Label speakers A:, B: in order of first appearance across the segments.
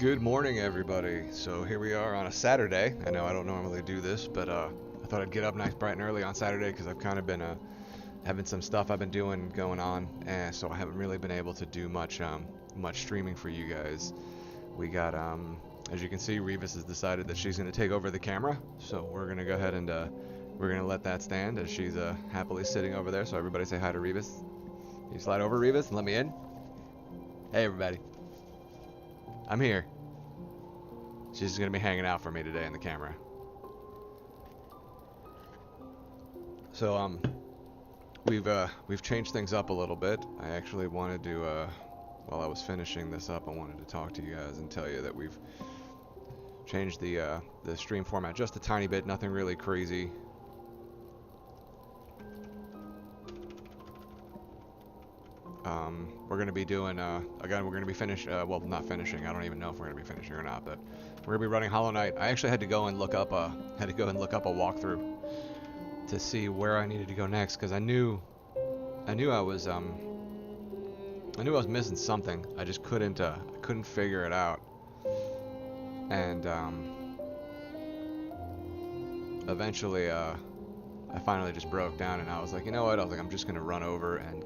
A: Good morning, everybody. So here we are on a Saturday. I know I don't normally do this, but I thought I'd get up nice, bright and early on Saturday because I've kind of been having some stuff I've been doing going on, and so I haven't really been able to do much streaming for you guys. We got as you can see, Revis has decided that she's going to take over the camera, so we're going to go ahead and we're going to let that stand as she's happily sitting over there. So everybody say hi to Revis. Can you slide over, Revis, and let me in? Hey, everybody. I'm here. She's gonna be hanging out for me today in the camera. So we've changed things up a little bit. I actually wanted to while I was finishing this up, I wanted to talk to you guys and tell you that we've changed the stream format just a tiny bit. Nothing really crazy. We're going to be doing, again, we're going to be well, not finishing, I don't even know if we're going to be finishing or not, but we're going to be running Hollow Knight. I actually had to go and look up a walkthrough to see where I needed to go next, because I knew I was missing something. I just couldn't figure it out. And, eventually, I finally just broke down, and I was like, you know what? I was like, I'm just gonna run over and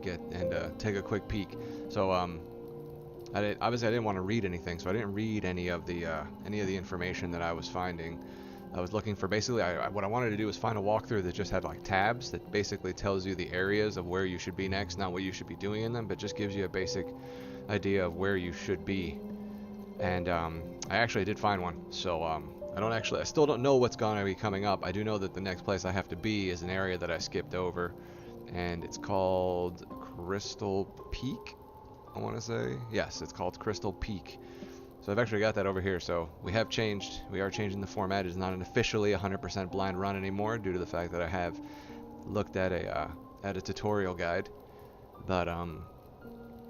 A: take a quick peek. So obviously I didn't want to read anything, so I didn't read any of the information that I was finding. I was looking for basically what I wanted to do was find a walkthrough that just had like tabs that basically tells you the areas of where you should be next, not what you should be doing in them, but just gives you a basic idea of where you should be. And I actually did find one. So I still don't know what's going to be coming up. I do know that the next place I have to be is an area that I skipped over, and it's called Crystal Peak, I want to say. Yes, it's called Crystal Peak. So I've actually got that over here. So we are changing the format. It's not an officially 100% blind run anymore due to the fact that I have looked at a tutorial guide. But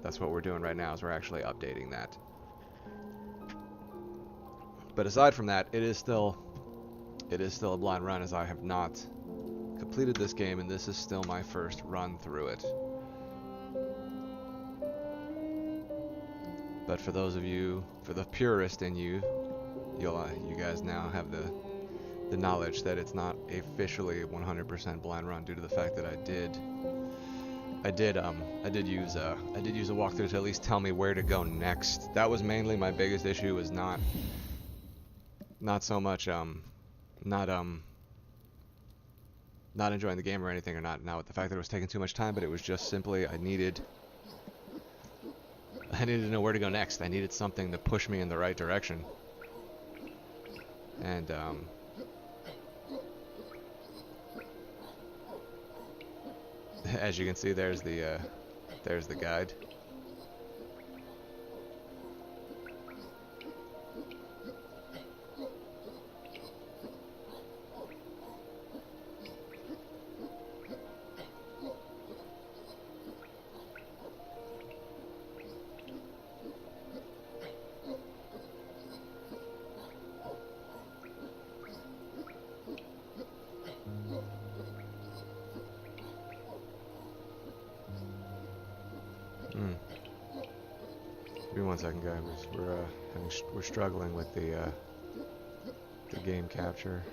A: that's what we're doing right now, is we're actually updating that. But aside from that, it is still a blind run, as I have not completed this game, and this is still my first run through it. But for those of you, for the purist in you, you guys now have the knowledge that it's not officially 100% blind run due to the fact that I did use a walkthrough to at least tell me where to go next. That was mainly my biggest issue, was not so much not enjoying the game or anything, or not with the fact that it was taking too much time, but it was just simply I needed to know where to go next. I needed something to push me in the right direction. And as you can see, there's the guide. Give me 1 second, guys. We're struggling with the game capture.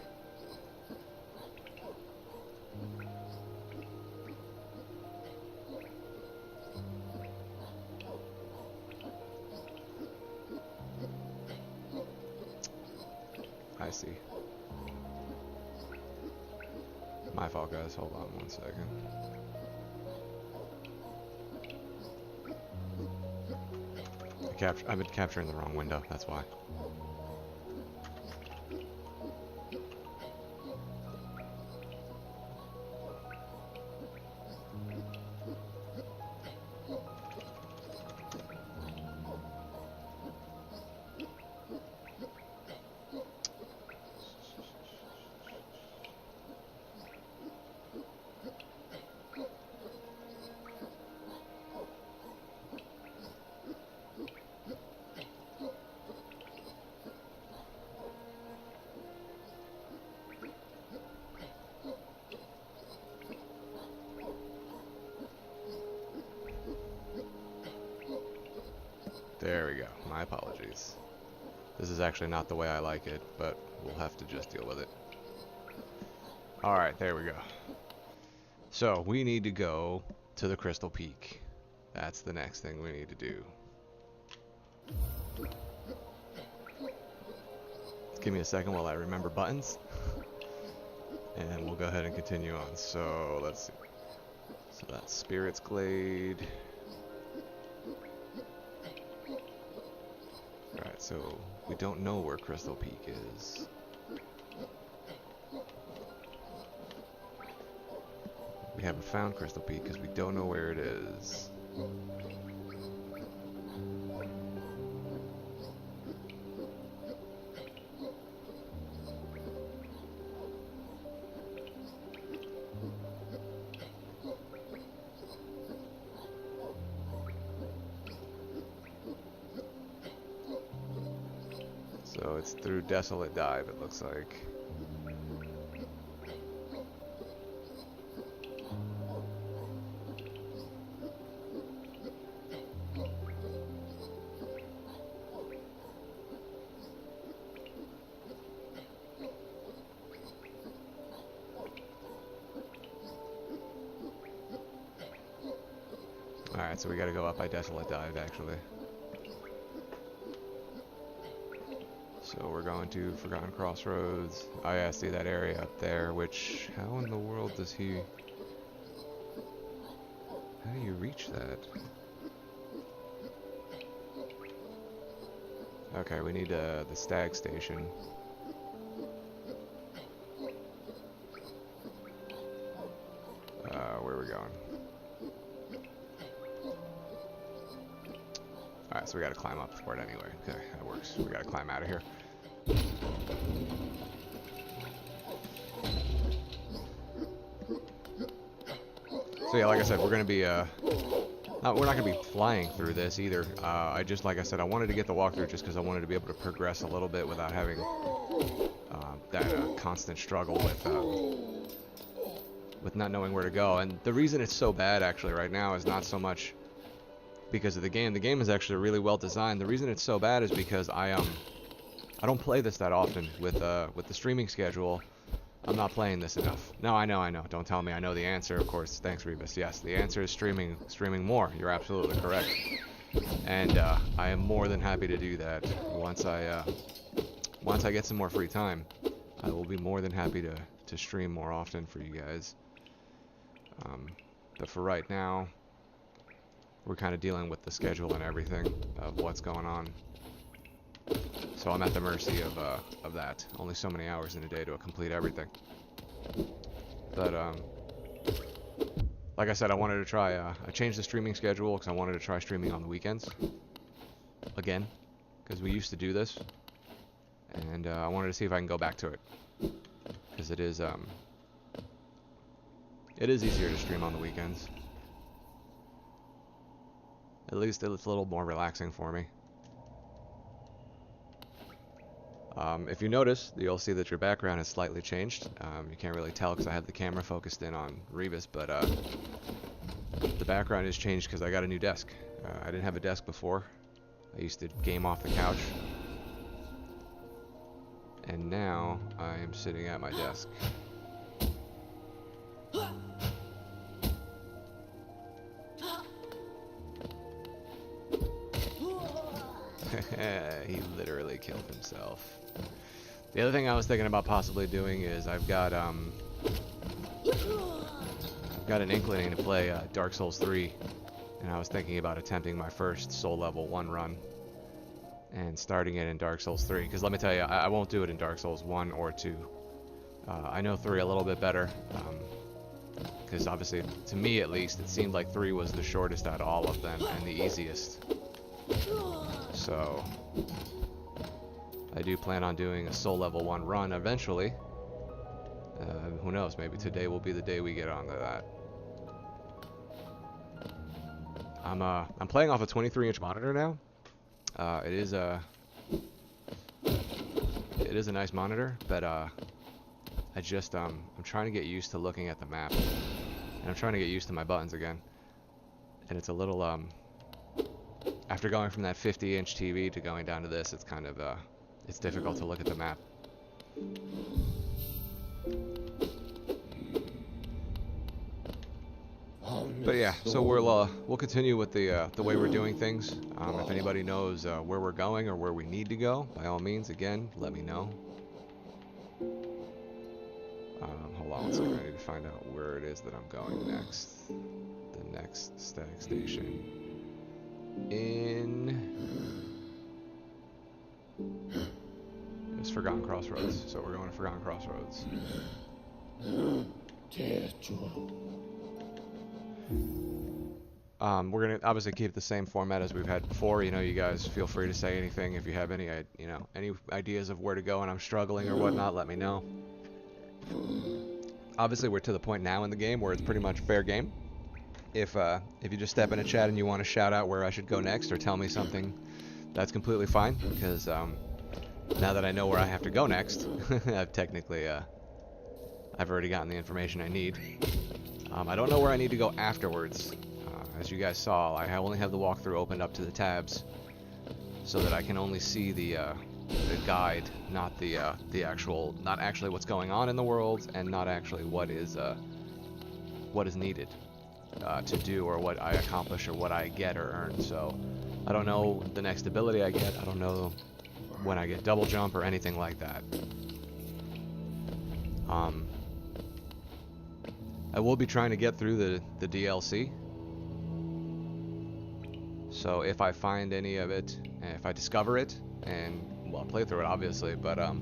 A: I see. My fault, guys. Hold on 1 second. I've been capturing the wrong window, that's why. There we go. My apologies. This is actually not the way I like it, but we'll have to just deal with it. Alright, there we go. So, we need to go to the Crystal Peak. That's the next thing we need to do. Give me a second while I remember buttons. And we'll go ahead and continue on. So, let's see. So that's Spirit's Glade. Alright, so we don't know where Crystal Peak is. We haven't found Crystal Peak because we don't know where it is. So it's through Desolate Dive, it looks like. Alright, so we gotta go up by Desolate Dive, actually. So we're going to Forgotten Crossroads. Oh yeah, see that area up there, which... How in the world does he... How do you reach that? Okay, we need the Stag Station. Where are we going? Alright, so we gotta climb up for it anyway. Okay, that works. We gotta climb out of here. So yeah, like I said, we're gonna be we're not gonna be flying through this either. Like I said, I wanted to get the walkthrough just because I wanted to be able to progress a little bit without having that constant struggle with not knowing where to go. And the reason it's so bad actually right now is not so much because of the game. The game is actually really well designed. The reason it's so bad is because I don't play this that often with the streaming schedule. I'm not playing this enough. No, I know. Don't tell me I know the answer. Of course, thanks, Rebus. Yes, the answer is streaming more. You're absolutely correct. And I am more than happy to do that. Once I get some more free time, I will be more than happy to stream more often for you guys. But for right now, we're kind of dealing with the schedule and everything of what's going on. So I'm at the mercy of that. Only so many hours in a day to complete everything. But like I said, I wanted to try. I changed the streaming schedule because I wanted to try streaming on the weekends again, because we used to do this, and I wanted to see if I can go back to it, because it is easier to stream on the weekends. At least it's a little more relaxing for me. If you notice, you'll see that your background has slightly changed. You can't really tell because I have the camera focused in on Rebus, but the background has changed because I got a new desk. I didn't have a desk before. I used to game off the couch. And now I am sitting at my desk. He literally killed himself. The other thing I was thinking about possibly doing is I've got an inclining to play Dark Souls 3, and I was thinking about attempting my first Soul Level 1 run and starting it in Dark Souls 3. Because let me tell you, I won't do it in Dark Souls 1 or 2. I know 3 a little bit better, because obviously, to me at least, it seemed like 3 was the shortest out of all of them and the easiest. So I do plan on doing a Soul Level 1 run eventually. Who knows, maybe today will be the day we get onto that. I'm playing off a 23-inch monitor now. It is a nice monitor, but I'm trying to get used to looking at the map, and I'm trying to get used to my buttons again. And it's a little after going from that 50-inch TV to going down to this, it's kind of it's difficult to look at the map. But yeah, so we'll continue with the way we're doing things. If anybody knows where we're going or where we need to go, by all means, again, let me know. Hold on one second. I need to find out where it is that I'm going next. The next static station it's Forgotten Crossroads. So we're going to Forgotten Crossroads. We're gonna obviously keep the same format as we've had before. You know, you guys feel free to say anything if you have any, any ideas of where to go and I'm struggling or whatnot. Let me know. Obviously, we're to the point now in the game where it's pretty much fair game. If you just step in a chat and you want to shout out where I should go next or tell me something, that's completely fine. Because now that I know where I have to go next, I've technically I've already gotten the information I need. I don't know where I need to go afterwards. As you guys saw, I only have the walkthrough opened up to the tabs, so that I can only see the guide, not not actually what's going on in the world, and not actually what is needed to do, or what I accomplish, or what I get or earn. So I don't know the next ability I get. I don't know when I get double jump or anything like that. I will be trying to get through the DLC. So if I find any of it, if I discover it, and well, play through it obviously, but I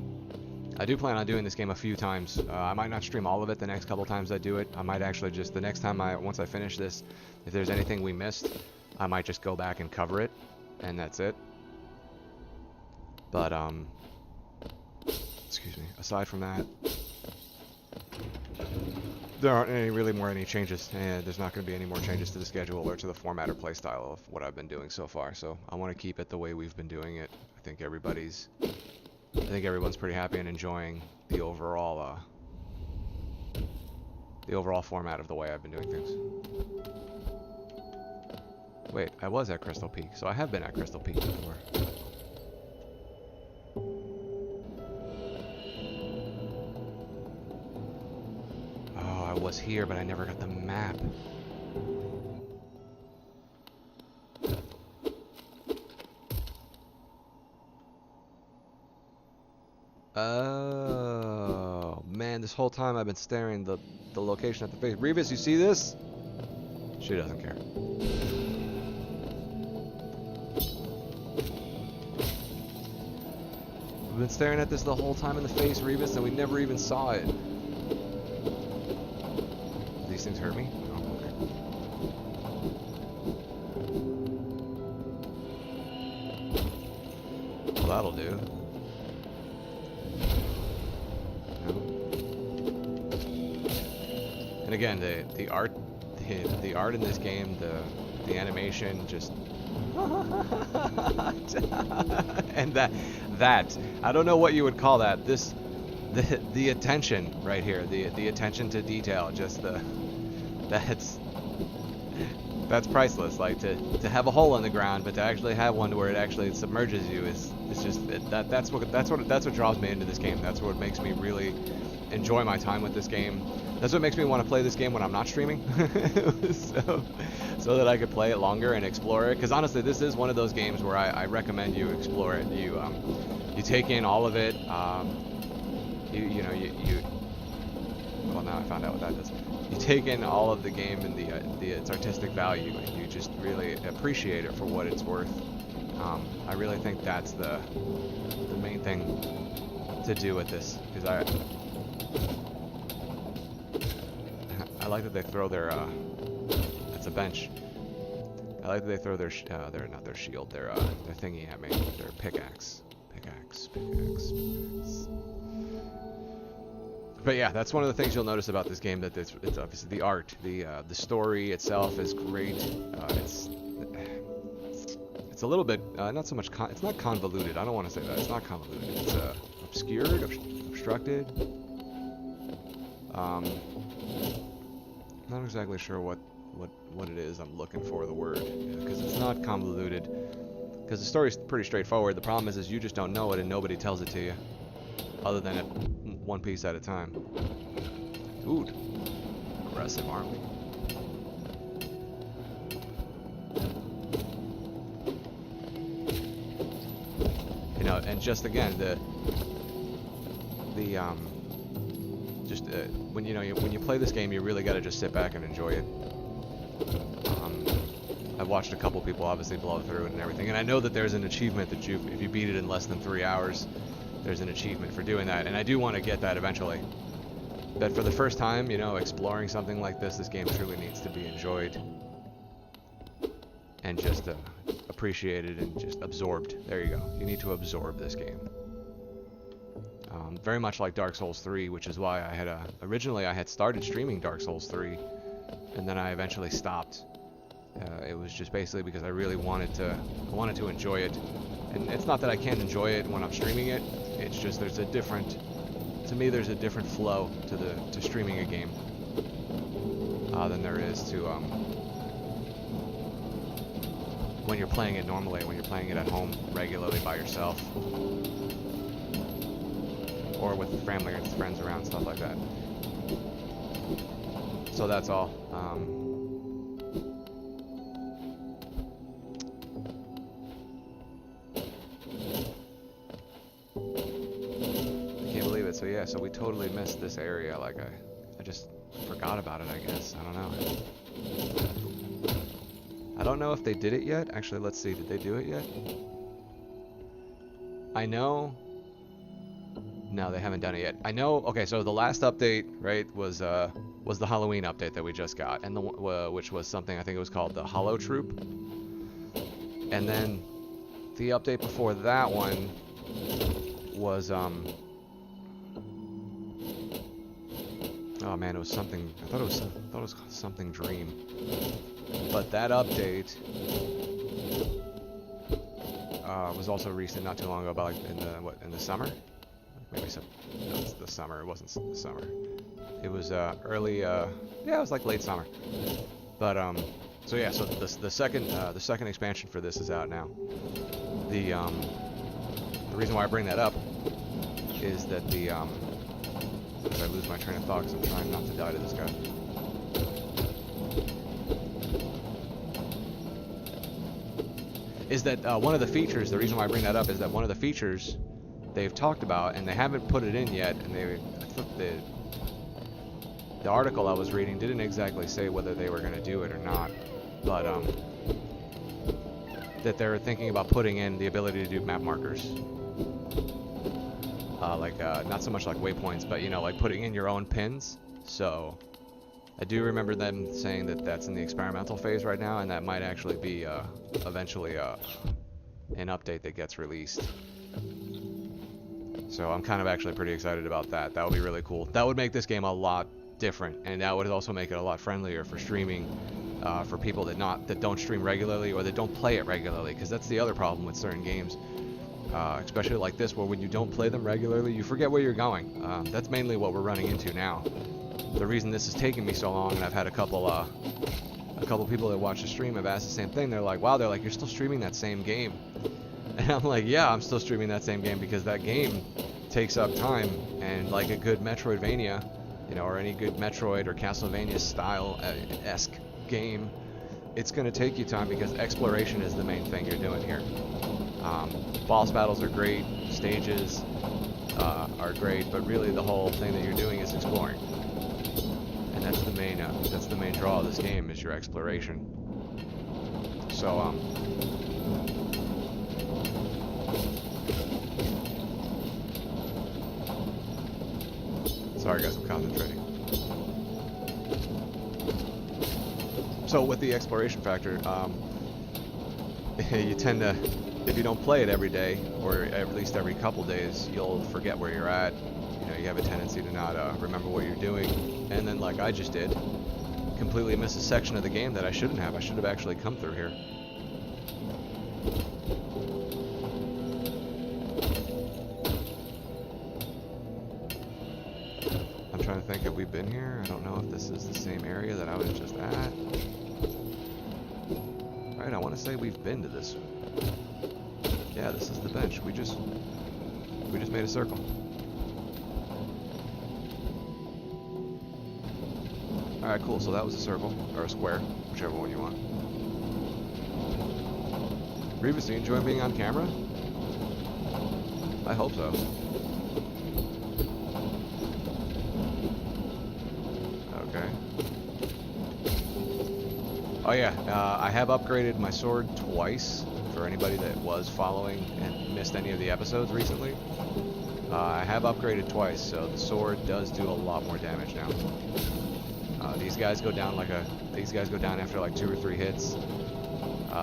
A: do plan on doing this game a few times. I might not stream all of it the next couple times I do it. I might actually just, the next time once I finish this, if there's anything we missed, I might just go back and cover it, and that's it. But excuse me, aside from that, there aren't any changes, and there's not going to be any more changes to the schedule or to the format or playstyle of what I've been doing so far. So I want to keep it the way we've been doing it. I think everyone's pretty happy and enjoying the overall format of the way I've been doing things. Wait, I was at Crystal Peak, so I have been at Crystal Peak before. I was here, but I never got the map. Oh man, this whole time I've been staring the location at the face. Revis, you see this? She doesn't care. We've been staring at this the whole time in the face, Revis, and we never even saw it. These things hurt me? Oh, okay. Well, that'll do. No. And again, the art in this game, the animation, just and that I don't know what you would call that. The attention right here, the attention to detail, just that's priceless. Like to have a hole in the ground, but to actually have one where it actually submerges you it's just that's what draws me into this game. That's what makes me really enjoy my time with this game. That's what makes me want to play this game when I'm not streaming, so that I could play it longer and explore it. Because honestly, this is one of those games where I recommend you explore it. You take in all of it. Well, now I found out what that does. You take in all of the game and its artistic value, and you just really appreciate it for what it's worth. I really think that's the main thing to do with this, because I like that they throw their it's a bench. I like that they throw their not their shield, their thingy at me, their pickaxe. But yeah, that's one of the things you'll notice about this game, that it's obviously the art, the story itself is great. It's a little bit not so much it's not convoluted. I don't want to say that. It's not convoluted. It's obscured, obstructed. Not exactly sure what it is I'm looking for, the word, because it's not convoluted. because the story's pretty straightforward. The problem is you just don't know it and nobody tells it to you, other than at one piece at a time. Ooh, aggressive army. You know, and just again when you play this game, you really got to just sit back and enjoy it. I've watched a couple people obviously blow through it and everything, and I know that there's an achievement that if you beat it in less than 3 hours, there's an achievement for doing that, and I do want to get that eventually. But for the first time, you know, exploring something like this game truly needs to be enjoyed and just appreciated and just absorbed. There you go. You need to absorb this game. Very much like Dark Souls 3, which is why I had originally I had started streaming Dark Souls 3, and then I eventually stopped. It was just basically because I really wanted to enjoy it, and it's not that I can't enjoy it when I'm streaming it. It's just there's a different flow to streaming a game than there is to when you're playing it normally, when you're playing it at home regularly by yourself, or with family and friends around, stuff like that. So that's all. I can't believe it. So yeah, so we totally missed this area. Like I just forgot about it, I guess. I don't know. I don't know if they did it yet. Actually, let's see. Did they do it yet? I know. No, they haven't done it yet. I know. Okay, so the last update, right, was the Halloween update that we just got, and which was something, I think it was called the Hollow Troop. And then the update before that one was oh man, it was something. I thought it was something Dream. But that update was also recent, not too long ago, about like in the summer. Maybe no, it's the summer. It wasn't the summer. It was early. Yeah, it was like late summer. But so yeah, so the second expansion for this is out now. The reason why I bring that up is that as I lose my train of thought, because I'm trying not to die to this guy. Is that one of the features? The reason why I bring that up is that one of the features they've talked about, and they haven't put it in yet, and I think the article I was reading didn't exactly say whether they were going to do it or not, but that they're thinking about putting in the ability to do map markers, not so much like waypoints, but like putting in your own pins. So I do remember them saying that that's in the experimental phase right now, and that might actually be eventually an update that gets released. So I'm kind of actually pretty excited about that. That would be really cool. That would make this game a lot different, and that would also make it a lot friendlier for streaming, for people that don't stream regularly or that don't play it regularly, because that's the other problem with certain games, especially like this, where when you don't play them regularly, you forget where you're going. That's mainly what we're running into now. The reason this is taking me so long, and I've had a couple people that watch the stream have asked the same thing. They're like, wow, you're still streaming that same game. And I'm like, yeah, I'm still streaming that same game because that game takes up time, and like a good Metroidvania, or any good Metroid or Castlevania style-esque game, it's going to take you time because exploration is the main thing you're doing here. Boss battles are great, stages are great, but really the whole thing that you're doing is exploring. And that's the main draw of this game, is your exploration. So sorry guys, I'm concentrating. So with the exploration factor, you tend to, if you don't play it every day, or at least every couple days, you'll forget where you're at. You have a tendency to not remember what you're doing, and then like I just did, completely miss a section of the game that I shouldn't have. I should have actually come through here. I'm trying to think, have we been here? I don't know if this is the same area that I was just at. Right, I want to say we've been to this. Yeah, this is the bench. We just made a circle. Alright, cool. So that was a circle, or a square, whichever one you want. Revis, do you enjoy being on camera? I hope so. Okay. Oh yeah, I have upgraded my sword twice, for anybody that was following and missed any of the episodes recently. I have upgraded twice, so the sword does do a lot more damage now. These guys go down after like 2 or 3 hits.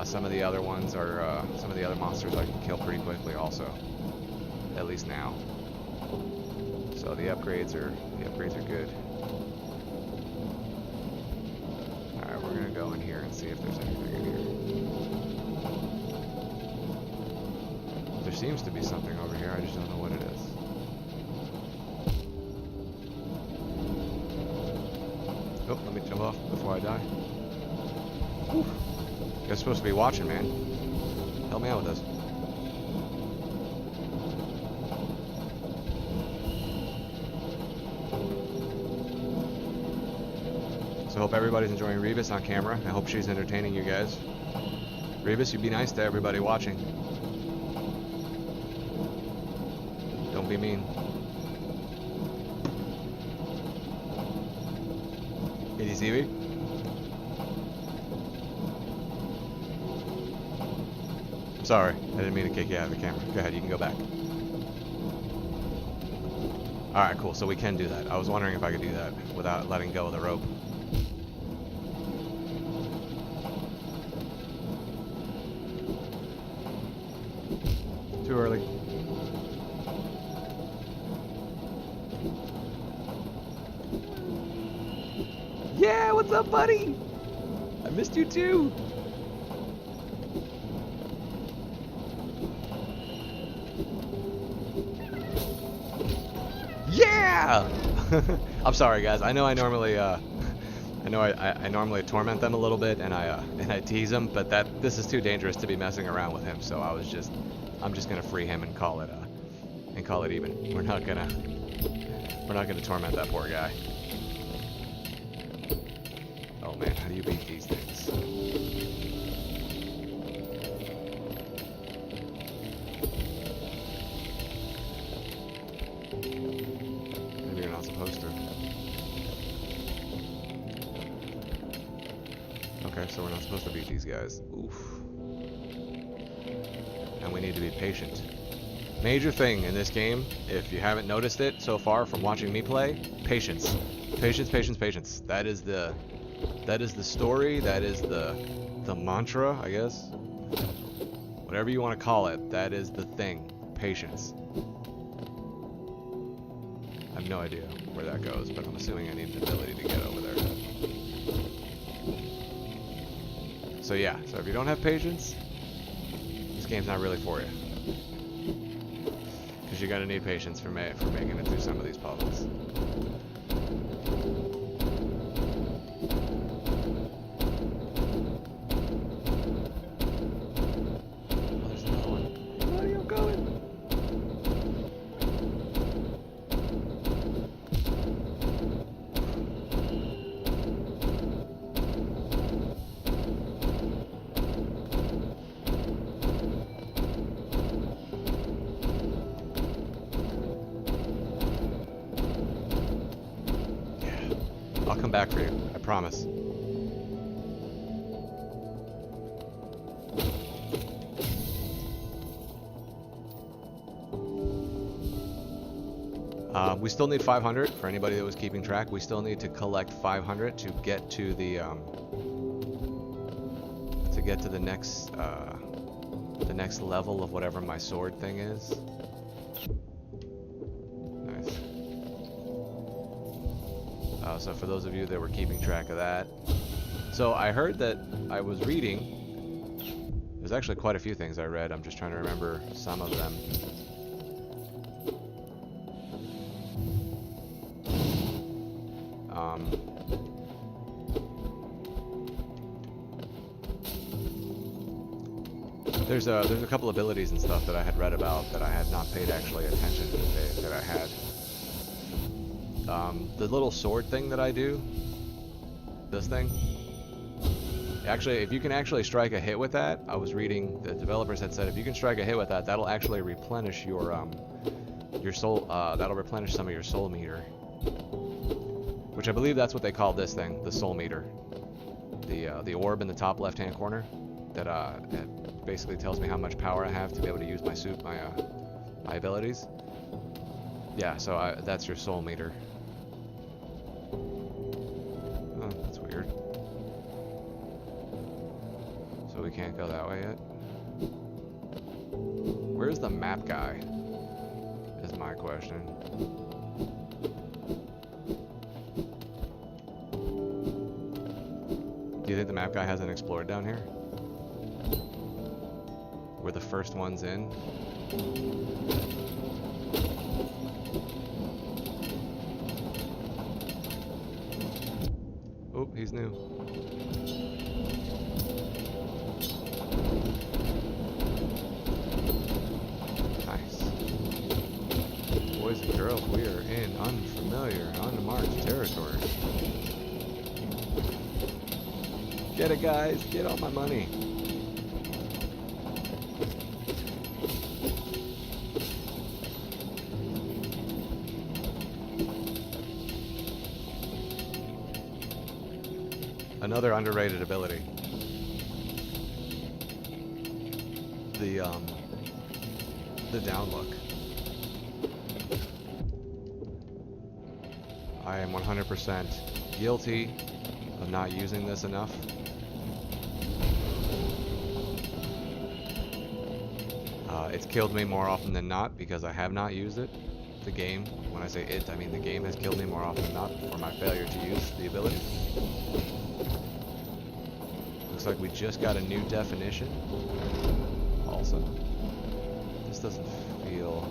A: Some of the other ones are some of the other monsters I can kill pretty quickly also. At least now. So the upgrades are good. Alright, we're gonna go in here and see if there's anything in here. There seems to be something over here, I just don't know what it is. Oh, let me jump off before I die. Whew. You're supposed to be watching, man. Help me out with this. So I hope everybody's enjoying Revis on camera. I hope she's entertaining you guys. Revis, you be nice to everybody watching. Don't be mean. Did you see me? Sorry, I didn't mean to kick you out of the camera. Go ahead, you can go back. Alright, cool, so we can do that. I was wondering if I could do that without letting go of the rope. Too early. Yeah, what's up, buddy? I missed you too. Yeah! I'm sorry, guys. I know I normally I normally torment them a little bit and I tease them, but this is too dangerous to be messing around with him. So I'm just gonna free him and call it even. We're not gonna torment that poor guy. Oh man, how do you beat these things? Maybe you're not supposed to. Okay, so we're not supposed to beat these guys. Oof. And we need to be patient. Major thing in this game, if you haven't noticed it so far from watching me play, patience. Patience, patience, patience. That is the story, that is the mantra, I guess. Whatever you want to call it, that is the thing. Patience. I have no idea where that goes, but I'm assuming I need an ability to get over there. So yeah, so if you don't have patience, this game's not really for you. Because you're gonna need patience for making it through some of these puzzles. I'll come back for you, I promise. We still need 500 for anybody that was keeping track. We still need to collect 500 to get to the next level of whatever my sword thing is. Nice. So for those of you that were keeping track of that, so I heard that I was reading. There's actually quite a few things I read. I'm just trying to remember some of them. There's a couple abilities and stuff that I had read about that I had not paid actually attention to that I had. The little sword thing that I do, this thing. Actually, if you can actually strike a hit with that, I was reading the developers had said if you can strike a hit with that, that'll actually replenish your soul. That'll replenish some of your soul meter, which I believe that's what they call this thing, the soul meter. The orb in the top left-hand corner that it basically tells me how much power I have to be able to use my my abilities. Yeah, so that's your soul meter. Oh, that's weird. So we can't go that way yet. Where's the map guy? Is my question. Do you think the map guy hasn't explored down here? We're the first ones in. Oh, he's new. Nice. Boys and girls, we are in unfamiliar, unmarked territory. Get it, guys. Get all my money. Another underrated ability. The down look. I am 100% guilty of not using this enough. It's killed me more often than not because I have not used it. The game, when I say it, I mean the game has killed me more often than not for my failure to use the ability. Looks like we just got a new definition. Also, this doesn't feel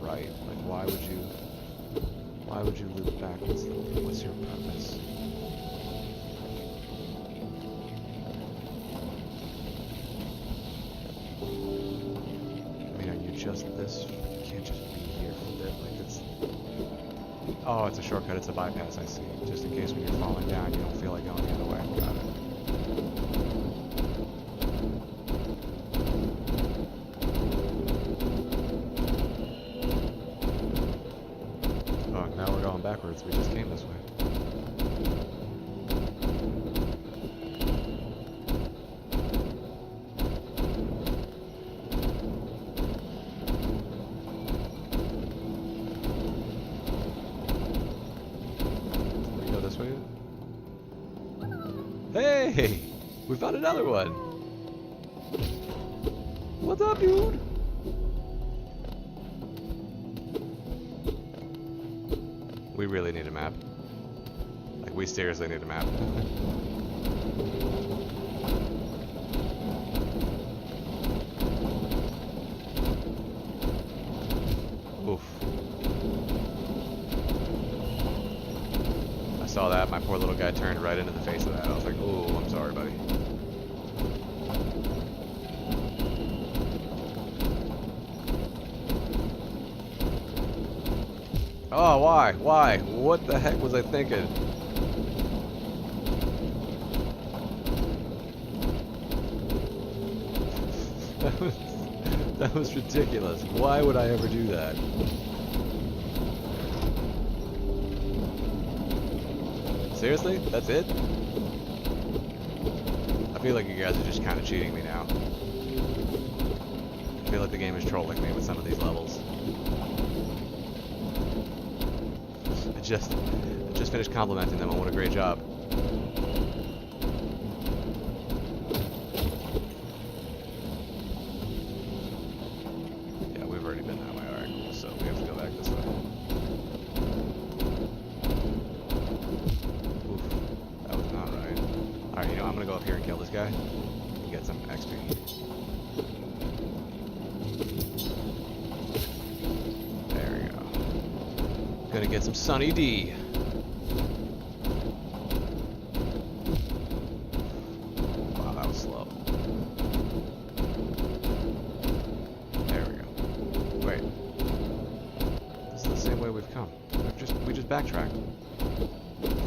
A: right. Like, why would you loop back? What's your purpose? I mean, are you just this? You can't just be here for that. Like, it's. Oh, it's a shortcut. It's a bypass. I see. Just in case when you're falling down, you don't feel like going the other way. Got it. Backwards, we just came this way. Can we go this way? Hey! We found another one! What's up, dude? We really need a map. Like, we seriously need a map. Oof. I saw that. My poor little guy turned right into the face of that. I was like, ooh, I'm sorry, buddy. Oh, why? Why? What the heck was I thinking? That was ridiculous. Why would I ever do that? Seriously? That's it? I feel like you guys are just kind of cheating me now. I feel like the game is trolling me with some of these levels. I just finished complimenting them on what a great job. Yeah, we've already been that way. Alright, cool. So we have to go back this way. Oof, that was not right. Alright, you know, I'm gonna go up here and kill this guy and get some XP. Gonna get some Sunny D. Wow, that was slow. backtrack.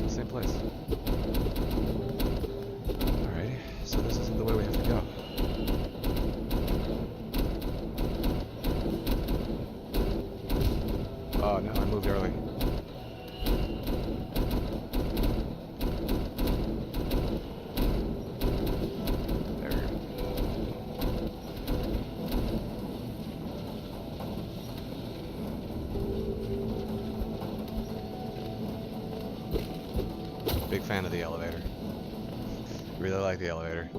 A: Same place. Alrighty, so this isn't the way we have to go. Oh no, I moved early. There we go. Big fan of the elevator. Really like the elevator.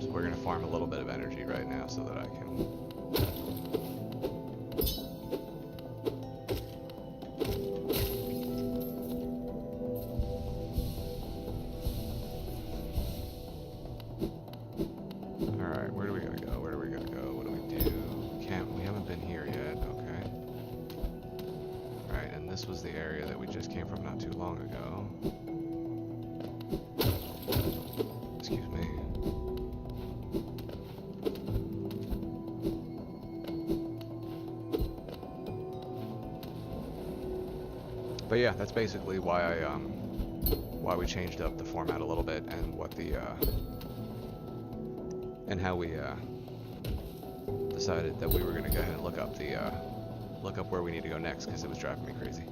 A: So we're gonna farm a little bit of energy right now so that I can. Alright, where do we gotta go? Where do we gotta go? What do we do? We haven't been here yet, okay. Alright, and this was the area that we just came from not too long ago. Excuse me. But yeah, that's basically why why we changed up the format a little bit and what the and how we decided that we were gonna go ahead and look up where we need to go next because it was driving me crazy.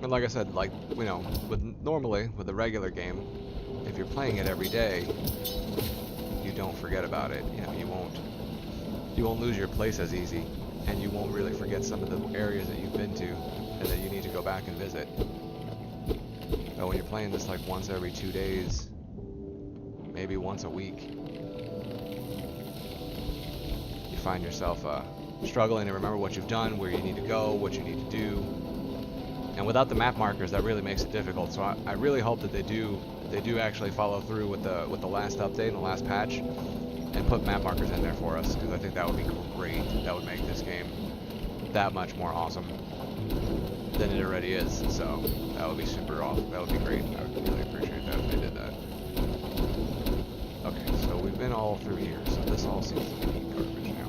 A: And like I said, like, you know, normally with a regular game, if you're playing it every day, you don't forget about it. You know, you won't lose your place as easy, and you won't really forget some of the areas that you've been to and that you need to go back and visit. But when you're playing this like once every 2 days, maybe once a week, you find yourself struggling to remember what you've done, where you need to go, what you need to do. And without the map markers, that really makes it difficult. So I really hope that they do actually follow through with the last update and the last patch and put map markers in there for us, because I think that would be great. That would make this game that much more awesome than it already is. So that would be super awesome. That would be great. I would really appreciate that if they did that. Okay, so we've been all through here, so this all seems to be garbage now.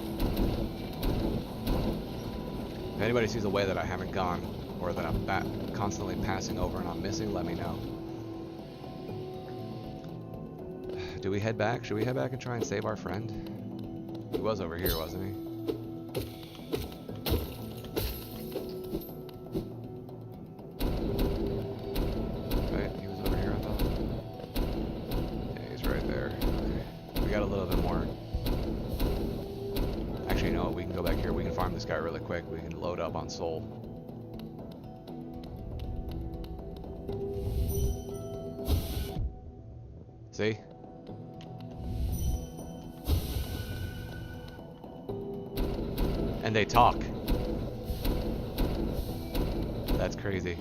A: If anybody sees a way that I haven't gone, or that I'm constantly passing over and I'm missing, let me know. Do we head back? Should we head back and try and save our friend? He was over here, wasn't he? Right, he was over here, I thought. Yeah, he's right there. Okay. We got a little bit more. Actually, you know what? We can go back here. We can farm this guy really quick. We can load up on soul. See? And they talk. That's crazy.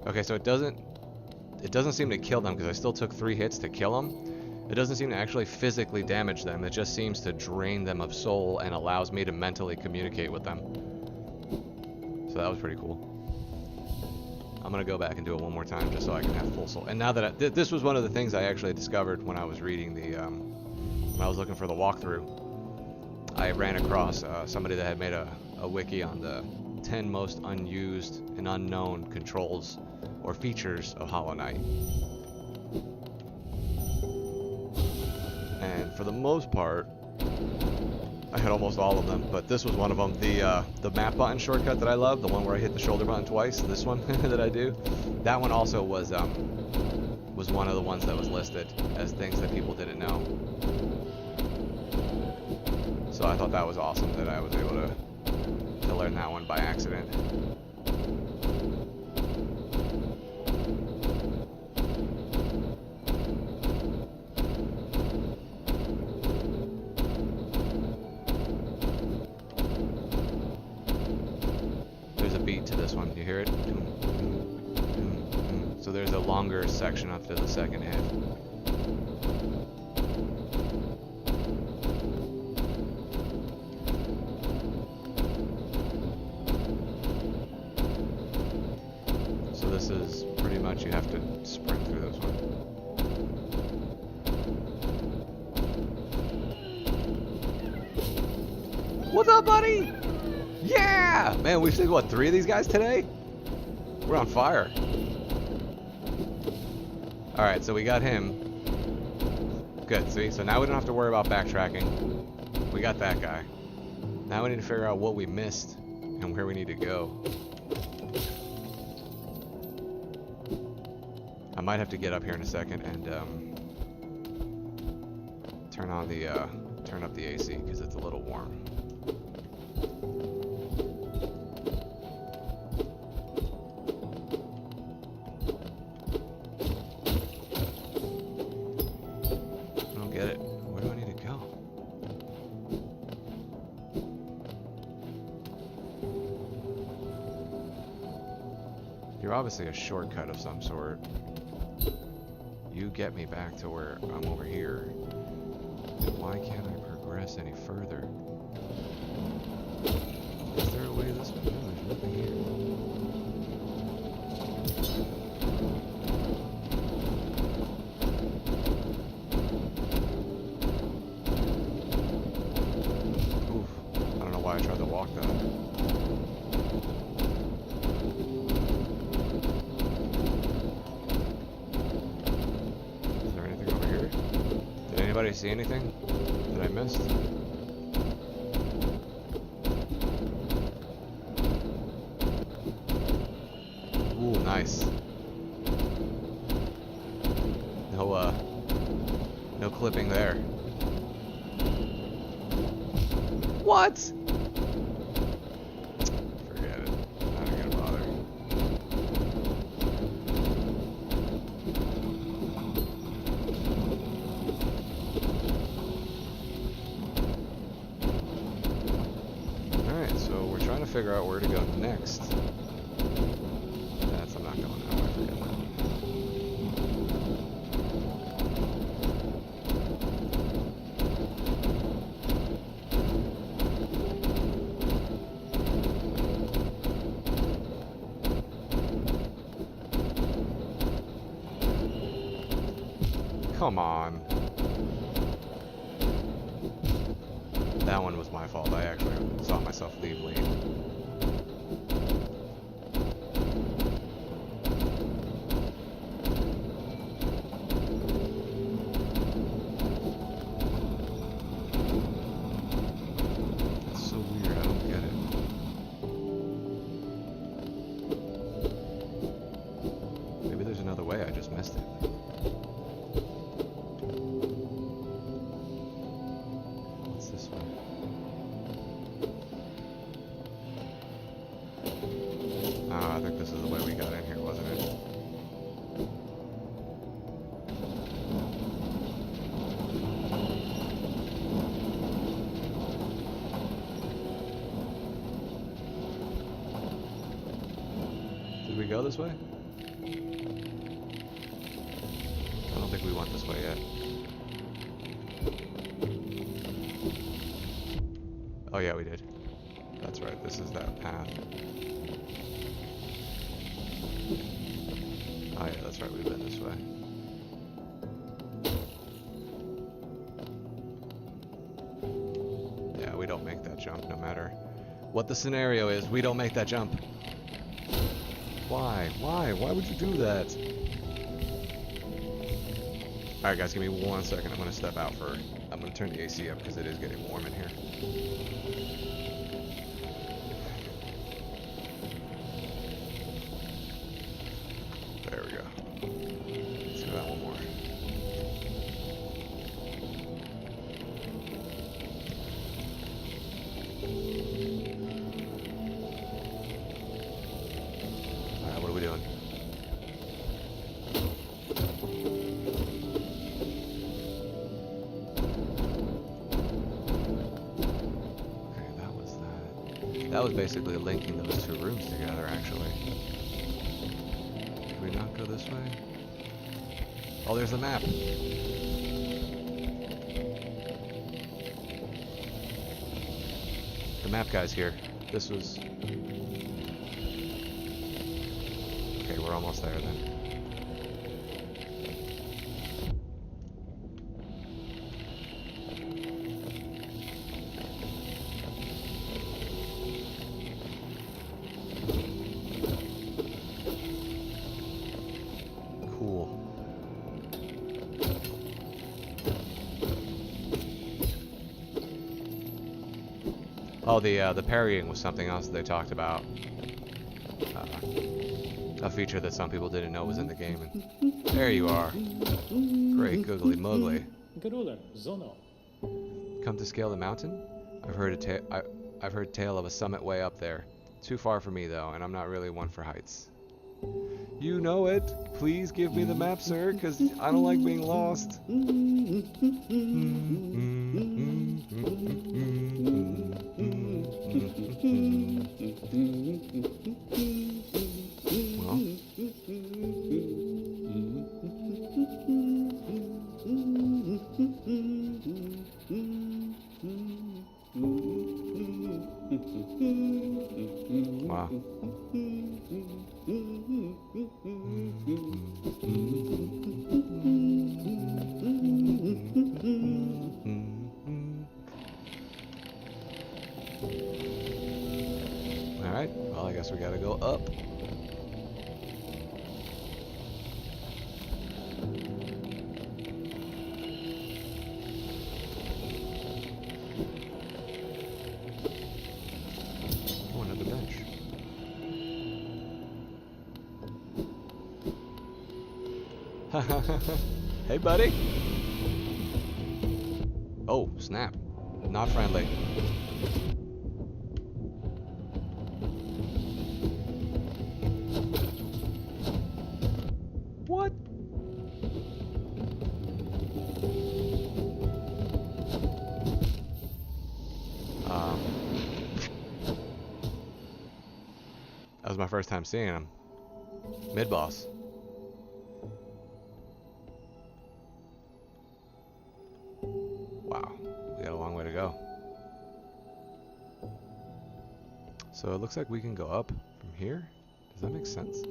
A: Okay, so it doesn't seem to kill them, because I still took 3 hits to kill them. It doesn't seem to actually physically damage them. It just seems to drain them of soul and allows me to mentally communicate with them. So that was pretty cool. I'm gonna go back and do it one more time just so I can have full soul. And now that this was one of the things I actually discovered when I was reading the when I was looking for the walkthrough. I ran across somebody that had made a wiki on the 10 most unused and unknown controls or features of Hollow Knight. And for the most part, I had almost all of them, but this was one of them. The map button shortcut that I love, the one where I hit the shoulder button twice, this one that I do, that one also was was one of the ones that was listed as things that people didn't know. So I thought that was awesome that I was able to learn that one by accident. There's a beat to this one. You hear it? So there's a longer section up to the second hit. So this is pretty much, you have to sprint through this one. What's up, buddy? Yeah! Man, we've seen, what, 3 of these guys today? We're on fire. Alright, so we got him. Good, see? So now we don't have to worry about backtracking. We got that guy. Now we need to figure out what we missed and where we need to go. I might have to get up here in a second and turn up the AC because it's a little warm. You're obviously a shortcut of some sort. You get me back to where I'm over here. Why can't I progress any further? Is there a way this way? No, there's nothing here. Oof. I don't know why I tried to walk that. Anybody see anything that I missed? Ooh, nice. No clipping there. What? Forget it. I'm not gonna bother. Figure out where to go next. I'm not going that way. Forget that. Come on. That one was my fault. I actually saw myself leave late. I think this is the way we got in here, wasn't it? Did we go this way? I don't think we went this way yet. Oh yeah, we did. That's right, this is that path. Oh yeah, that's right, we've been this way. Yeah, we don't make that jump no matter what the scenario is. We don't make that jump. Why? Why? Why would you do that? Alright guys, give me 1 second. I'm going to step out for... I'm going to turn the AC up because it is getting warm in here. There we go. Let's do that one more. was basically linking those two rooms together, actually. Can we not go this way? Oh, there's the map. The map guy's here. This was... Okay, we're almost there then. Oh, the parrying was something else that they talked about. A feature that some people didn't know was in the game. And there you are. Great googly muggly. Come to scale the mountain? I've heard tale of a summit way up there. Too far for me though, and I'm not really one for heights. You know it. Please give me the map, sir, because I don't like being lost. Wow. Alright, well, I guess we gotta go up. Oh, another bench. Hey, buddy. Oh, snap. Not friendly. What? That was my first time seeing him. Mid-boss. Wow, we got a long way to go. So it looks like we can go up from here. Does that make sense?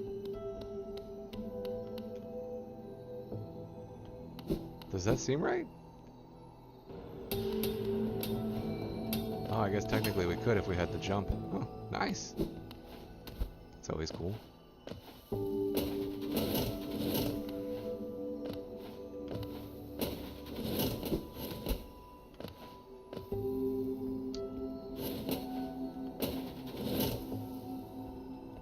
A: Does that seem right? Oh, I guess technically we could if we had the jump. Oh, nice. That's always cool.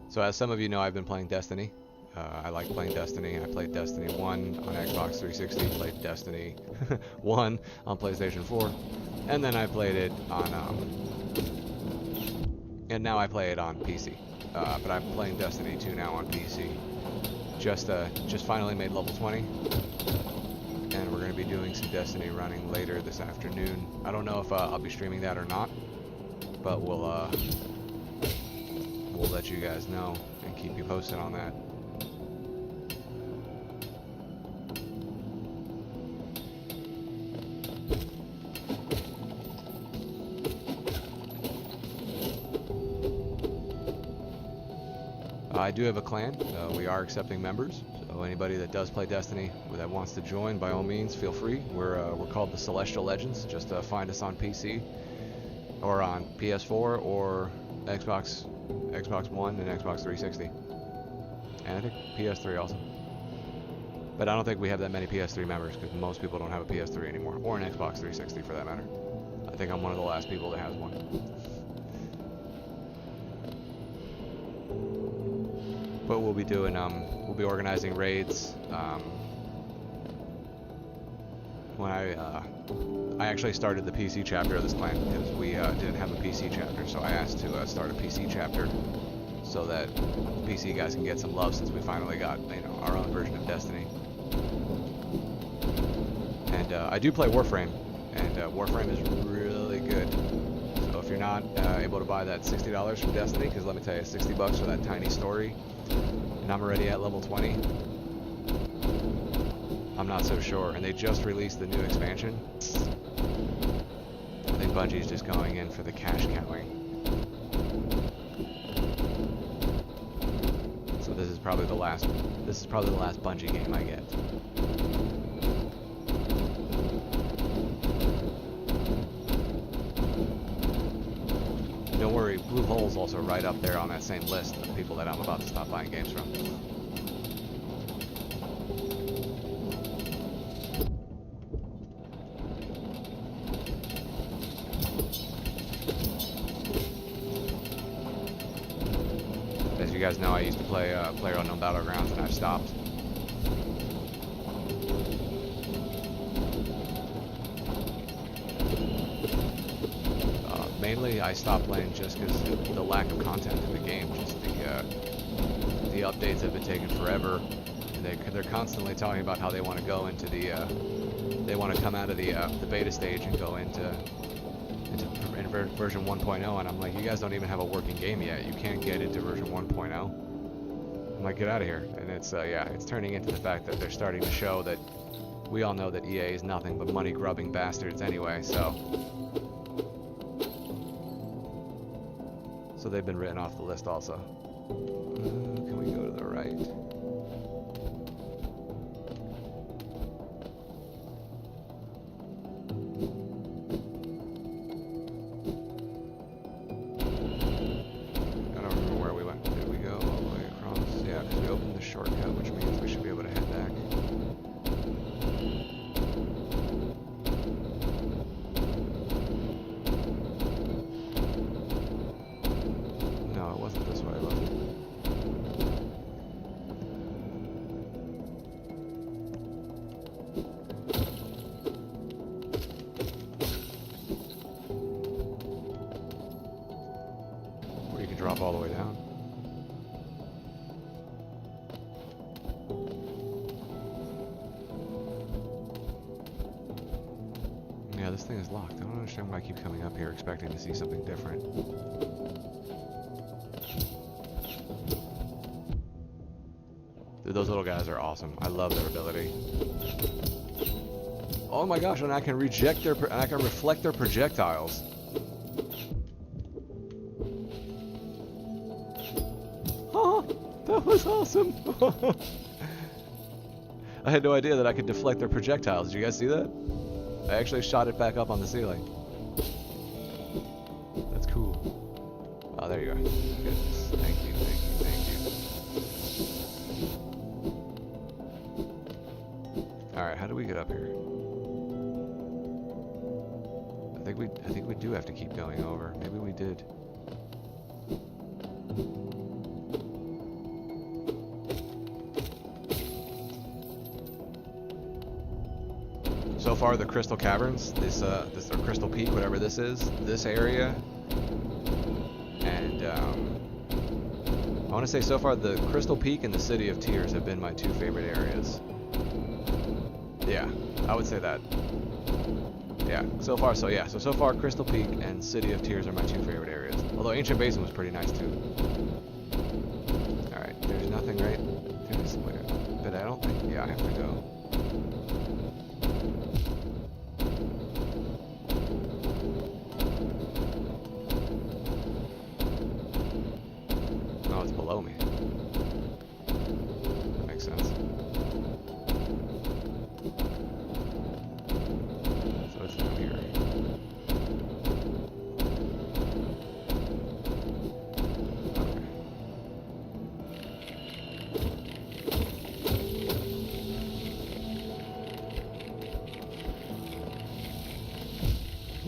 A: So as some of you know, I've been playing Destiny. I like playing Destiny. I played Destiny 1 on Xbox 360, played Destiny 1 on PlayStation 4, and then I played it on, and now I play it on PC. But I'm playing Destiny 2 now on PC. Just finally made level 20, and we're going to be doing some Destiny running later this afternoon. I don't know if I'll be streaming that or not, but we'll let you guys know and keep you posted on that. I do have a clan. We are accepting members, so anybody that does play Destiny that wants to join, by all means, feel free. We're called the Celestial Legends. Just find us on PC or on PS4 or Xbox One and Xbox 360, and I think PS3 also. But I don't think we have that many PS3 members because most people don't have a PS3 anymore, or an Xbox 360 for that matter. I think I'm one of the last people that has one. But we'll be doing, we'll be organizing raids. When I actually started the PC chapter of this clan because we didn't have a PC chapter, so I asked to start a PC chapter so that PC guys can get some love since we finally got, you know, our own version of Destiny. And I do play Warframe, and Warframe is really good. So if you're not able to buy that $60 from Destiny, because let me tell you, $60 for that tiny story, and I'm already at level 20. I'm not so sure. And they just released the new expansion. I think Bungie's just going in for the cash cowing. So this is probably the last. This is probably the last Bungie game I get. Don't worry, Bluehole's also right up there on that same list of people that I'm about to stop buying games from. As you guys know, I used to play PlayerUnknown Battlegrounds, and I've stopped. Mainly, I stopped playing just because the lack of content in the game. Just the updates have been taking forever, and they're constantly talking about how they want to go into the they want to come out of the beta stage and go into version 1.0, and I'm like, you guys don't even have a working game yet. You can't get into version 1.0. I'm like, get out of here. And it's yeah, it's turning into the fact that they're starting to show that we all know that EA is nothing but money grubbing bastards anyway. So they've been written off the list also. Can we go to the right? I don't remember where we went. Did we go all the way across? Yeah, because we opened the shortcut, which means we should be able to head back. Drop all the way down. Yeah, this thing is locked. I don't understand why I keep coming up here expecting to see something different. Dude, those little guys are awesome. I love their ability. Oh my gosh, and I can reject their and I can reflect their projectiles. That was awesome. I had no idea that I could deflect their projectiles. Did you guys see that? I actually shot it back up on the ceiling. That's cool. Oh, there you are. Goodness. Thank you, thank you, thank you. Alright, how do we get up here? I think we do have to keep going over. Maybe we did. So far, the Crystal Caverns, this or Crystal Peak, whatever this is, this area, and I want to say so far the Crystal Peak and the City of Tears have been my two favorite areas. Yeah, I would say that. Yeah, so far, so yeah. So far, Crystal Peak and City of Tears are my two favorite areas. Although Ancient Basin was pretty nice too. Alright, there's nothing right. There's, but I don't think, yeah, I have to go. Oh, it's below me. That makes sense. So it's down here.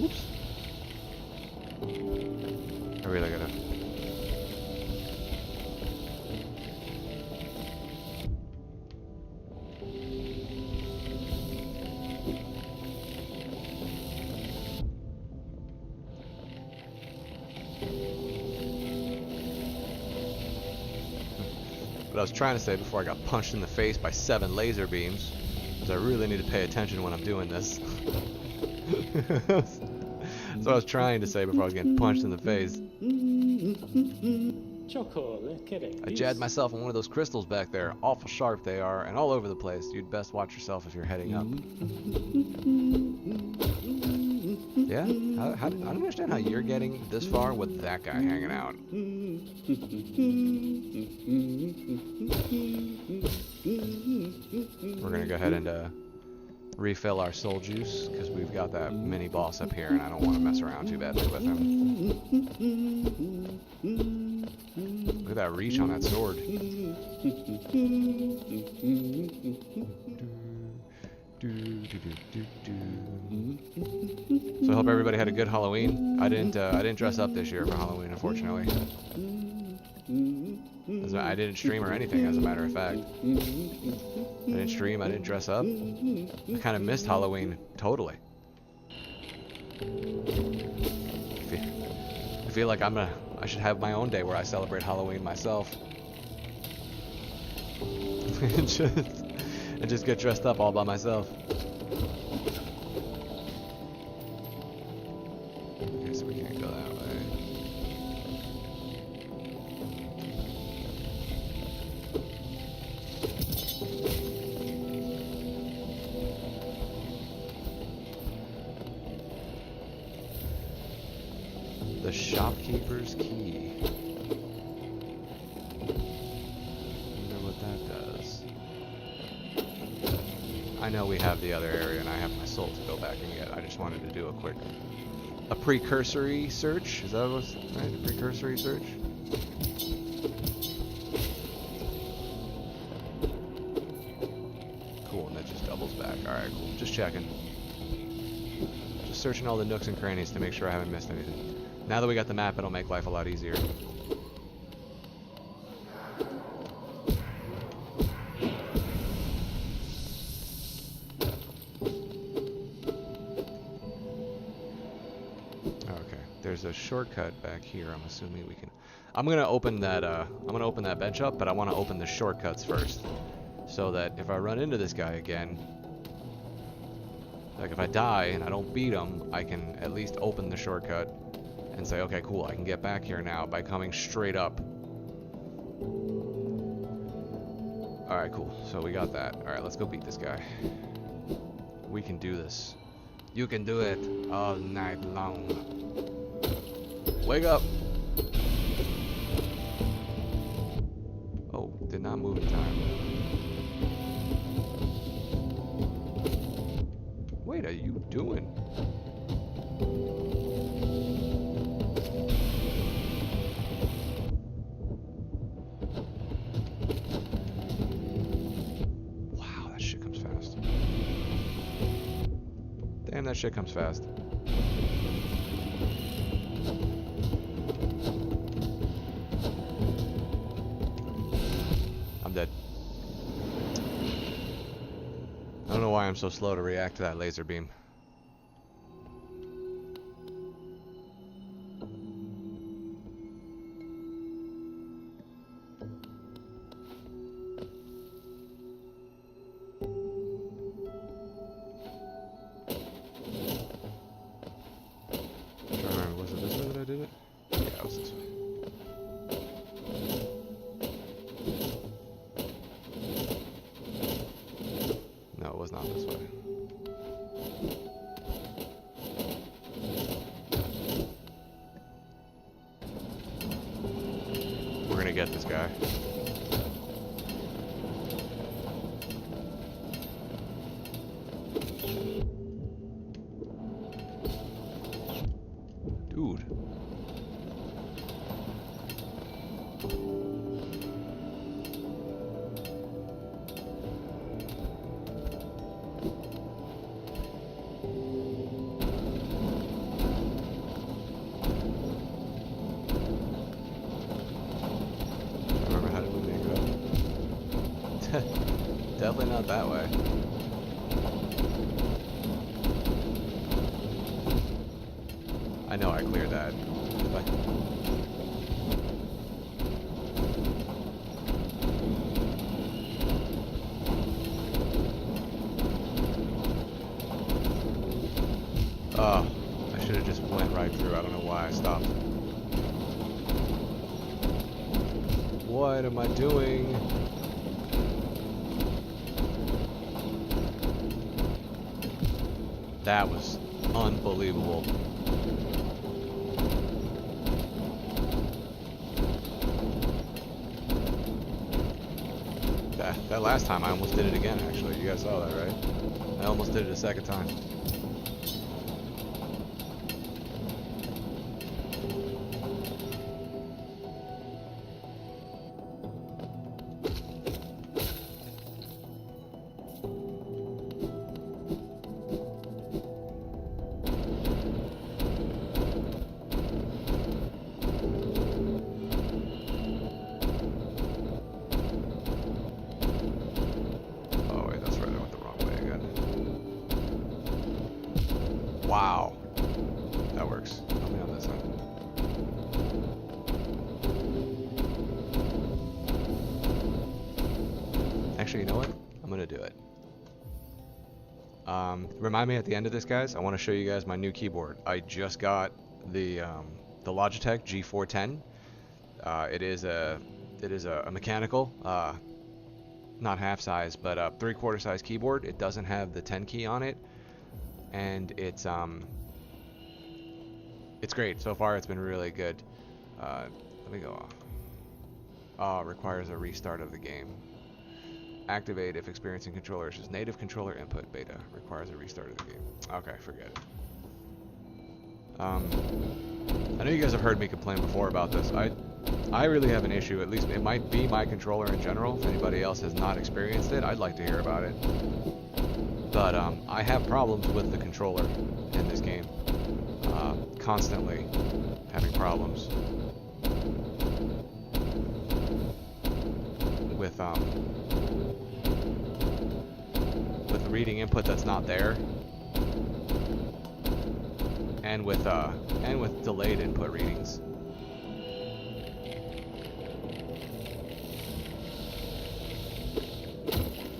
A: Oops. I really gotta. What I was trying to say before I got punched in the face by 7 laser beams is I really need to pay attention when I'm doing this. That's what I was trying to say before I was getting punched in the face. I jabbed myself on one of those crystals back there. Awful sharp they are, and all over the place. You'd best watch yourself if you're heading up. Yeah? I don't understand how you're getting this far with that guy hanging out. We're gonna go ahead and refill our soul juice, because we've got that mini boss up here, and I don't want to mess around too badly with him. Look at that reach on that sword. So I hope everybody had a good Halloween. I didn't dress up this year for Halloween, unfortunately. I didn't stream or anything, as a matter of fact. I didn't stream, I didn't dress up. I kind of missed Halloween totally. I feel like I should have my own day where I celebrate Halloween myself. and just get dressed up all by myself. Okay, so we can't go that way. The shopkeeper's key. Wonder what that does. I know we have the other area, and I have my soul to go back and get. I just wanted to do a precursory search. Is that what's right? A precursory search? Cool, and that just doubles back. Alright, cool. Just checking. Just searching all the nooks and crannies to make sure I haven't missed anything. Now that we got the map, it'll make life a lot easier. Okay, there's a shortcut back here. I'm assuming we can. I'm gonna open that bench up, but I want to open the shortcuts first, so that if I run into this guy again, like if I die and I don't beat him, I can at least open the shortcut and say, okay, cool, I can get back here now by coming straight up. Alright, cool. So we got that. Alright, let's go beat this guy. We can do this. You can do it all night long. Wake up! Oh, did not move in time. What are you doing? Damn, that shit comes fast. I'm dead. I don't know why I'm so slow to react to that laser beam. Get this guy. Dude. Definitely not that way. I know I cleared that. But oh, I should have just went I stopped. What am I doing? That was unbelievable. That last time I almost did it again, actually. You guys saw that, right? I almost did it a second time. Wow. That works. I'll be on this side. Actually, you know what? I'm gonna do it. Remind me at the end of this, guys. I want to show you guys my new keyboard. I just got the Logitech G410. It is a mechanical, not half size, but a 3/4 size keyboard. It doesn't have the 10 key on it. And it's great. So far it's been really good. Let me go off. Requires a restart of the game. Activate if experiencing controller issues. Native controller input beta. Requires a restart of the game. Okay, forget it. I know you guys have heard me complain before about this. I really have an issue. At least it might be my controller in general. If anybody else has not experienced it, I'd like to hear about it. But I have problems with the controller in this game. Constantly having problems with reading input that's not there, and with delayed input readings.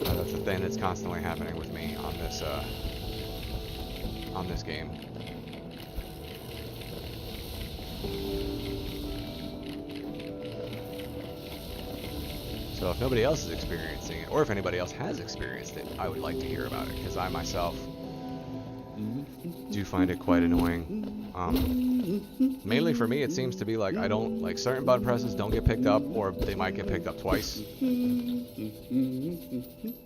A: That's the thing that's constantly happening with me on this game. So if nobody else is experiencing it, or if anybody else has experienced it, I would like to hear about it, because I myself do find it quite annoying. Mainly for me, it seems to be like I don't like certain button presses don't get picked up, or they might get picked up twice.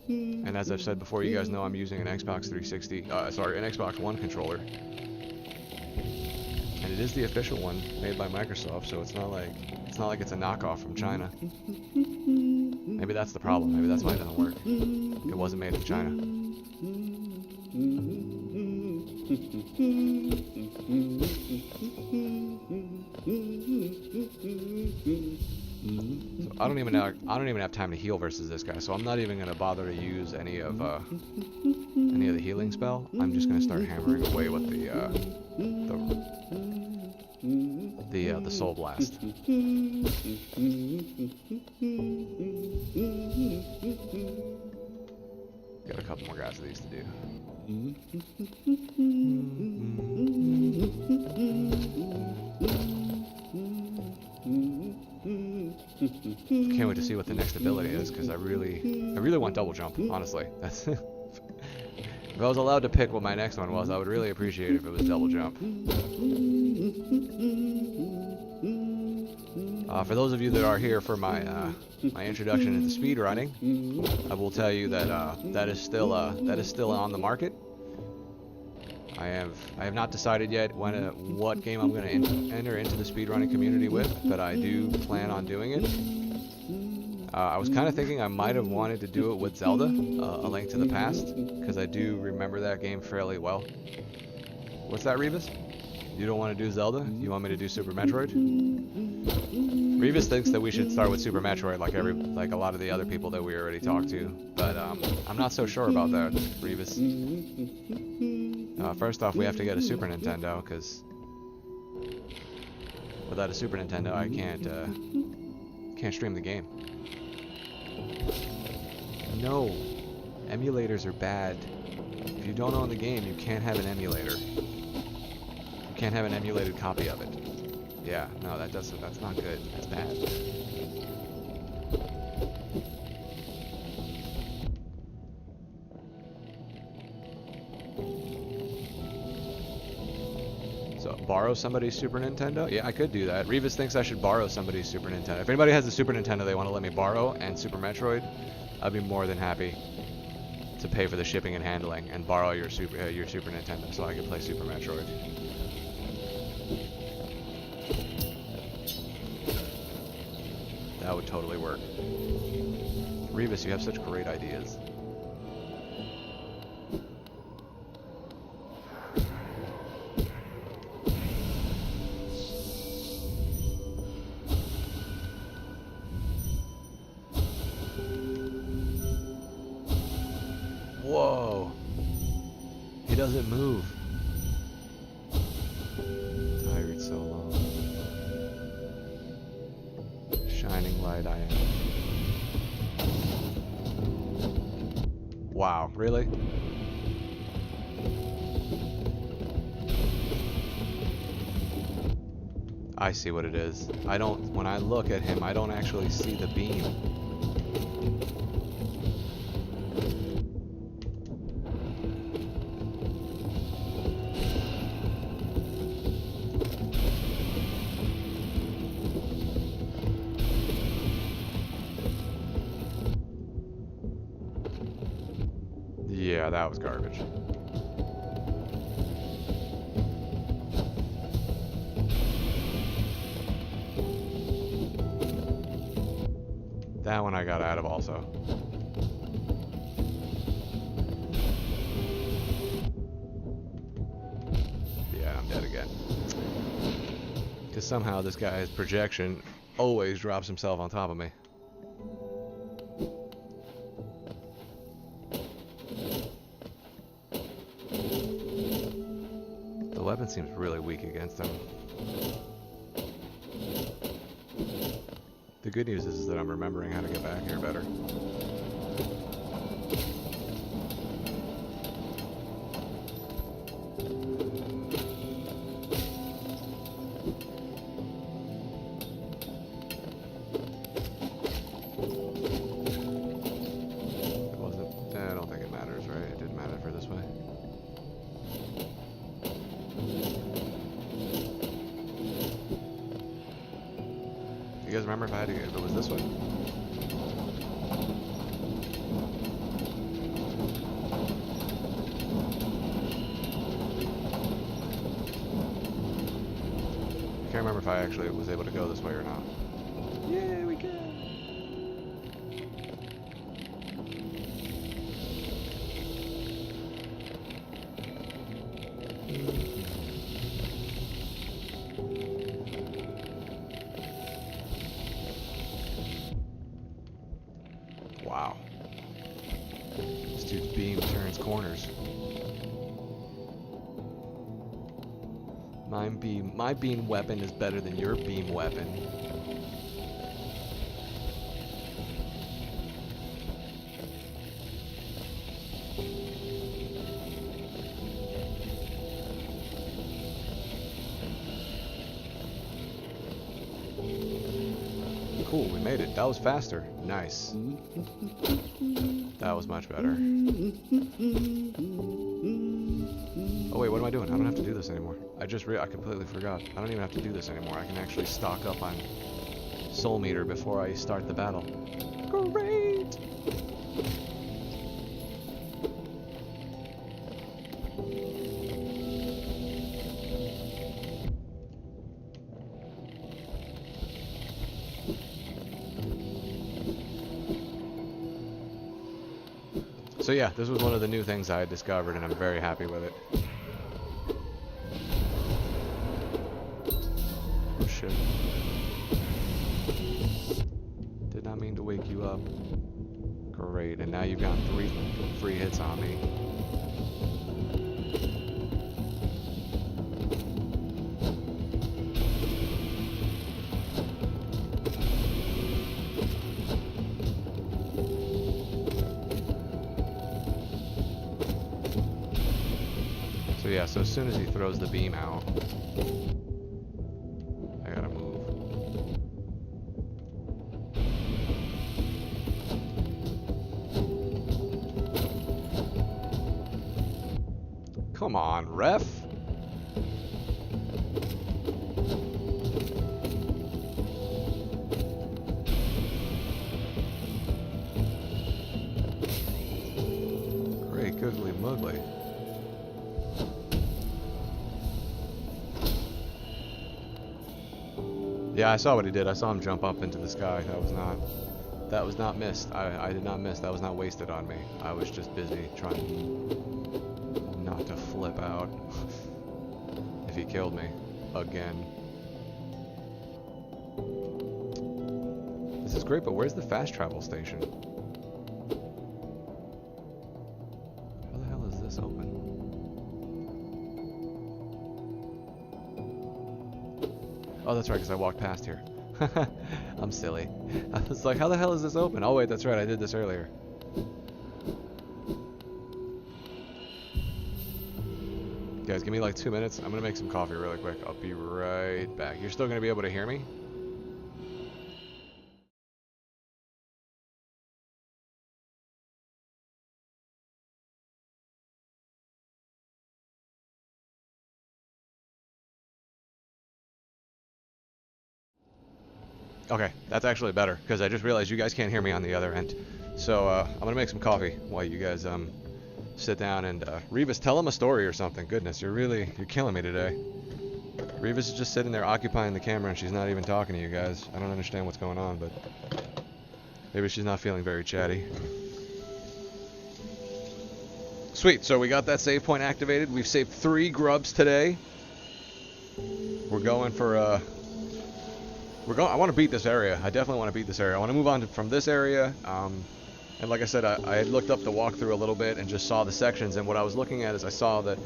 A: And as I've said before, you guys know I'm using an Xbox 360, an Xbox One controller. And it is the official one made by Microsoft, so it's not like it's a knockoff from China. Maybe that's the problem. Maybe that's why it doesn't work. It wasn't made in China. So I don't even have time to heal versus this guy, so I'm not even gonna bother to use any of the healing spell. I'm just gonna start hammering away with the Soul Blast. Got a couple more guys of these to do. Can't wait to see what the next ability is, because I really want double jump, honestly. That's if I was allowed to pick what my next one was, I would really appreciate it if it was double jump. For those of you that are here for my my introduction into speedrunning, I will tell you that that is still on the market. I have not decided yet what game I'm going to enter into the speedrunning community with, but I do plan on doing it. I was kind of thinking I might have wanted to do it with Zelda, A Link to the Past, because I do remember that game fairly well. What's that, Revis? You don't want to do Zelda? You want me to do Super Metroid? Revis thinks that we should start with Super Metroid like a lot of the other people that we already talked to, but I'm not so sure about that, Revis. First off, we have to get a Super Nintendo, because without a Super Nintendo, I can't stream the game. No, emulators are bad. If you don't own the game, you can't have an emulator. You can't have an emulated copy of it. Yeah, no, that's not good. That's bad. So, borrow somebody's Super Nintendo? Yeah, I could do that. Revis thinks I should borrow somebody's Super Nintendo. If anybody has a Super Nintendo they want to let me borrow and Super Metroid, I'd be more than happy to pay for the shipping and handling and borrow your Super Nintendo so I could play Super Metroid. That would totally work. Revis, you have such great ideas. Whoa. He doesn't move. Tired so long. Shining light I am. Wow, really? I see what it is. When I look at him, I don't actually see the beam. Yeah, that was garbage. That one I got out of also. Yeah, I'm dead again. Because somehow this guy's projection always drops himself on top of me. The weapon seems really weak against him. The good news is that I'm remembering how to get back here better. I don't think it matters, right? It didn't matter for this way. You guys remember if it was this way? I can't remember if I actually was able to go this way or not. Yeah, we can. Wow. This dude's beam turns corners. My beam weapon is better than your beam weapon. Cool, we made it. That was faster. Nice. That was much better. Oh wait, what am I doing? I don't have to do this anymore. I completely forgot. I don't even have to do this anymore. I can actually stock up on soul meter before I start the battle. Great! So yeah, this was one of the new things I had discovered, and I'm very happy with it. Oh shit. Did not mean to wake you up. Great, and now you've got 3 free hits on me. So yeah, so as soon as he throws the beam out, I Come on, ref. Great googly muggly. Yeah, I saw what he did. I saw him jump up into the sky. That was not missed. I did not miss. That was not wasted on me. I was just busy trying not to flip out if he killed me again. This is great, but where's the fast travel station? How the hell is this open? Oh, that's right, because I walked past here. I'm silly. I was like, how the hell is this open? Oh wait, that's right, I did this earlier. Guys, give me like 2 minutes. I'm gonna make some coffee really quick. I'll be right back. You're still gonna be able to hear me? Okay, that's actually better, because I just realized you guys can't hear me on the other end. So, I'm gonna make some coffee while you guys, sit down and, Revis, tell him a story or something. Goodness, you're killing me today. Revis is just sitting there occupying the camera and she's not even talking to you guys. I don't understand what's going on, but maybe she's not feeling very chatty. Sweet, so we got that save point activated. We've saved 3 grubs today. We're going for, I want to beat this area. I definitely want to beat this area. I want to move on from this area. And like I said, I had looked up the walkthrough a little bit and just saw the sections. And what I was looking at is I saw that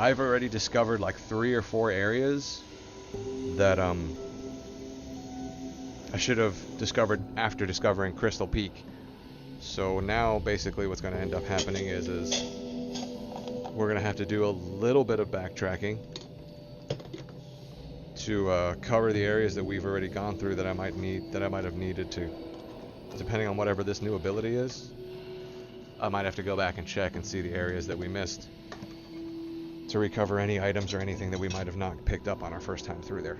A: I've already discovered like 3 or 4 areas that I should have discovered after discovering Crystal Peak. So now basically what's going to end up happening is we're going to have to do a little bit of backtracking to cover the areas that we've already gone through that I might have needed to. Depending on whatever this new ability is, I might have to go back and check and see the areas that we missed to recover any items or anything that we might have not picked up on our first time through there.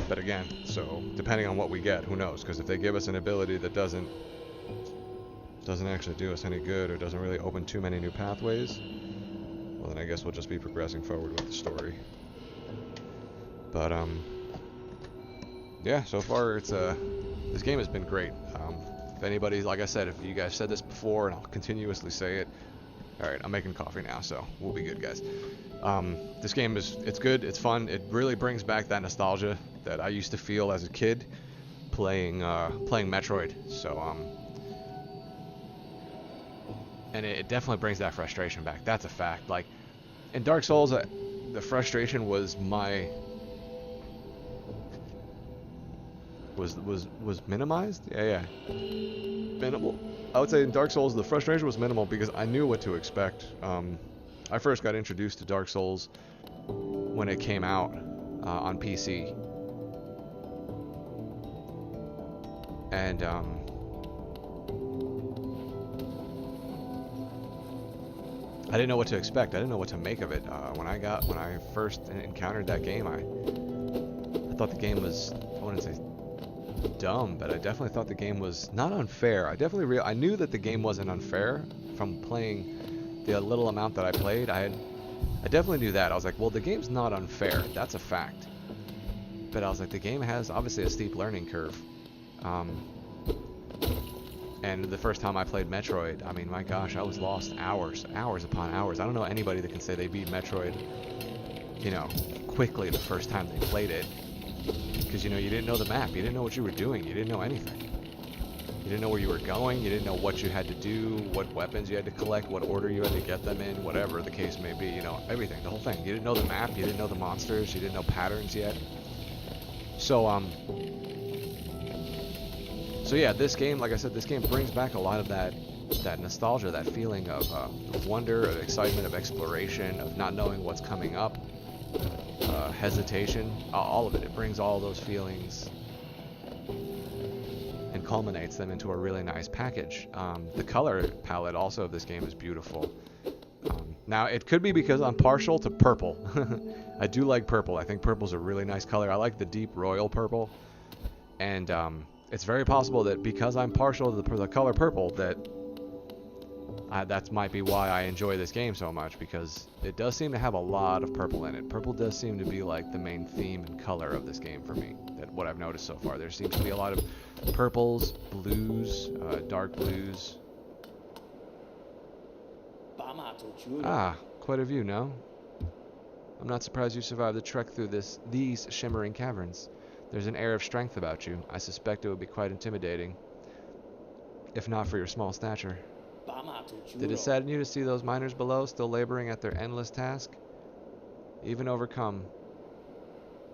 A: But again, so depending on what we get, who knows? Because if they give us an ability that doesn't actually do us any good or doesn't really open too many new pathways, well then I guess we'll just be progressing forward with the story. But yeah, so far it's this game has been great. If anybody's, like I said, if you guys said this before, and I'll continuously say it. All right, I'm making coffee now, so we'll be good, guys. This game it's good, it's fun. It really brings back that nostalgia that I used to feel as a kid playing Metroid. So and it definitely brings that frustration back. That's a fact. Like in Dark Souls, the frustration was was minimized? Yeah. Minimal. I would say in Dark Souls the frustration was minimal because I knew what to expect. I first got introduced to Dark Souls when it came out on PC. And I didn't know what to expect. I didn't know what to make of it. When I first encountered that game, I thought the game was, I wouldn't say dumb, but I definitely thought the game was not unfair. I knew that the game wasn't unfair from playing the little amount that I played. I definitely knew that. I was like, well, the game's not unfair. That's a fact. But I was like, the game has obviously a steep learning curve. And the first time I played Metroid, I mean, my gosh, I was lost hours upon hours. I don't know anybody that can say they beat Metroid, quickly the first time they played it. Because, you didn't know the map. You didn't know what you were doing. You didn't know anything. You didn't know where you were going. You didn't know what you had to do, what weapons you had to collect, what order you had to get them in, whatever the case may be. Everything, the whole thing. You didn't know the map. You didn't know the monsters. You didn't know patterns yet. So yeah, this game, like I said, this game brings back a lot of that nostalgia, that feeling of wonder, of excitement, of exploration, of not knowing what's coming up. Hesitation, all of it. It brings all those feelings and culminates them into a really nice package. The color palette also of this game is beautiful. Now, it could be because I'm partial to purple. I do like purple. I think purple's a really nice color. I like the deep royal purple. And it's very possible that because I'm partial to the color purple, that might be why I enjoy this game so much, because it does seem to have a lot of purple in it. Purple does seem to be like the main theme and color of this game for me, what I've noticed so far. There seems to be a lot of purples, blues, dark blues. Ah, quite a view, no? I'm not surprised you survived the trek through these shimmering caverns. There's an air of strength about you. I suspect it would be quite intimidating, if not for your small stature. Did it sadden you to see those miners below, still laboring at their endless task? Even overcome,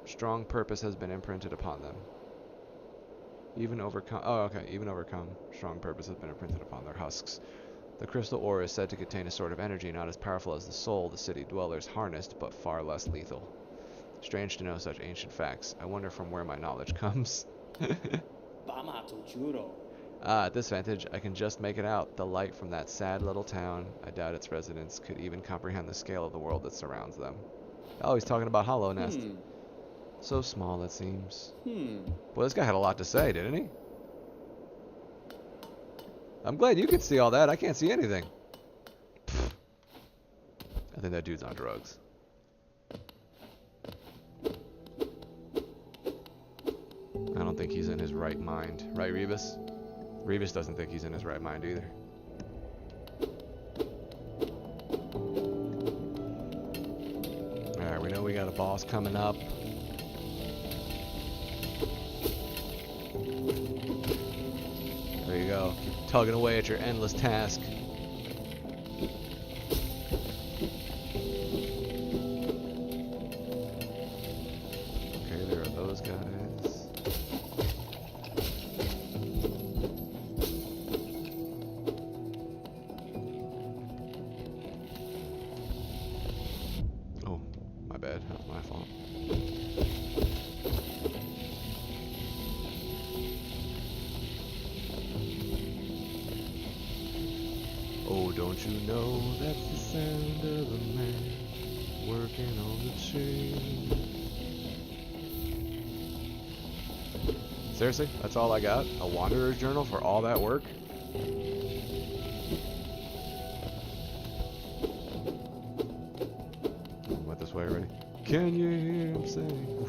A: strong purpose has been imprinted upon them. Even overcome, strong purpose has been imprinted upon their husks. The crystal ore is said to contain a sort of energy not as powerful as the soul the city dwellers harnessed, but far less lethal. Strange to know such ancient facts. I wonder from where my knowledge comes. At this vantage, I can just make it out. The light from that sad little town. I doubt its residents could even comprehend the scale of the world that surrounds them. Oh, he's talking about Hollow Nest. So small, it seems. Well, this guy had a lot to say, didn't he? I'm glad you can see all that. I can't see anything. Pfft. I think that dude's on drugs. I don't think he's in his right mind. Right, Rebus? Rebus doesn't think he's in his right mind either. Alright, we know we got a boss coming up. There you go. Keep tugging away at your endless task. Okay, there are those guys. Oh, my bad. That was my fault. Oh, don't you know that's the sound of a man working on the chain? Seriously? That's all I got? A wanderer's journal for all that work? Went this way already. Can you hear him sing?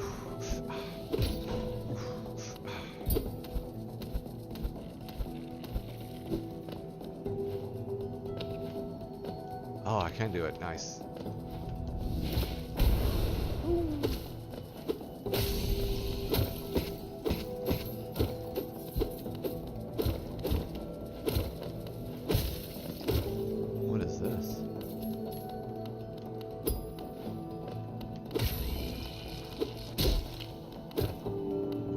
A: Oh, I can do it. Nice. What is this?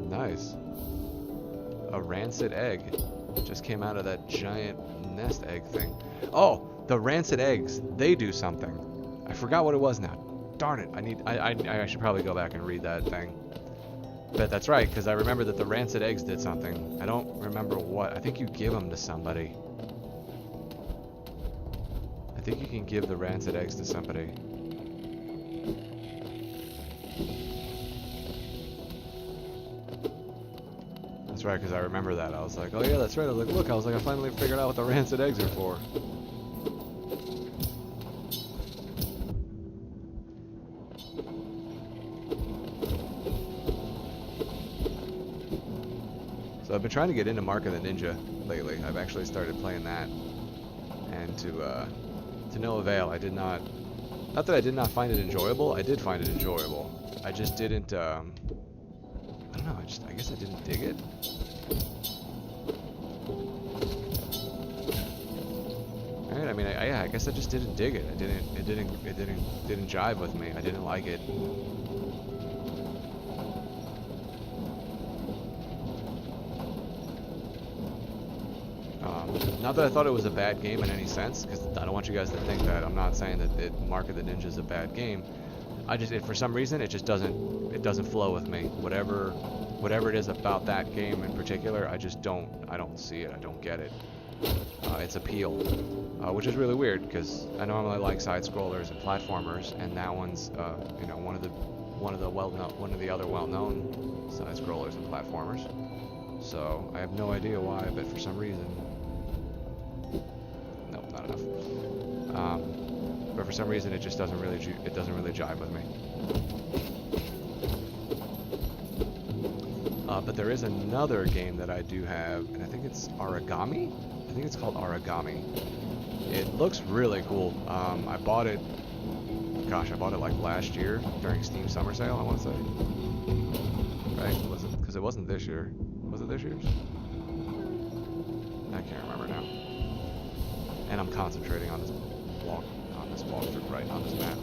A: Nice. A rancid egg. Just came out of that giant nest egg thing. Oh! The rancid eggs, they do something. I forgot what it was now. Darn it, I should probably go back and read that thing. But that's right, because I remember that the rancid eggs did something. I don't remember what. I think you give them to somebody. I think you can give the rancid eggs to somebody. That's right, because I remember that. I was like, oh yeah, that's right. I was like, look, I finally figured out what the rancid eggs are for. So I've been trying to get into Mark of the Ninja lately. I've actually started playing that, and to no avail. I did not that I did not find it enjoyable. I did find it enjoyable. I just didn't. I don't know. I guess I didn't dig it. All right. I mean, I guess I just didn't dig it. It didn't jive with me. I didn't like it. Not that I thought it was a bad game in any sense, because I don't want you guys to think that. I'm not saying that Mark of the Ninja is a bad game. For some reason, it just doesn't flow with me. Whatever whatever it is about that game in particular, I don't see it. I don't get it. Its appeal, which is really weird because I normally like side scrollers and platformers, and that one's you know, one of the other well-known side scrollers and platformers. So I have no idea why, but for some reason, nope, not enough. But for some reason, it just doesn't really jive with me. But there is another game that I do have, and I think it's Origami. I think it's called Origami. It looks really cool. I bought it. Gosh, I bought it like last year during Steam Summer Sale, I want to say. Right? Was it? Because it wasn't this year. Was it this year's? I can't remember now. And I'm concentrating on this walkthrough, right, on this map.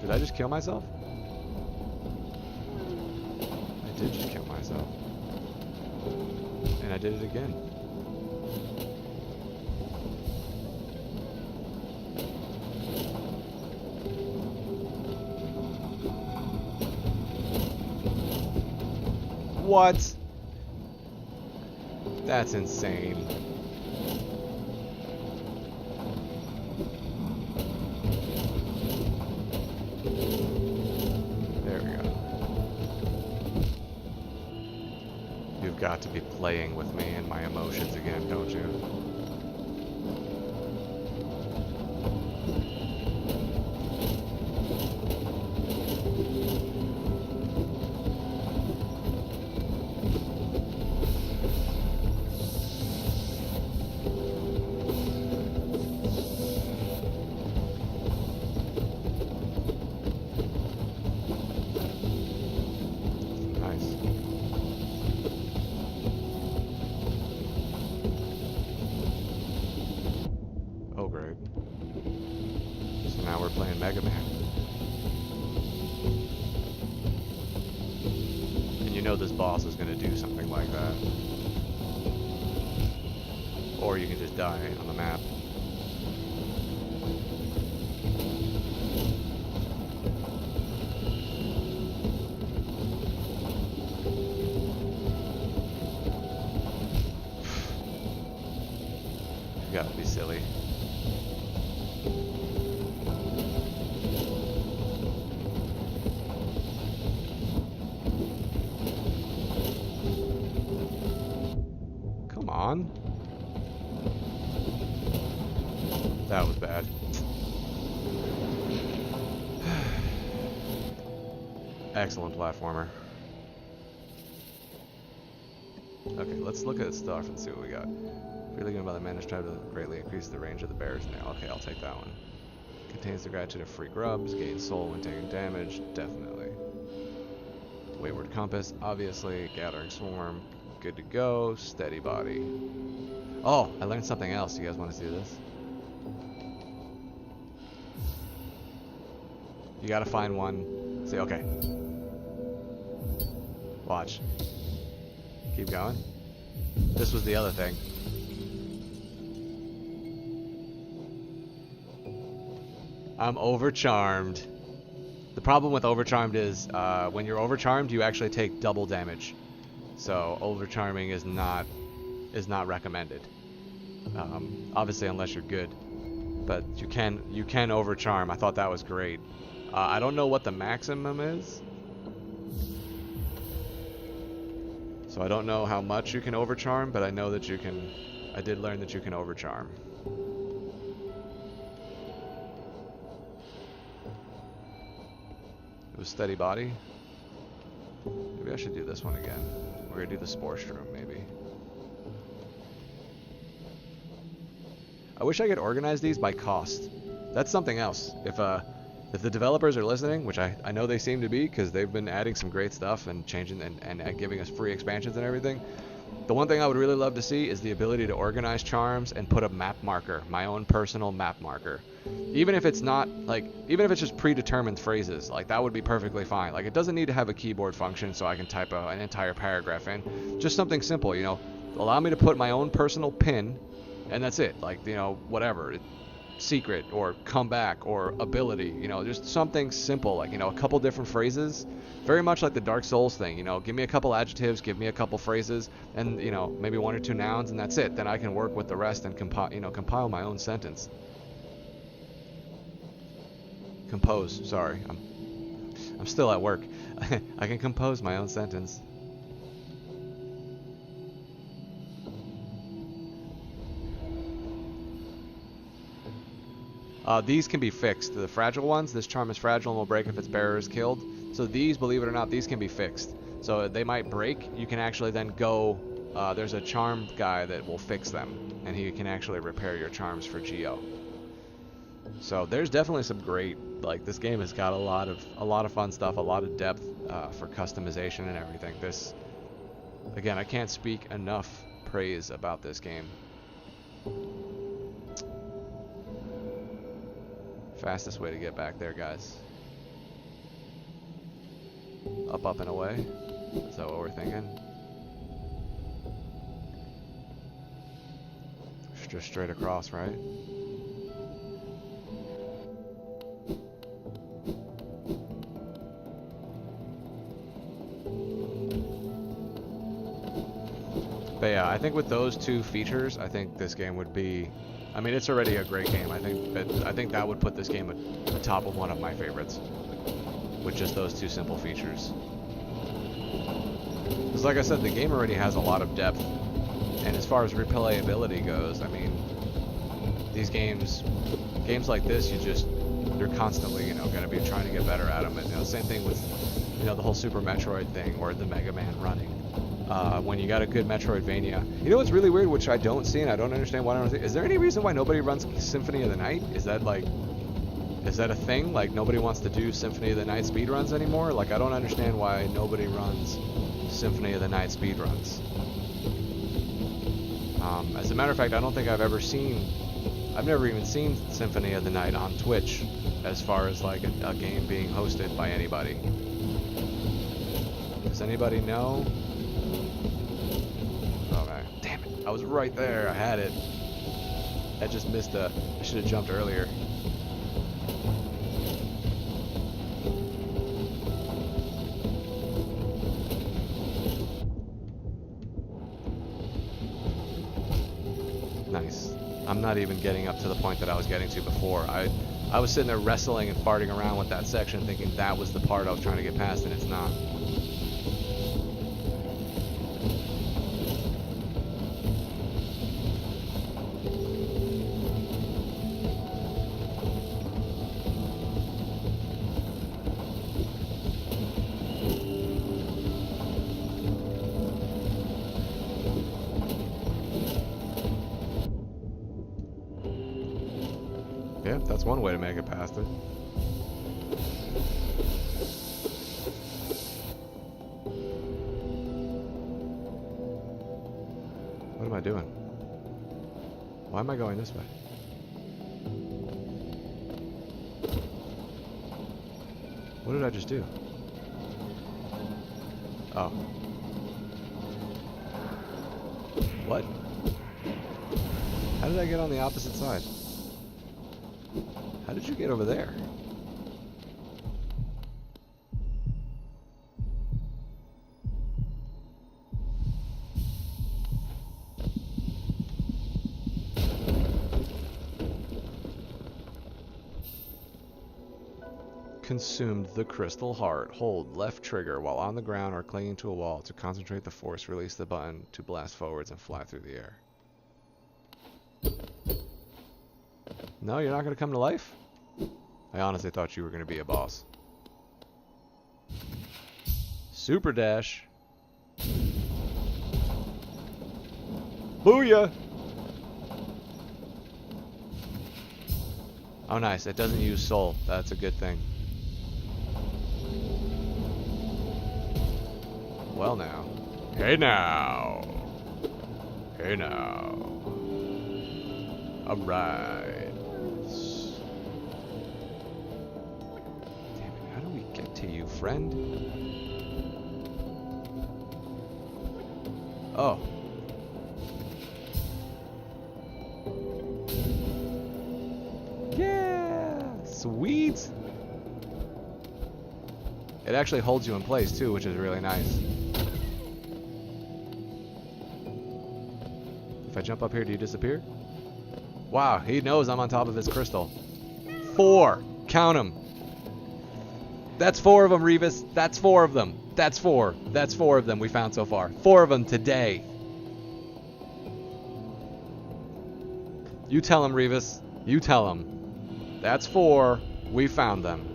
A: Did I just kill myself? I did just kill myself. And I did it again. What? That's insane. There we go. You've got to be playing with me and my emotions again, don't you? Mega Man. And you know this boss is going to do something like that. Or you can just die on the map. You gotta be silly. That was bad. Excellent platformer. Okay, let's look at stuff and see what we got. Really good about the managed time to greatly increase the range of the bear's nail. Okay, I'll take that one. Contains the gratitude of free grubs, gain soul when taking damage, definitely. Wayward compass, obviously. Gathering swarm, good to go. Steady body. Oh, I learned something else. You guys want to see this? You gotta find one. See, okay. Watch. Keep going. This was the other thing. I'm overcharmed. The problem with overcharmed is when you're overcharmed, you actually take double damage. So overcharming is not recommended. Obviously, unless you're good, but you can overcharm. I thought that was great. I don't know what the maximum is, so I don't know how much you can overcharm, but I know that you can. I did learn that you can overcharm. It was steady body. Maybe I should do this one again. We're gonna do the Spore Shroom, maybe. I wish I could organize these by cost. That's something else. If the developers are listening, which I know they seem to be, because they've been adding some great stuff and changing and giving us free expansions and everything. The one thing I would really love to see is the ability to organize charms and put a map marker, my own personal map marker. Even if it's not, even if it's just predetermined phrases, that would be perfectly fine. It doesn't need to have a keyboard function so I can type an entire paragraph in. Just something simple, Allow me to put my own personal pin, and that's it. Whatever. secret or comeback or ability, you know, just something simple, like, you know, a couple different phrases, very much like the Dark Souls thing, you know, give me a couple adjectives, give me a couple phrases, and, you know, maybe 1 or 2 nouns, and that's it. Then I can work with the rest and compile my own sentence. Compose, sorry, I'm still at work. I can compose my own sentence. These can be fixed. The fragile ones, this charm is fragile and will break if its bearer is killed. So these, believe it or not, these can be fixed. So they might break. You can actually then go, there's a charm guy that will fix them, and he can actually repair your charms for Geo. So there's definitely some great, like, this game has got a lot of fun stuff, a lot of depth for customization and everything. This, again, I can't speak enough praise about this game. Fastest way to get back there, guys. Up, up, and away. Is that what we're thinking? Just straight across, right? But yeah, I think with those 2 features, I think this game would be, I mean, it's already a great game. I think that would put this game atop of one of my favorites, with just those 2 simple features. Because like I said, the game already has a lot of depth, and as far as replayability goes, I mean, these games like this, you're constantly, you know, going to be trying to get better at them. And, you know, same thing with, you know, the whole Super Metroid thing, or the Mega Man running. When you got a good Metroidvania. You know what's really weird, which I don't see, and I don't understand why I don't see, is there any reason why nobody runs Symphony of the Night? Is that a thing? Like, nobody wants to do Symphony of the Night speedruns anymore? Like, I don't understand why nobody runs Symphony of the Night speedruns. As a matter of fact, I don't think I've never even seen Symphony of the Night on Twitch, as far as, like, a game being hosted by anybody. Does anybody know? I was right there. I had it. I just missed I should have jumped earlier. Nice. I'm not even getting up to the point that I was getting to before. I was sitting there wrestling and farting around with that section, thinking that was the part I was trying to get past, and it's not. Yeah, that's one way to make it past it. What am I doing? Why am I going this way? What did I just do? Oh. What? How did I get on the opposite side? How did you get over there? Consumed the crystal heart. Hold left trigger while on the ground or clinging to a wall to concentrate the force. Release the button to blast forwards and fly through the air. No, you're not going to come to life? I honestly thought you were going to be a boss. Super dash. Booyah! Oh, nice. It doesn't use soul. That's a good thing. Well now. Hey now. Hey now. Alright. Damn it, how do we get to you, friend? Oh. It actually holds you in place too, which is really nice. If I jump up here, do you disappear? Wow, he knows I'm on top of his crystal. 4! Count them! That's 4 of them, Revis. That's 4 of them. That's 4. That's 4 of them we found so far. 4 of them today. You tell him, Revis. You tell him. That's 4. We found them.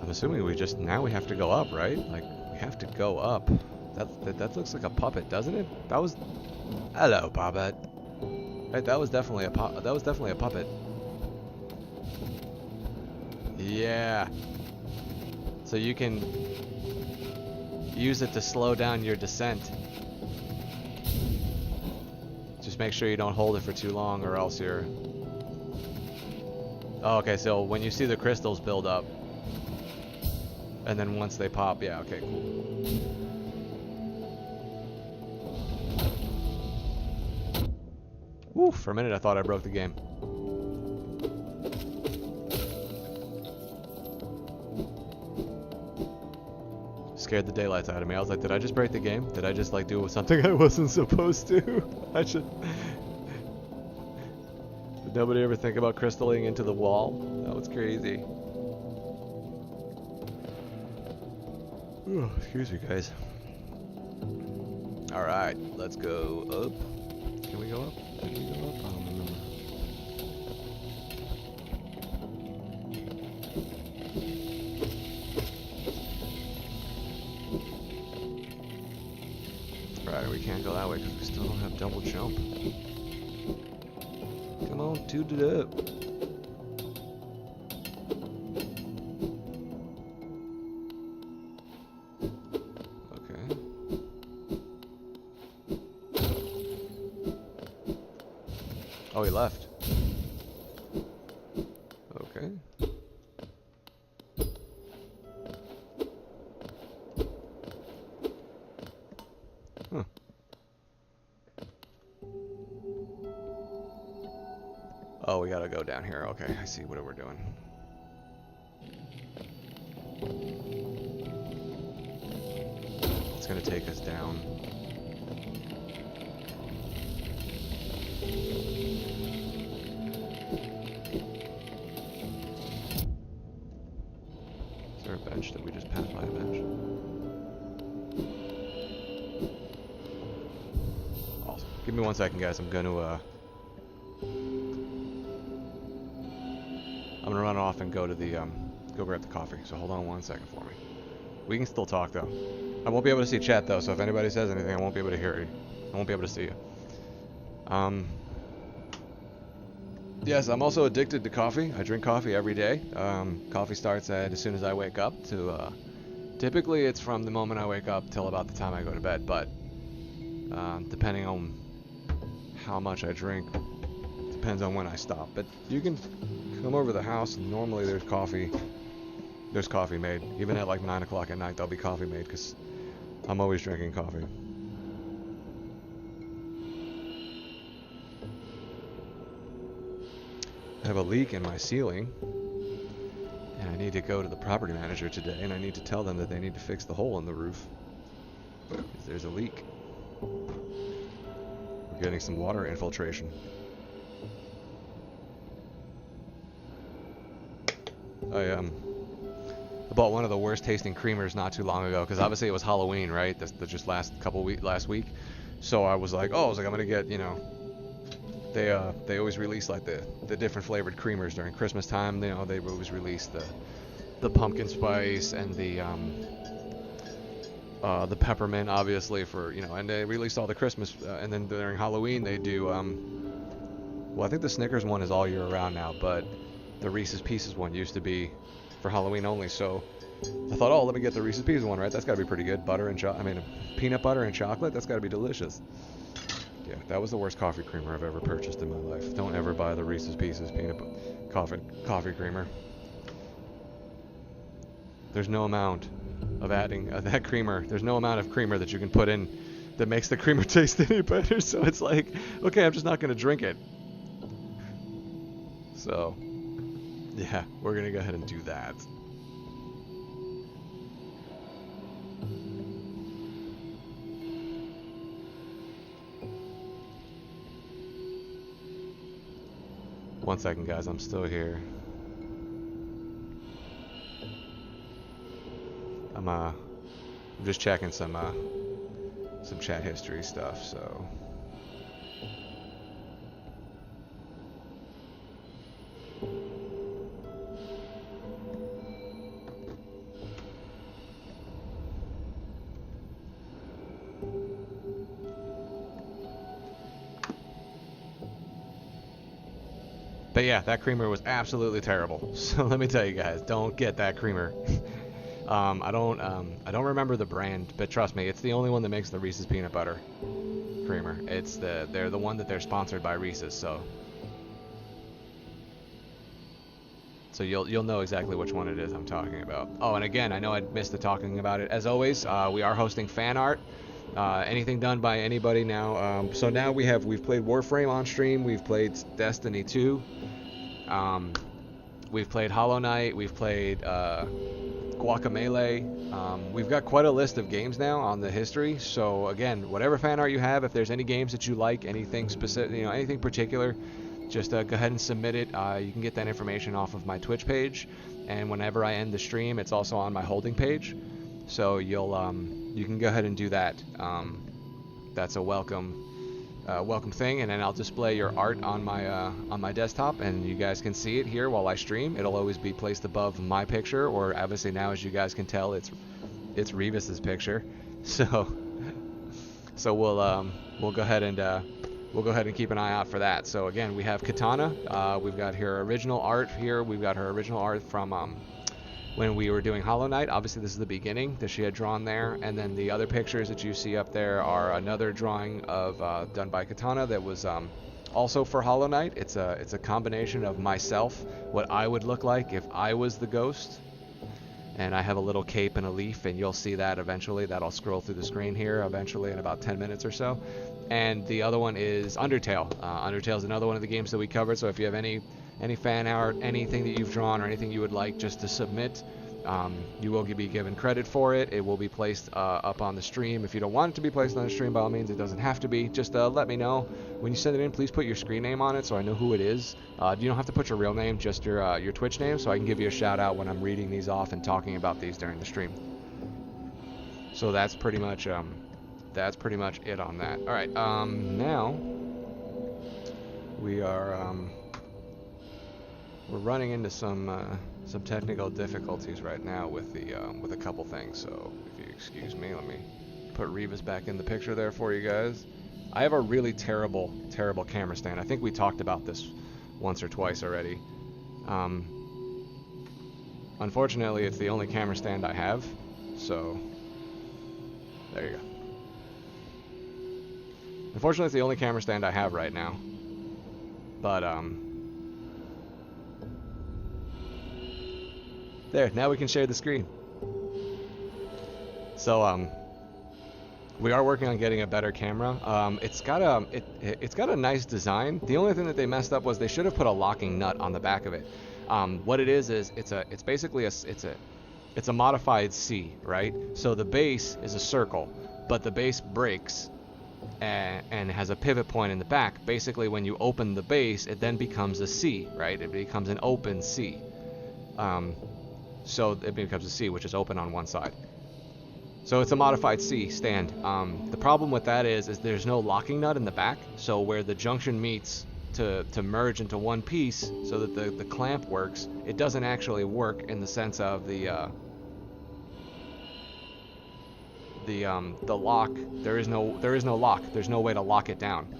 A: I'm assuming now we have to go up, right? Like, we have to go up. That looks like a puppet, doesn't it? That was... Hello, puppet. Right, that was definitely a puppet. Yeah. So you can use it to slow down your descent. Just make sure you don't hold it for too long or else you're... Oh, okay, so when you see the crystals build up, and then once they pop, yeah, okay, cool. Woo, for a minute I thought I broke the game. Scared the daylights out of me. I was like, did I just break the game? Did I just like do something I wasn't supposed to? I should... Did nobody ever think about crystalling into the wall? That was crazy. Ooh, excuse me, guys. Alright, let's go up. Can we go up? Did we go up? I don't remember. Alright, we can't go that way because we still don't have double jump. Come on, toot it up. Oh, he left. Okay. Huh. Oh, we gotta go down here. Okay, I see what we're doing. It's gonna take us down. Bench that we just passed by a bench. Awesome. Give me 1 second, guys. I'm gonna run off and go to the go grab the coffee. So hold on 1 second for me. We can still talk though. I won't be able to see chat though, so if anybody says anything, I won't be able to hear you. I won't be able to see you. Yes, I'm also addicted to coffee. I drink coffee every day. Coffee starts as soon as I wake up to, typically it's from the moment I wake up till about the time I go to bed, but depending on how much I drink, depends on when I stop. But you can come over to the house and normally there's coffee made. Even at like 9 o'clock at night, there'll be coffee made because I'm always drinking coffee. I have a leak in my ceiling and I need to go to the property manager today and I need to tell them that they need to fix the hole in the roof because there's a leak. We're getting some water infiltration. I bought one of the worst tasting creamers not too long ago because obviously it was Halloween, right? Just last week. So I was like, I'm gonna get, you know, they always release like the different flavored creamers during Christmas time. You know, they always release the pumpkin spice and the peppermint, obviously, for, you know, and they released all the Christmas, and then during Halloween they do, well, I think the Snickers one is all year round now, but the Reese's Pieces one used to be for Halloween only, so I thought, let me get the Reese's Pieces one, right? That's gotta be pretty good. Peanut butter and chocolate, that's gotta be delicious. Yeah, that was the worst coffee creamer I've ever purchased in my life. Don't ever buy the Reese's Pieces coffee creamer. There's no amount of adding that creamer. There's no amount of creamer that you can put in that makes the creamer taste any better. So it's like, okay, I'm just not going to drink it. So, Yeah, we're gonna go ahead and do that. One second, guys, I'm still here. I'm just checking some chat history stuff, so. But yeah, that creamer was absolutely terrible. So let me tell you guys, don't get that creamer. I don't remember the brand, but trust me, it's the only one that makes the Reese's peanut butter creamer. They're the one that they're sponsored by Reese's, so you'll know exactly which one it is I'm talking about. Oh, and again, I know I missed the talking about it. As always, we are hosting fan art. Anything done by anybody now. So now we've played Warframe on stream. We've played Destiny 2. We've played Hollow Knight. We've played Guacamelee. We've got quite a list of games now on the history. So again, whatever fan art you have, if there's any games that you like, anything specific, anything particular, just go ahead and submit it. You can get that information off of my Twitch page, and whenever I end the stream, it's also on my holding page. So you can go ahead and do that. That's a welcome thing, and then I'll display your art on my desktop, and you guys can see it here while I stream. It'll always be placed above my picture, or obviously now, as you guys can tell, it's Revis's picture. So we'll go ahead and keep an eye out for that. So again, we have Katana. We've got her original art here. We've got her original art from when we were doing Hollow Knight. Obviously, this is the beginning that she had drawn there, and then the other pictures that you see up there are another drawing of done by Katana that was also for Hollow Knight. It's a combination of myself, what I would look like if I was the ghost, and I have a little cape and a leaf, and you'll see that eventually. That'll scroll through the screen here eventually in about 10 minutes or so. And the other one is Undertale. Undertale is another one of the games that we covered, so if you have any fan art, anything that you've drawn, or anything you would like just to submit, you will be given credit for it. It will be placed up on the stream. If you don't want it to be placed on the stream, by all means, it doesn't have to be. Just let me know. When you send it in, please put your screen name on it so I know who it is. You don't have to put your real name, just your Twitch name, so I can give you a shout out when I'm reading these off and talking about these during the stream. So that's pretty much it on that. All right, now we are we're running into some technical difficulties right now with a couple things. So if you excuse me, let me put Revis back in the picture there for you guys. I have a really terrible camera stand. I think we talked about this once or twice already. Unfortunately, it's the only camera stand I have. So there you go. Unfortunately, it's the only camera stand I have right now. But there, now we can share the screen. So we are working on getting a better camera. It's got a nice design. The only thing that they messed up was they should have put a locking nut on the back of it. What it is it's basically a modified C, right? So the base is a circle, but the base breaks and has a pivot point in the back. Basically, when you open the base, it then becomes a C, right? It becomes an open C. So it becomes a C, which is open on one side. So it's a modified C stand. The problem with that is there's no locking nut in the back, so where the junction meets to merge into one piece so that the clamp works, it doesn't actually work in the sense of the lock. There is no lock. There's no way to lock it down.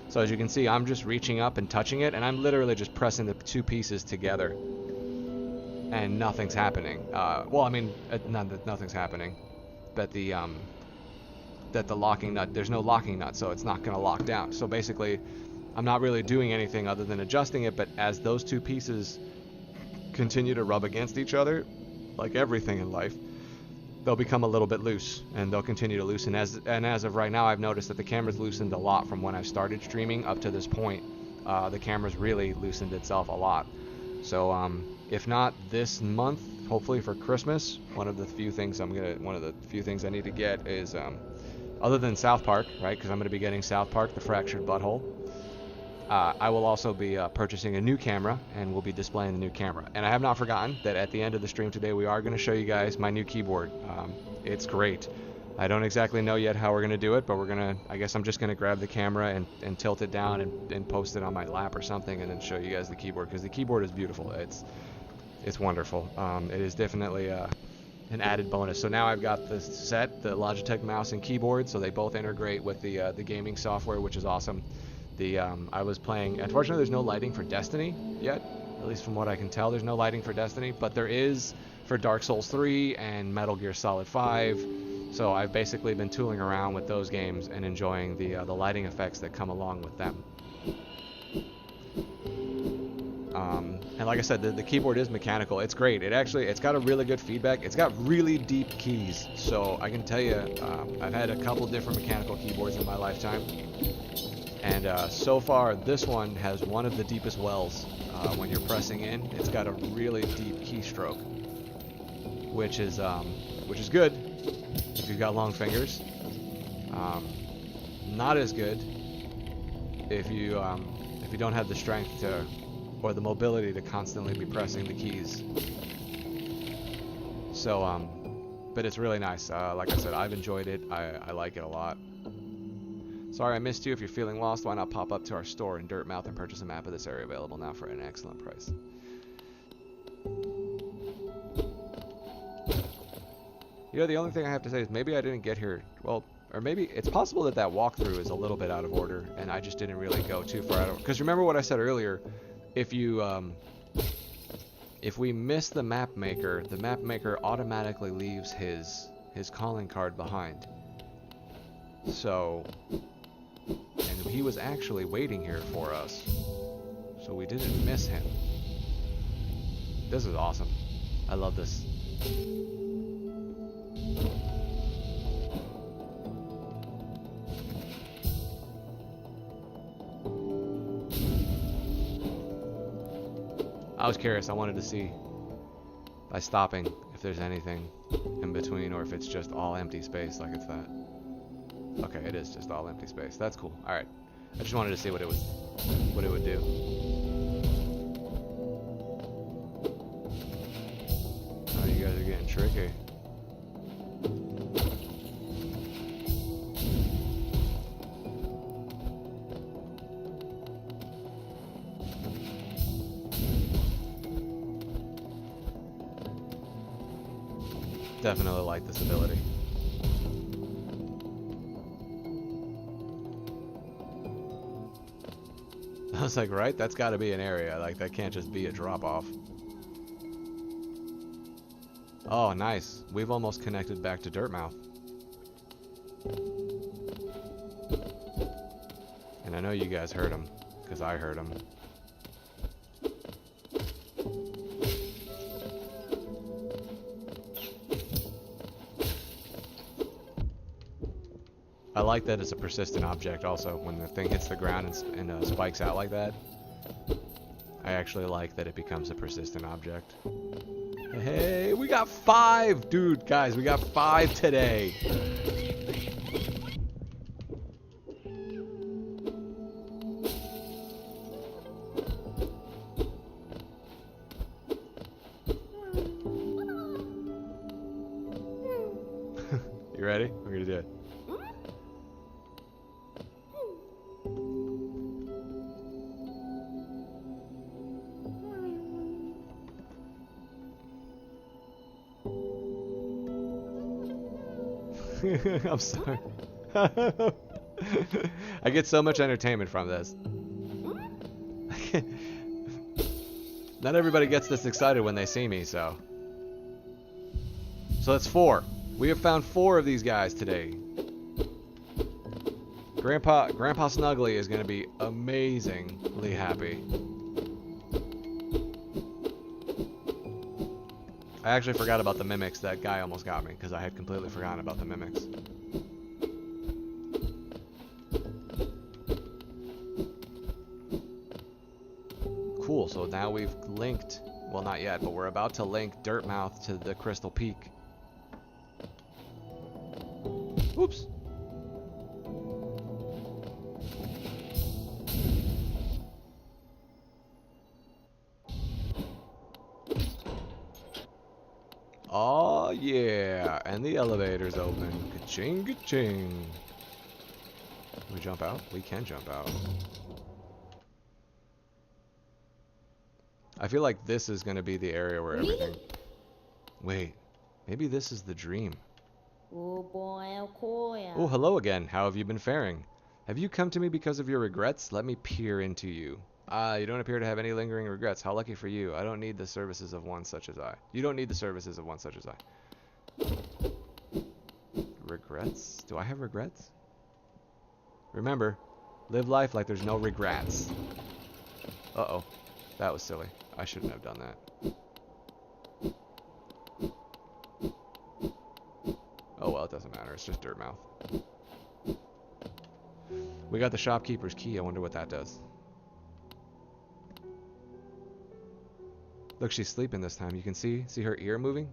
A: So as you can see, I'm just reaching up and touching it, and I'm literally just pressing the two pieces together, and nothing's happening. Well, I mean, not that nothing's happening, but that the locking nut, there's no locking nut, so it's not going to lock down. So basically, I'm not really doing anything other than adjusting it, but as those two pieces continue to rub against each other, like everything in life, they'll become a little bit loose, and they'll continue to loosen. As of right now, I've noticed that the camera's loosened a lot from when I started streaming up to this point. The camera's really loosened itself a lot. So if not this month, hopefully for Christmas, one of the few things I need to get is other than South Park, right? Because I'm gonna be getting South Park: The Fractured Butthole. I will also be purchasing a new camera, and we'll be displaying the new camera. And I have not forgotten that at the end of the stream today, we are going to show you guys my new keyboard. It's great. I don't exactly know yet how we're going to do it, but I guess I'm just going to grab the camera and tilt it down and post it on my lap or something, and then show you guys the keyboard, because the keyboard is beautiful. It's wonderful. It is definitely an added bonus. So now I've got the set, the Logitech mouse and keyboard, so they both integrate with the gaming software, which is awesome. I was playing, unfortunately there's no lighting for Destiny yet, at least from what I can tell. There's no lighting for Destiny, but there is for Dark Souls 3 and Metal Gear Solid 5. So I've basically been tooling around with those games and enjoying the lighting effects that come along with them. And like I said, the keyboard is mechanical. It's great. It's got a really good feedback. It's got really deep keys. So I can tell you, I've had a couple different mechanical keyboards in my lifetime. And so far, this one has one of the deepest wells when you're pressing in. It's got a really deep keystroke, which is good if you've got long fingers. Not as good if you don't have the strength or the mobility to constantly be pressing the keys. So, but it's really nice. Like I said, I've enjoyed it. I like it a lot. Sorry I missed you. If you're feeling lost, why not pop up to our store in Dirtmouth and purchase a map of this area, available now for an excellent price. You know, the only thing I have to say is maybe I didn't get here, well, or maybe it's possible that walkthrough is a little bit out of order and I just didn't really go too far out of order. Because remember what I said earlier, if we miss the map maker automatically leaves his calling card behind. So, and he was actually waiting here for us, so we didn't miss him. This is awesome. I love this. I was curious. I wanted to see by stopping if there's anything in between or if it's just all empty space like it's that. Okay, it is just all empty space. That's cool. All right. I just wanted to see what it would do. Oh, you guys are getting tricky. Definitely like this ability. I was like, right? That's got to be an area. Like, that can't just be a drop-off. Oh, nice. We've almost connected back to Dirtmouth. And I know you guys heard him, because I heard him. I like that it's a persistent object also. When the thing hits the ground and spikes out like that, I actually like that it becomes a persistent object. Hey, we got 5! Dude, guys, we got 5 today. You ready? We're gonna do it. I'm sorry. I get so much entertainment from this. Not everybody gets this excited when they see me, so. So that's 4. We have found 4 of these guys today. Grandpa Snuggly is going to be amazingly happy. I actually forgot about the mimics. That guy almost got me because I had completely forgotten about the mimics. Cool. So now we've linked, well, not yet, but we're about to link Dirtmouth to the Crystal Peak. Oops. Oh yeah, and the elevator's open. Ka-ching, ka-ching. Can we jump out? We can jump out. I feel like this is gonna be the area where everything... Wait, maybe this is the dream. Oh, hello again. How have you been faring? Have you come to me because of your regrets? Let me peer into you. Ah, you don't appear to have any lingering regrets. How lucky for you. I don't need the services of one such as I. You don't need the services of one such as I. Regrets? Do I have regrets? Remember, live life like there's no regrets. Uh-oh. That was silly. I shouldn't have done that. Oh well, it doesn't matter. It's just Dirtmouth. We got the shopkeeper's key. I wonder what that does. Look, she's sleeping this time. You can see her ear moving?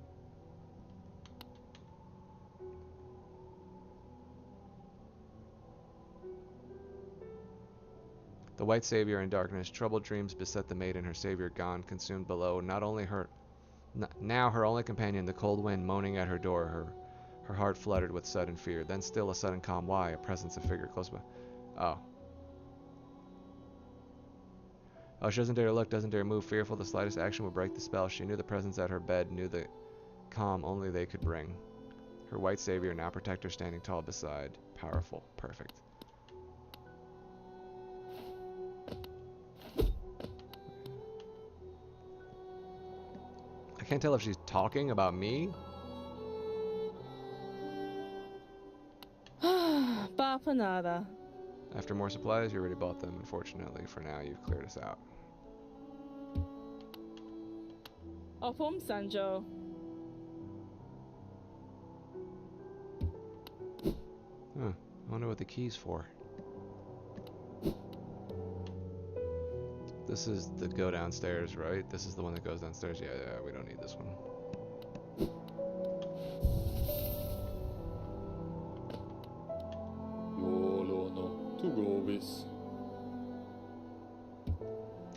A: The white savior in darkness, troubled dreams beset the maiden, her savior gone, consumed below. Not only her, now her only companion, the cold wind moaning at her door. Her heart fluttered with sudden fear. Then still a sudden calm. Why? A presence, a figure close by. Oh. Oh, she doesn't dare to look, doesn't dare move. Fearful the slightest action would break the spell. She knew the presence at her bed, knew the calm only they could bring. Her white savior, now protector, standing tall beside. Powerful. Perfect. I can't tell if she's talking about me.
B: Bapanada.
A: After more supplies, you already bought them. Unfortunately, for now, you've cleared us out.
B: Opum Sanjo.
A: Huh. I wonder what the key's for. This is the go downstairs, right? This is the one that goes downstairs. Yeah, we don't need this one.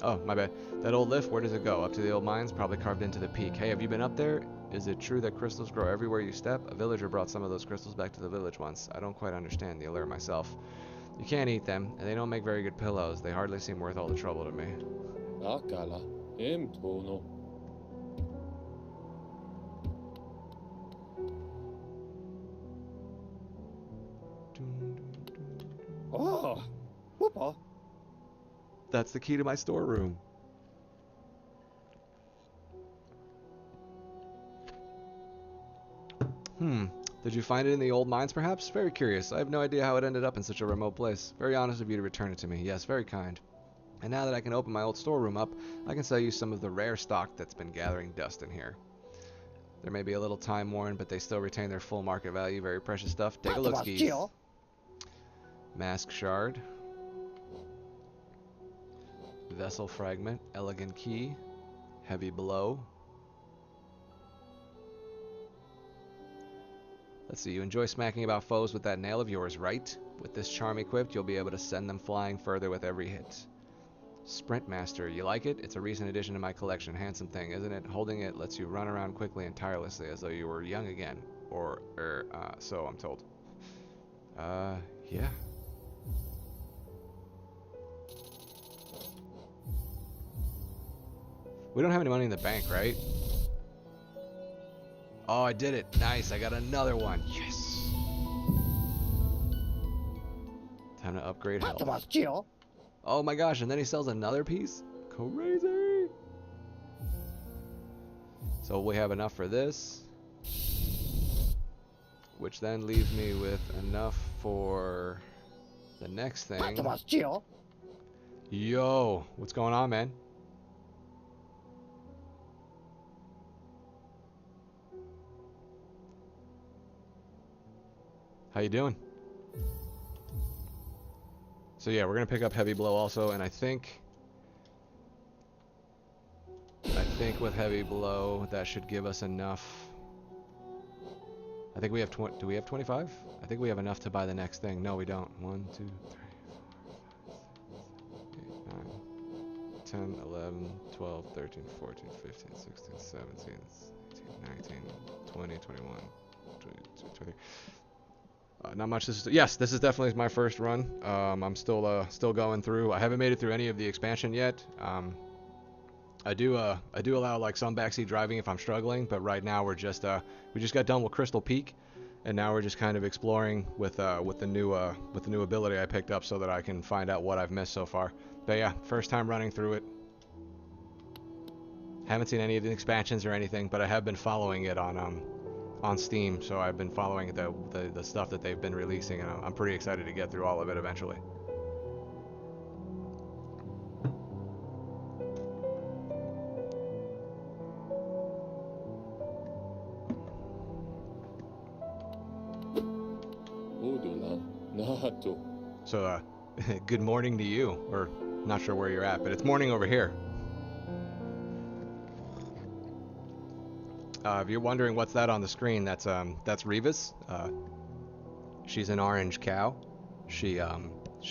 A: Oh, my bad. That old lift, where does it go? Up to the old mines? Probably carved into the peak. Hey, have you been up there? Is it true that crystals grow everywhere you step? A villager brought some of those crystals back to the village once. I don't quite understand the allure myself. You can't eat them, and they don't make very good pillows. They hardly seem worth all the trouble to me.
C: Ah, Papa.
A: That's the key to my storeroom. Did you find it in the old mines, perhaps? Very curious. I have no idea how it ended up in such a remote place. Very honest of you to return it to me. Yes, very kind. And now that I can open my old storeroom up, I can sell you some of the rare stock that's been gathering dust in here. There may be a little time worn, but they still retain their full market value. Very precious stuff. Take a look, skis. Mask shard. Vessel fragment. Elegant key. Heavy blow. Let's see, you enjoy smacking about foes with that nail of yours, right? With this charm equipped, you'll be able to send them flying further with every hit. Sprint Master, you like it? It's a recent addition to my collection. Handsome thing, isn't it? Holding it lets you run around quickly and tirelessly as though you were young again. Or, so I'm told. Yeah. We don't have any money in the bank, right? Oh, I did it. Nice. I got another one. Yes. Time to upgrade health. Oh my gosh, and then he sells another piece? Crazy. So we have enough for this. Which then leaves me with enough for the next thing. Yo, what's going on, man? How you doing? So yeah, we're gonna pick up heavy blow also, and I think think with heavy blow, that should give us enough. I think we have do we have 25? I think we have enough to buy the next thing. No, we don't. 1, 2, 3, 4, 5, 6, 7, 8, 9, 10, 11, 12, 13, 14, 15, 16, 17, 18, 19, 20, 21, 22, 23. Not much. Yes, this is definitely my first run. I'm still going through. I haven't made it through any of the expansion yet. I do allow like some backseat driving if I'm struggling, but right now we just got done with Crystal Peak, and now we're just kind of exploring with the new ability I picked up so that I can find out what I've missed so far. But yeah, first time running through it. Haven't seen any of the expansions or anything, but I have been following it on Steam, so I've been following the stuff that they've been releasing, and I'm pretty excited to get through all of it eventually. So, good morning to you, or not sure where you're at, but it's morning over here. If you're wondering what's that on the screen, that's Revis. She's an orange cow. She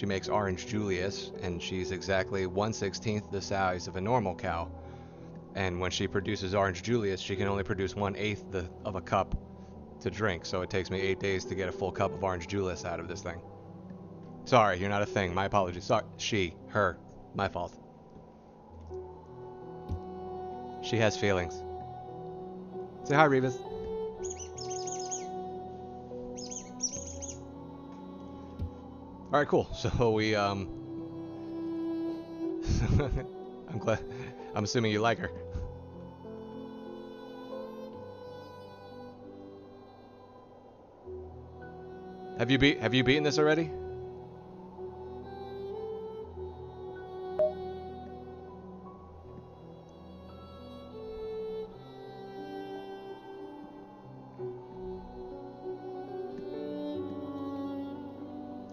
A: makes orange Julius, and she's exactly 1/16 the size of a normal cow. And when she produces orange Julius, she can only produce 1/8 of a cup to drink. So it takes me 8 days to get a full cup of orange Julius out of this thing. Sorry, you're not a thing. My apologies. Sorry, her, my fault. She has feelings. Say hi, Revis. All right, cool. So we I'm glad. I'm assuming you like her. Have you beaten this already?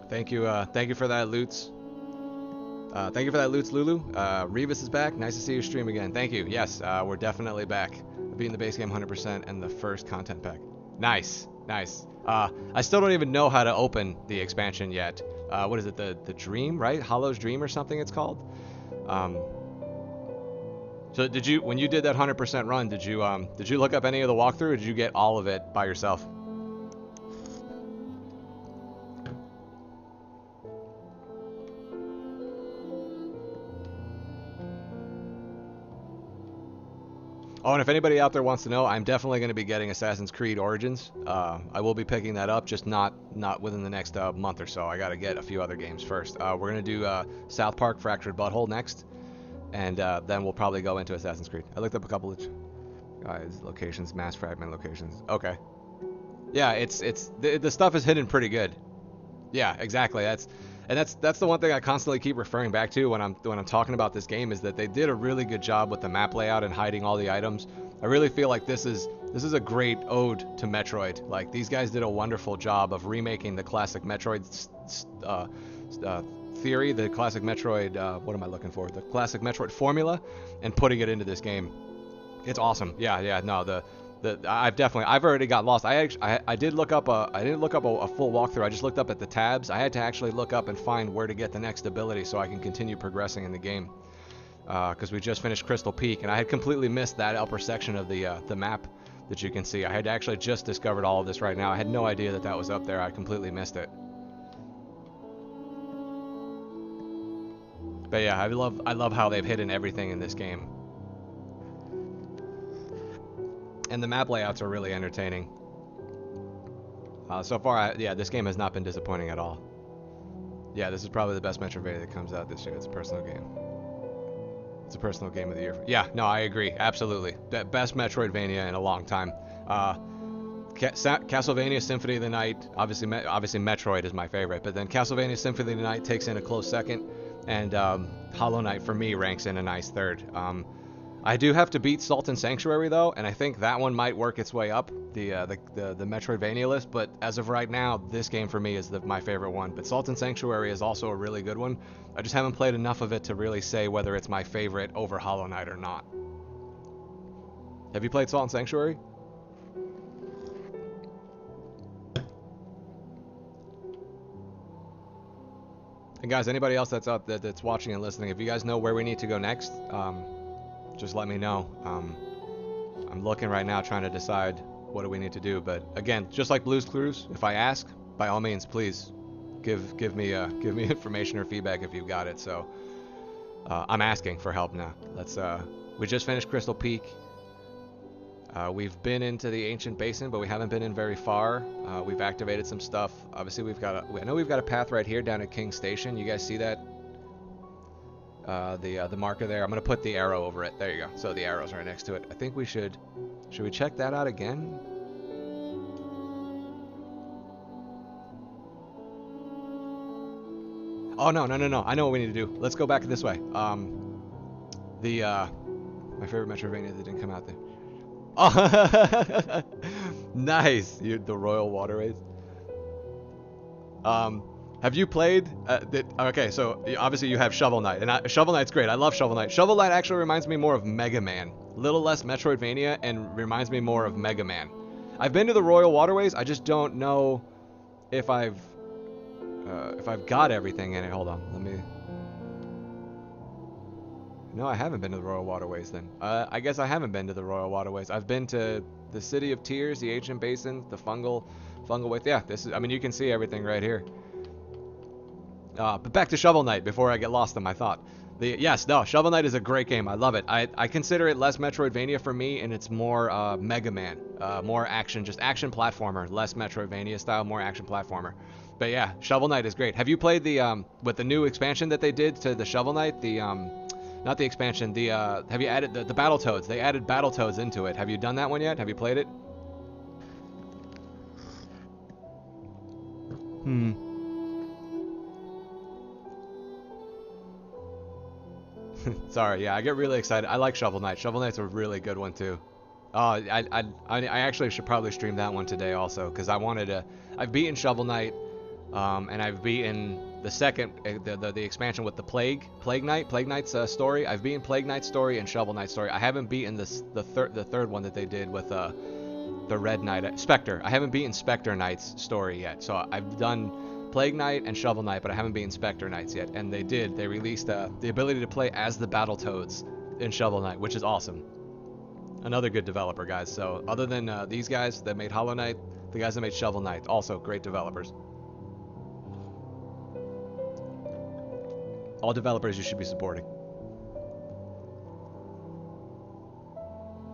A: Thank you for that, Lutz. Thank you for that, Lutz Lulu. Revis is back. Nice to see you stream again. Thank you. Yes, we're definitely back. Beating the base game 100% and the first content pack. Nice, nice. I still don't even know how to open the expansion yet. What is it? The Dream, right? Hollow's Dream or something it's called. So when you did that 100% run, did you look up any of the walkthrough, or did you get all of it by yourself? Oh, and if anybody out there wants to know, I'm definitely going to be getting Assassin's Creed Origins. I will be picking that up, just not within the next month or so. I got to get a few other games first. We're going to do South Park Fractured Butthole next, and then we'll probably go into Assassin's Creed. I looked up a couple of guys locations, mass fragment locations. Okay. Yeah, it's the stuff is hidden pretty good. Yeah, exactly. That's the one thing I constantly keep referring back to when I'm talking about this game, is that they did a really good job with the map layout and hiding all the items. I really feel like this is a great ode to Metroid. Like, these guys did a wonderful job of remaking the classic Metroid theory, the classic Metroid what am I looking for? The classic Metroid formula, and putting it into this game. It's awesome. Yeah, no, I've already got lost. I didn't look up a full walkthrough. I just looked up at the tabs. I had to actually look up and find where to get the next ability so I can continue progressing in the game. Because we just finished Crystal Peak, and I had completely missed that upper section of the map that you can see. I had actually just discovered all of this right now. I had no idea that was up there. I completely missed it. But yeah, I love how they've hidden everything in this game. And the map layouts are really entertaining. So far, this game has not been disappointing at all. Yeah, this is probably the best Metroidvania that comes out this year. It's a personal game. It's a personal game of the year. Yeah, no, I agree. Absolutely. Best Metroidvania in a long time. Castlevania Symphony of the Night, obviously Metroid is my favorite, but then Castlevania Symphony of the Night takes in a close second, and Hollow Knight for me ranks in a nice third. I do have to beat Sultan Sanctuary though, and I think that one might work its way up the Metroidvania list. But as of right now, this game for me is my favorite one. But Sultan Sanctuary is also a really good one. I just haven't played enough of it to really say whether it's my favorite over Hollow Knight or not. Have you played Salt and Sanctuary? And guys, anybody else that's out that's watching and listening, if you guys know where we need to go next, just let me know. I'm looking right now trying to decide what do we need to do. But again, just like Blue's Clues, if I ask, by all means, please give me information or feedback if you've got it. So I'm asking for help now. We just finished Crystal Peak. We've been into the Ancient Basin, but we haven't been in very far. We've activated some stuff. Obviously, I know we've got a path right here down at King Station. You guys see that? The marker there. I'm gonna put the arrow over it. There you go. So the arrow's right next to it. I think we should we check that out again? Oh no. I know what we need to do. Let's go back this way. My favorite Metroidvania that didn't come out there. Oh, nice. The Royal Waterways. Have you played? Okay, so obviously you have Shovel Knight, and Shovel Knight's great. I love Shovel Knight. Shovel Knight actually reminds me more of Mega Man. A little less Metroidvania, and reminds me more of Mega Man. I've been to the Royal Waterways. I just don't know if I've got everything in it. Hold on, let me. No, I haven't been to the Royal Waterways then. I guess I haven't been to the Royal Waterways. I've been to the City of Tears, the Ancient Basin, the Fungal Waste. Yeah, this is. I mean, you can see everything right here. But back to Shovel Knight before I get lost in my thought. Shovel Knight is a great game. I love it. I consider it less Metroidvania for me, and it's more Mega Man, more action, just action platformer, less Metroidvania style, more action platformer. But yeah, Shovel Knight is great. Have you played the with the new expansion that they did to the Shovel Knight? Not the expansion. Have you added the Battletoads? They added Battletoads into it. Have you done that one yet? Have you played it? Sorry, yeah, I get really excited. I like Shovel Knight. Shovel Knight's a really good one too. I actually should probably stream that one today also, because I wanted to. I've beaten Shovel Knight, and I've beaten the second, the expansion with the Plague Knight's story. I've beaten Plague Knight's story and Shovel Knight's story. I haven't beaten the third one that they did with the Red Knight, Spectre. I haven't beaten Spectre Knight's story yet. So I've done Plague Knight and Shovel Knight, but I haven't beaten Spectre Knights yet. And they released the ability to play as the Battletoads in Shovel Knight, which is awesome. Another good developer, guys. So other than these guys that made Hollow Knight, the guys that made Shovel Knight, also great developers. All developers you should be supporting.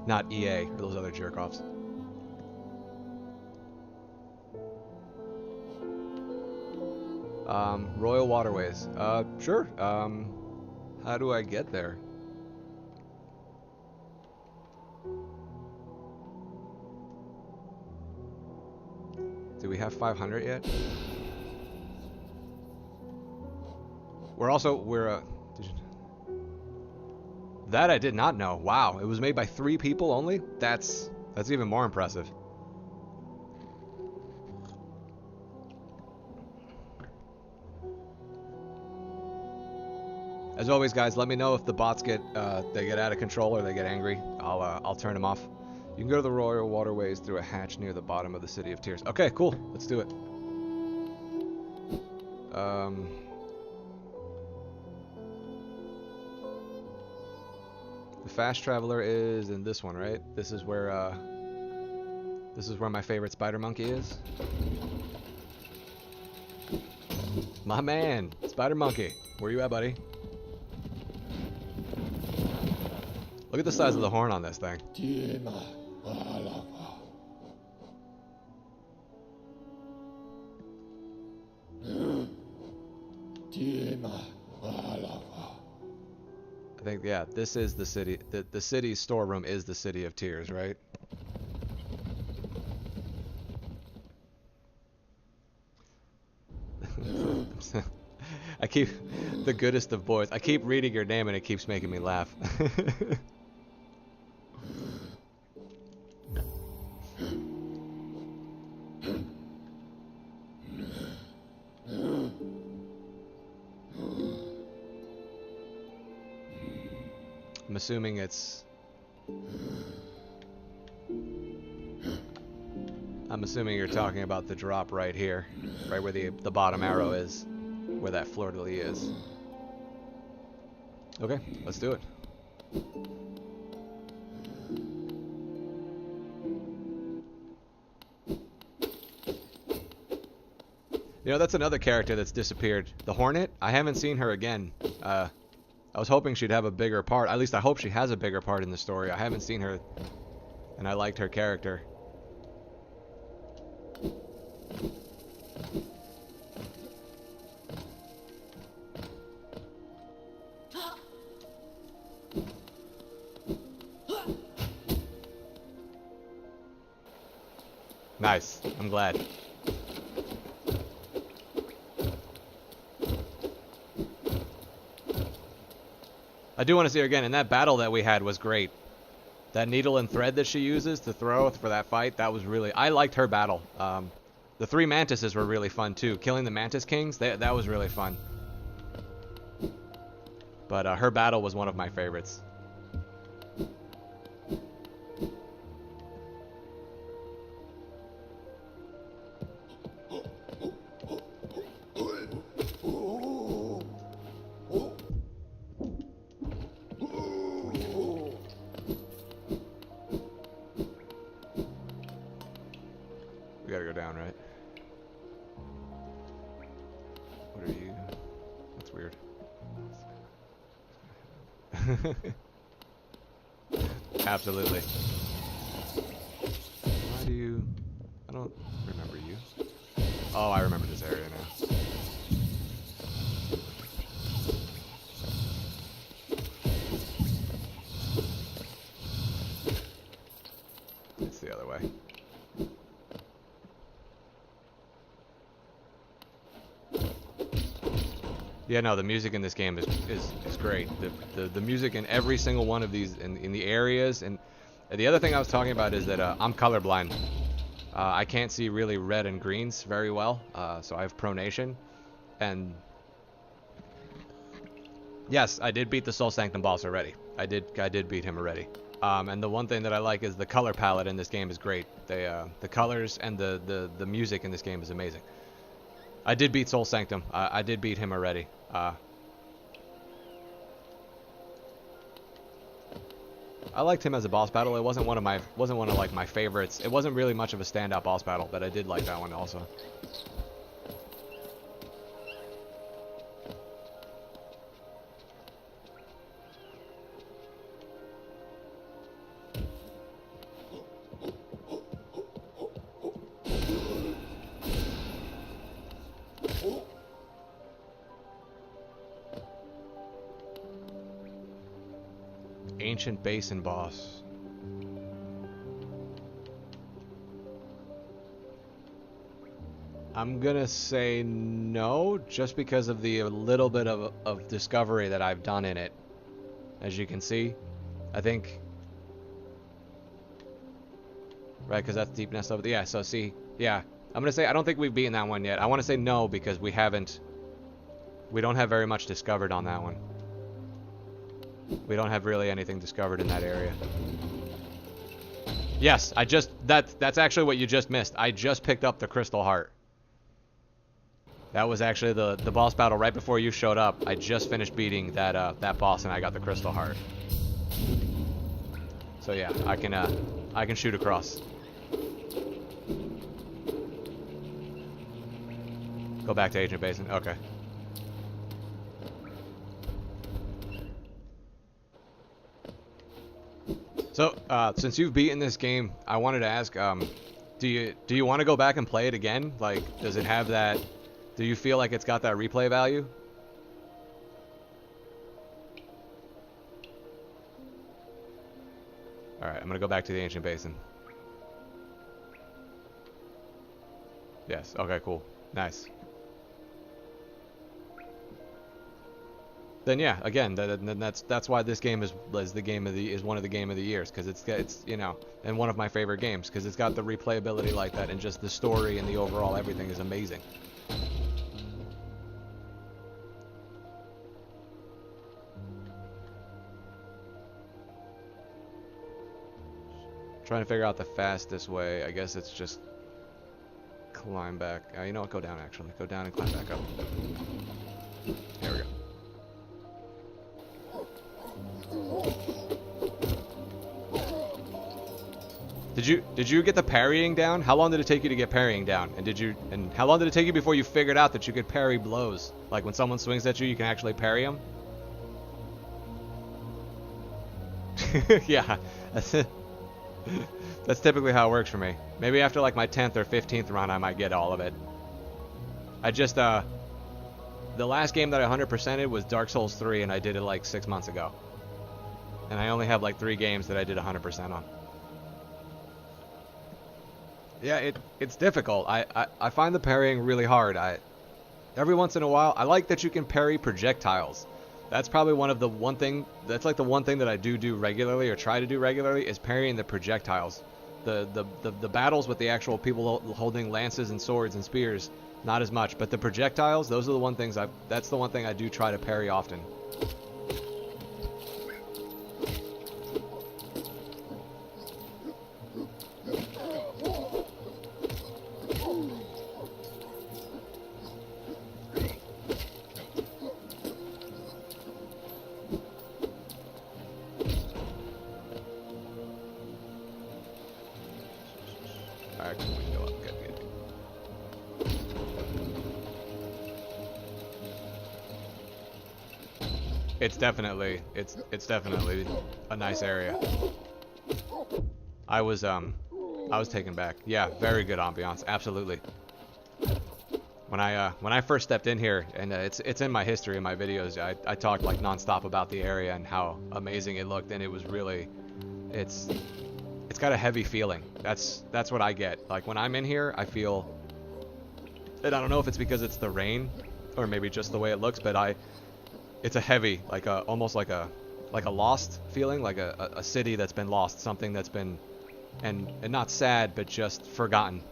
A: Not EA or those other jerk-offs. Royal Waterways. Sure. How do I get there? Do we have 500 yet? That I did not know. Wow, it was made by 3 people only? That's even more impressive. As always, guys, let me know if the bots get out of control or they get angry. I'll turn them off. You can go to the Royal Waterways through a hatch near the bottom of the City of Tears. Okay, cool. Let's do it. The fast traveler is in this one, right? This is where my favorite spider monkey is. My man, spider monkey. Where you at, buddy? Look at the size of the horn on this thing. I think, yeah, this is the city. The city's storeroom is the City of Tears, right? I keep the goodest of boys. I keep reading your name and it keeps making me laugh. I'm assuming it's I'm assuming you're talking about the drop right here, right where the bottom arrow is, where that fleur-de-lis is. Okay, let's do it. You know, that's another character that's disappeared. The Hornet, I haven't seen her again. I was hoping she'd have a bigger part. At least I hope she has a bigger part in the story. I haven't seen her, and I liked her character. Nice. I'm glad. I do want to see her again, and that battle that we had was great. That needle and thread that she uses to throw for that fight, that was really... I liked her battle. The 3 mantises were really fun, too. Killing the Mantis Kings, that was really fun. But her battle was one of my favorites. We gotta go down, right? What are you? That's weird. Absolutely. Why do you... I don't remember you. Oh, I remember this area now. It's the other way. Yeah, no, the music in this game is great. The music in every single one of these, in the areas, and the other thing I was talking about is that I'm colorblind. I can't see really red and greens very well, so I have pronation. And yes, I did beat the Soul Sanctum boss already. I did beat him already. And the one thing that I like is the color palette in this game is great. The colors and the music in this game is amazing. I did beat Soul Sanctum. I did beat him already. I liked him as a boss battle. It wasn't one of like my favorites. It wasn't really much of a standout boss battle, but I did like that one also. Ancient Basin boss. I'm gonna say no, just because of the little bit of discovery that I've done in it. As you can see, I think... Right, because that's Deep Nest over there. Yeah, so see, yeah. I'm gonna say, I don't think we've beaten that one yet. I want to say no, because we don't have very much discovered on that one. We don't have really anything discovered in that area. Yes, that's actually what you just missed. I just picked up the Crystal Heart. That was actually the boss battle right before you showed up. I just finished beating that boss and I got the Crystal Heart. So yeah, I can shoot across. Go back to Ancient Basin. Okay. So, since you've beaten this game, I wanted to ask, do you want to go back and play it again? Like, does it have that... Do you feel like it's got that replay value? Alright, I'm gonna go back to the Ancient Basin. Yes, okay, cool. Nice. Then yeah, again, that's why this game is one of the game of the years, because it's you know, and one of my favorite games, because it's got the replayability like that, and just the story and the overall everything is amazing. Trying to figure out the fastest way. I guess it's just climb back. You know what? Go down, actually. Go down and climb back up. There we go. Did you get the parrying down? How long did it take you to get parrying down? And how long did it take you before you figured out that you could parry blows? Like when someone swings at you, you can actually parry them? Yeah. That's typically how it works for me. Maybe after like my 10th or 15th run, I might get all of it. I just, the last game that I 100%ed was Dark Souls 3, and I did it like 6 months ago. And I only have like 3 games that I did 100% on. Yeah, it's difficult. I find the parrying really hard. Every once in a while, I like that you can parry projectiles. That's probably that's like the one thing that I do regularly, or try to do regularly, is parrying the projectiles. The battles with the actual people holding lances and swords and spears, not as much. But the projectiles, those are the that's the one thing I do try to parry often. It's definitely a nice area. I was taken back. Yeah, very good ambiance, absolutely. When I first stepped in here, and it's in my history in my videos, I talked like nonstop about the area and how amazing it looked, and it was really, it's got a heavy feeling. That's what I get. Like when I'm in here, I feel, and I don't know if it's because it's the rain, or maybe just the way it looks, but it's a heavy, like almost like a lost feeling, like a city that's been lost, something that's been, and not sad, but just forgotten.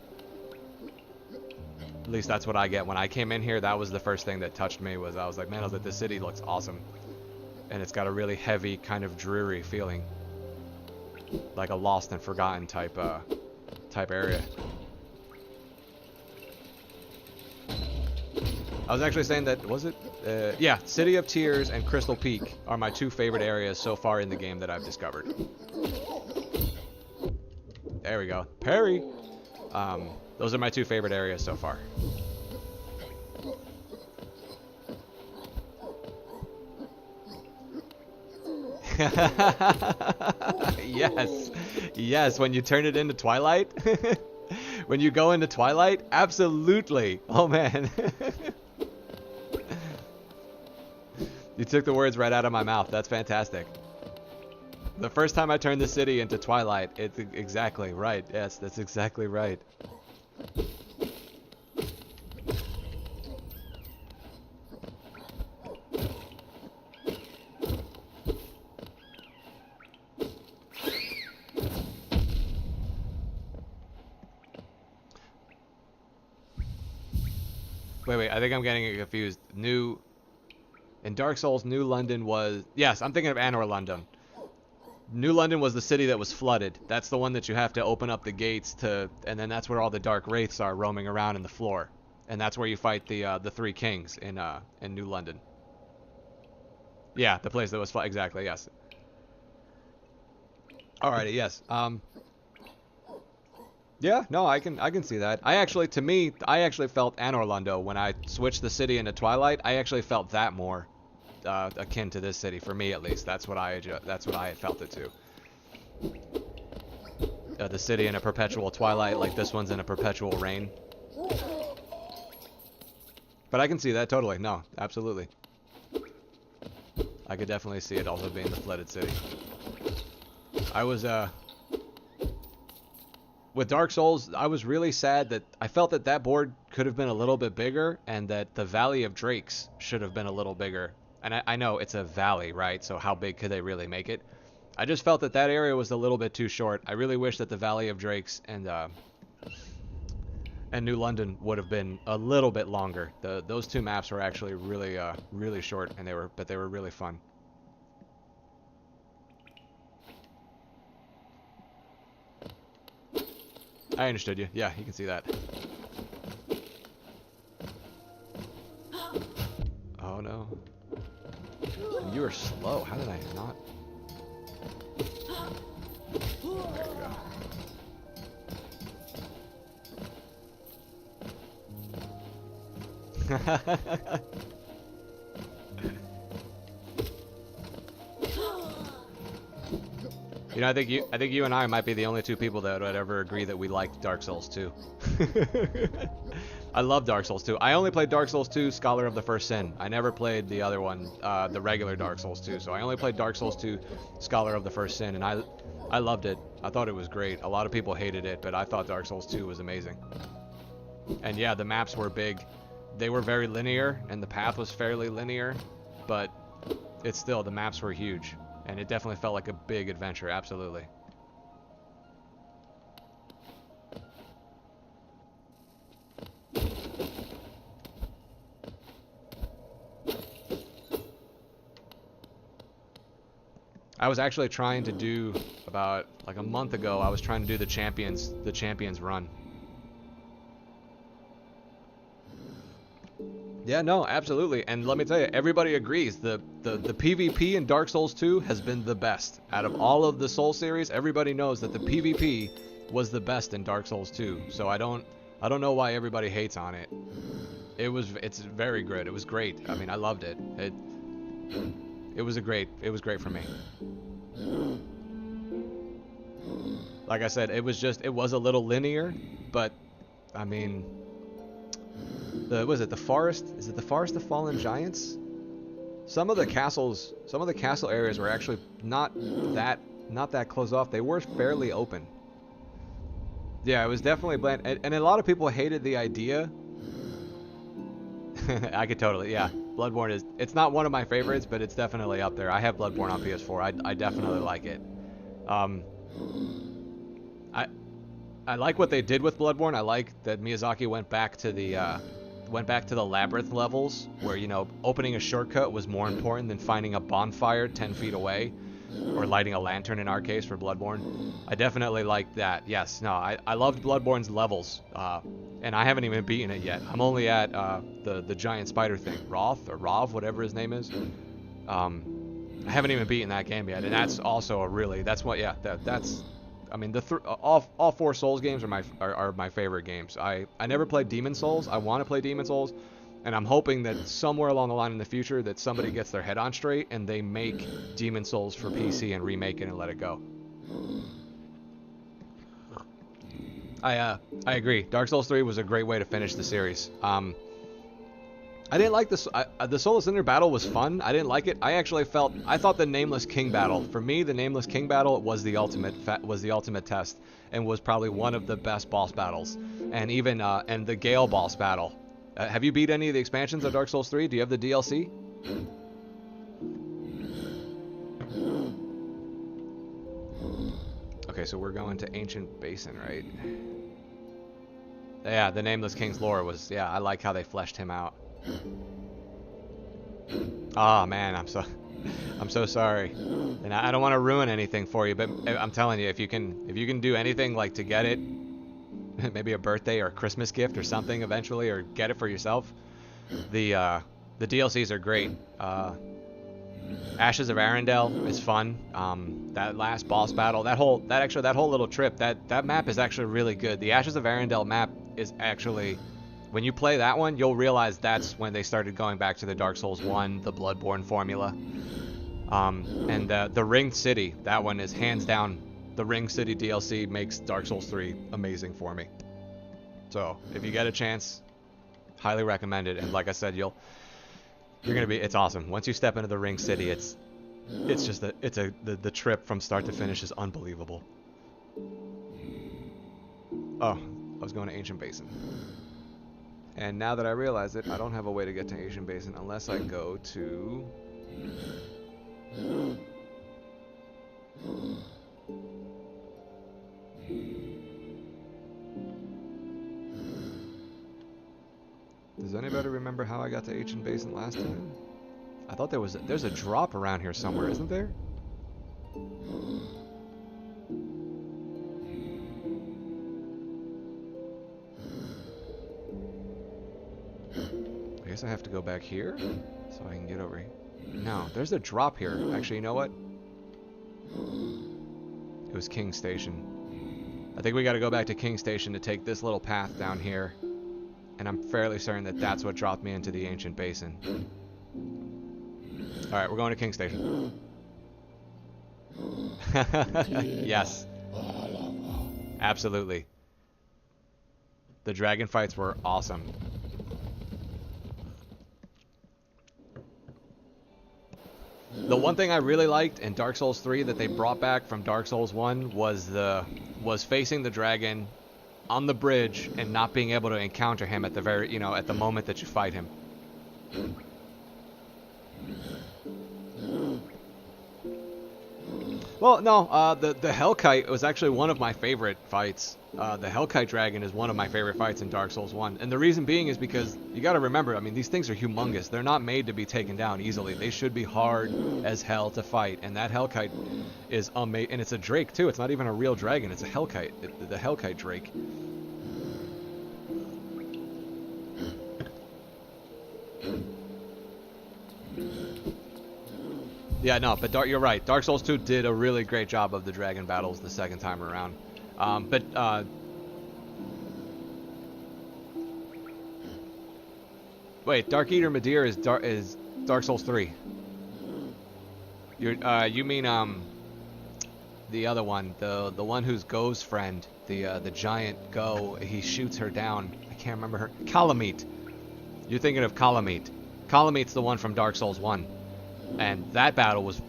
A: At least that's what I get. When I came in here, that was the first thing that touched me. I was like, man, this city looks awesome. And it's got a really heavy, kind of dreary feeling. Like a lost and forgotten type area. I was actually saying that, was it? Yeah, City of Tears and Crystal Peak are my 2 favorite areas so far in the game that I've discovered. There we go. Parry! Those are my 2 favorite areas so far. Yes. Yes, when you turn it into Twilight. When you go into Twilight, absolutely. Oh, man. You took the words right out of my mouth. That's fantastic. The first time I turned the city into Twilight, it's exactly right. Yes, that's exactly right. Wait, I think I'm getting it confused. In Dark Souls, New London was... Yes, I'm thinking of Anor London. New London was the city that was flooded. That's the one that you have to open up the gates to... And then that's where all the dark wraiths are roaming around in the floor. And that's where you fight the 3 kings in New London. Yeah, the place that was... Exactly, yes. Alrighty, yes. Yeah, no, I can see that. I actually felt Anor Londo when I switched the city into Twilight. I actually felt that more akin to this city, for me at least. That's what I had felt it to. The city in a perpetual twilight, like this one's in a perpetual rain. But I can see that totally. No, absolutely. I could definitely see it also being the flooded city. I was with Dark Souls, I was really sad that I felt that board could have been a little bit bigger, and that the Valley of Drakes should have been a little bigger. And I know it's a valley, right? So how big could they really make it? I just felt that area was a little bit too short. I really wish that the Valley of Drakes and New London would have been a little bit longer. Those 2 maps were actually really really short, and they were really fun. I understood you. Yeah, you can see that. Oh no. You were slow. How did I not? There you go. You know, I think you and I might be the only two people that would ever agree that we like Dark Souls 2. I love Dark Souls 2. I only played Dark Souls 2 Scholar of the First Sin. I never played the other one, the regular Dark Souls 2. So I only played Dark Souls 2 Scholar of the First Sin, and I loved it. I thought it was great. A lot of people hated it, but I thought Dark Souls 2 was amazing. And yeah, the maps were big. They were very linear, and the path was fairly linear, but it's still, the maps were huge. And it definitely felt like a big adventure, absolutely. I was actually trying to do, about like a month ago, I was trying to do the champions run. Yeah, no, absolutely. And let me tell you, everybody agrees. The PvP in Dark Souls 2 has been the best. Out of all of the Soul series, everybody knows that the PvP was the best in Dark Souls 2. So I don't know why everybody hates on it. It's very good. It was great. I mean, I loved it. It was great for me. Like I said, it was a little linear, but I mean, the forest? Is it the Forest of Fallen Giants? Some of the castle areas were actually not that closed off. They were fairly open. Yeah, it was definitely bland, and a lot of people hated the idea. I could totally, yeah. Bloodborne it's not one of my favorites, but it's definitely up there. I have Bloodborne on PS4. I definitely like it. I like what they did with Bloodborne. I like that Miyazaki went back to the labyrinth levels, where, you know, opening a shortcut was more important than finding a bonfire 10 feet away, or lighting a lantern in our case for Bloodborne. I definitely like that. Yes, no, I loved Bloodborne's levels, and I haven't even beaten it yet. I'm only at the giant spider thing, Roth or Rov, whatever his name is. I haven't even beaten that game yet, and that's also that's. I mean, all four Souls games are my favorite games. I never played Demon Souls. I want to play Demon Souls, and I'm hoping that somewhere along the line in the future that somebody gets their head on straight and they make Demon Souls for PC and remake it and let it go. I agree. Dark Souls 3 was a great way to finish the series. I didn't like this. The Soulless Inner battle was fun. I didn't like it. I thought the Nameless King battle, for me, the Nameless King battle was the ultimate test, and was probably one of the best boss battles. And even and the Gale boss battle. Have you beat any of the expansions of Dark Souls 3? Do you have the DLC? Okay, so we're going to Ancient Basin, right? Yeah, the Nameless King's lore was, yeah, I like how they fleshed him out. Oh man, I'm so sorry, and I don't want to ruin anything for you, but I'm telling you, if you can do anything, like, to get it, maybe a birthday or a Christmas gift or something eventually, or get it for yourself, the DLCs are great. Ashes of Arendelle is fun. That last boss battle, that whole little trip, that map is actually really good. The Ashes of Arendelle map is actually, when you play that one, you'll realize that's when they started going back to the Dark Souls 1, the Bloodborne formula. And the Ringed City, that one is hands down, the Ringed City DLC makes Dark Souls 3 amazing for me. So if you get a chance, highly recommend it. And like I said, it's awesome. Once you step into the Ringed City, the trip from start to finish is unbelievable. Oh, I was going to Ancient Basin. And now that I realize it, I don't have a way to get to Ancient Basin unless I go to... Does anybody remember how I got to Ancient Basin last time? I thought there's a drop around here somewhere, isn't there? I guess I have to go back here so I can get over here. No, there's a drop here. Actually, you know what? It was King Station. I think we got to go back to King Station to take this little path down here. And I'm fairly certain that that's what dropped me into the ancient basin. Alright, we're going to King Station. Yes. Absolutely. The dragon fights were awesome. The one thing I really liked in Dark Souls 3 that they brought back from Dark Souls 1 was facing the dragon on the bridge and not being able to encounter him at the very, at the moment that you fight him. Well, no, the Hellkite was actually one of my favorite fights. The Hellkite dragon is one of my favorite fights in Dark Souls 1. And the reason being is because you got to remember, I mean, these things are humongous. They're not made to be taken down easily. They should be hard as hell to fight. And that Hellkite is amazing. And it's a Drake, too. It's not even a real dragon. It's a Hellkite. The Hellkite Drake. Yeah, no, but you're right. Dark Souls 2 did a really great job of the dragon battles the second time around. Wait, Dark Eater Midir is Dark Souls 3. You mean the other one, the one who's Go's friend, the giant Go. He shoots her down. I can't remember her. Kalameet. You're thinking of Kalameet. Kalameet's the one from Dark Souls 1. And that battle was,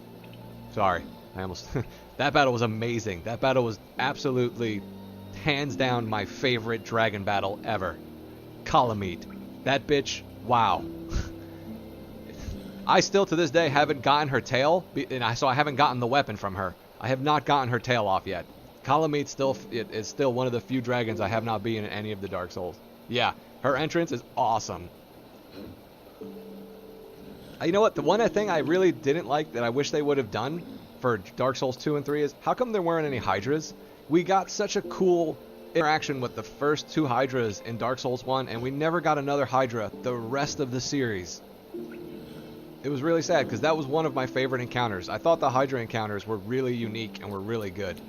A: sorry, I almost, that battle was amazing. That battle was absolutely, hands down, my favorite dragon battle ever. Kalameet. That bitch, wow. I still, to this day, haven't gotten her tail, so I haven't gotten the weapon from her. I have not gotten her tail off yet. Kalameet is still one of the few dragons I have not beaten in any of the Dark Souls. Yeah, her entrance is awesome. You know what? The one thing I really didn't like that I wish they would have done for Dark Souls 2 and 3 is, how come there weren't any Hydras? We got such a cool interaction with the first 2 Hydras in Dark Souls 1, and we never got another Hydra the rest of the series. It was really sad, because that was one of my favorite encounters. I thought the Hydra encounters were really unique and were really good.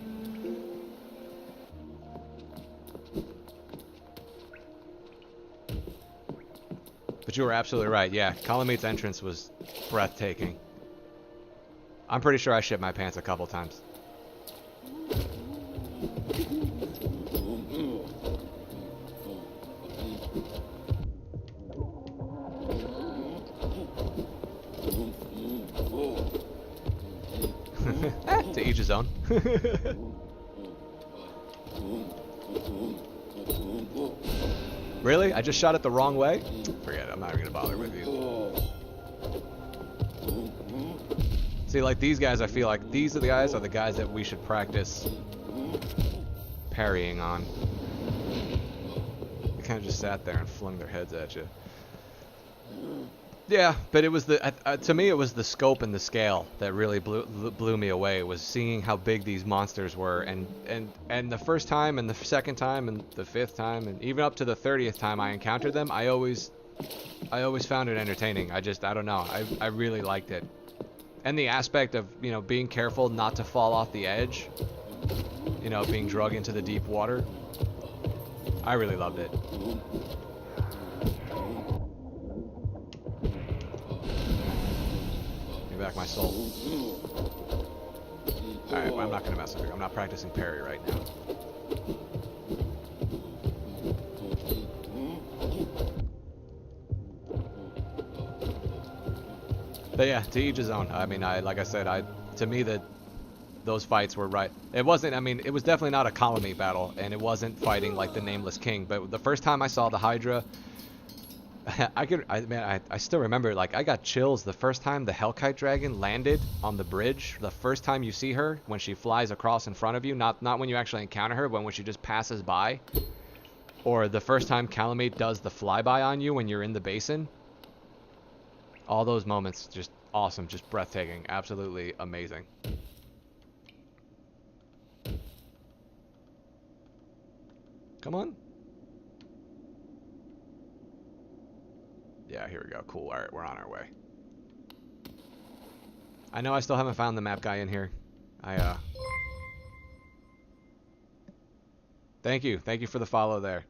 A: But you were absolutely right. Yeah, Kalameet's entrance was breathtaking. I'm pretty sure I shit my pants a couple times. To each his own. Really? I just shot it the wrong way? Forget it. I'm not even going to bother with you. See, like these guys, I feel like these are the guys that we should practice parrying on. They kind of just sat there and flung their heads at you. Yeah, but it was to me it was the scope and the scale that really blew me away. It was seeing how big these monsters were, and the first time and the second time and the 5th time and even up to the 30th time I encountered them, I always found it entertaining. I don't know. I really liked it. And the aspect of, being careful not to fall off the edge, being dragged into the deep water. I really loved it. Back my soul. Alright, well, I'm not going to mess with her. I'm not practicing parry right now. But yeah, to each his own. I mean, like I said, to me those fights were right. It wasn't, it was definitely not a Kalameet battle, and it wasn't fighting like the Nameless King, but the first time I saw the Hydra, I still remember, like, I got chills the first time the Hellkite dragon landed on the bridge. The first time you see her, when she flies across in front of you, not when you actually encounter her, but when she just passes by. Or the first time Kalameet does the flyby on you when you're in the basin. All those moments, just awesome, just breathtaking, absolutely amazing. Come on. Yeah, here we go. Cool. All right, we're on our way. I know I still haven't found the map guy in here. Thank you for the follow there.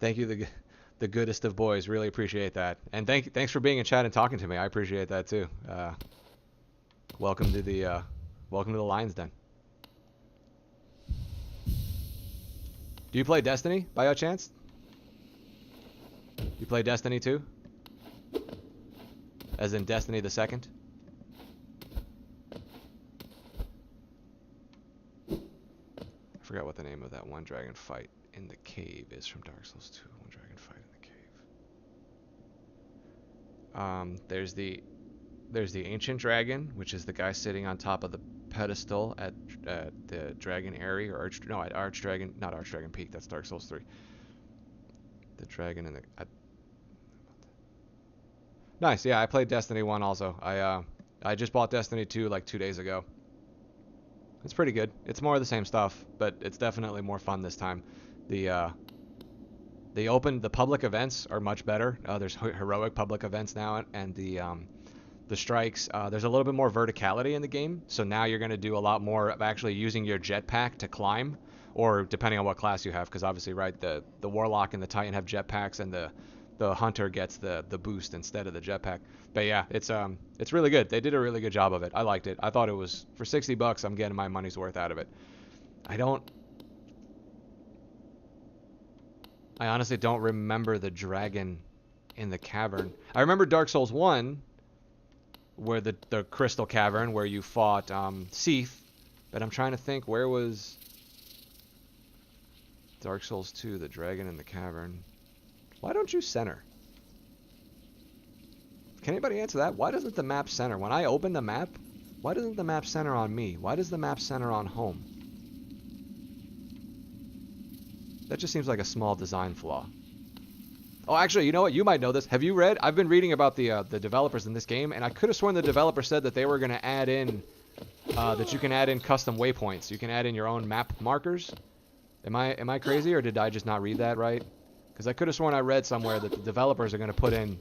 A: Thank you, the goodest of boys. Really appreciate that. And thanks for being in chat and talking to me. I appreciate that too. Welcome to the Lion's Den. Do you play Destiny by your chance? You play Destiny 2? As in Destiny the Second? I forgot what the name of that one dragon fight in the cave is from Dark Souls 2. One dragon fight in the cave. There's the ancient dragon, which is the guy sitting on top of the pedestal at the Dragon Eyrie, or at Archdragon, not Archdragon Peak. That's Dark Souls 3. The dragon in the. Nice, yeah. I played Destiny 1 also. I just bought Destiny 2 like 2 days ago. It's pretty good. It's more of the same stuff, but it's definitely more fun this time. The public events are much better. There's heroic public events now, and the strikes. There's a little bit more verticality in the game, so now you're going to do a lot more of actually using your jetpack to climb, or depending on what class you have, because obviously, right, the Warlock and the Titan have jetpacks, and the Hunter gets the boost instead of the jetpack. But yeah, it's really good. They did a really good job of it. I liked it. I thought it was, for $60, I'm getting my money's worth out of it. I honestly don't remember the dragon in the cavern. I remember Dark Souls 1, where the Crystal Cavern, where you fought Seath, but I'm trying to think, where was Dark Souls 2, the dragon in the cavern? Why don't you center? Can anybody answer that? Why doesn't the map center? When I open the map, why doesn't the map center on me? Why does the map center on home? That just seems like a small design flaw. Oh, actually, you know what? You might know this. Have you read? I've been reading about the developers in this game, and I could have sworn the developer said that they were going to add in, that you can add in custom waypoints. You can add in your own map markers. Am I crazy, or did I just not read that right? Because I could have sworn I read somewhere that the developers are going to put in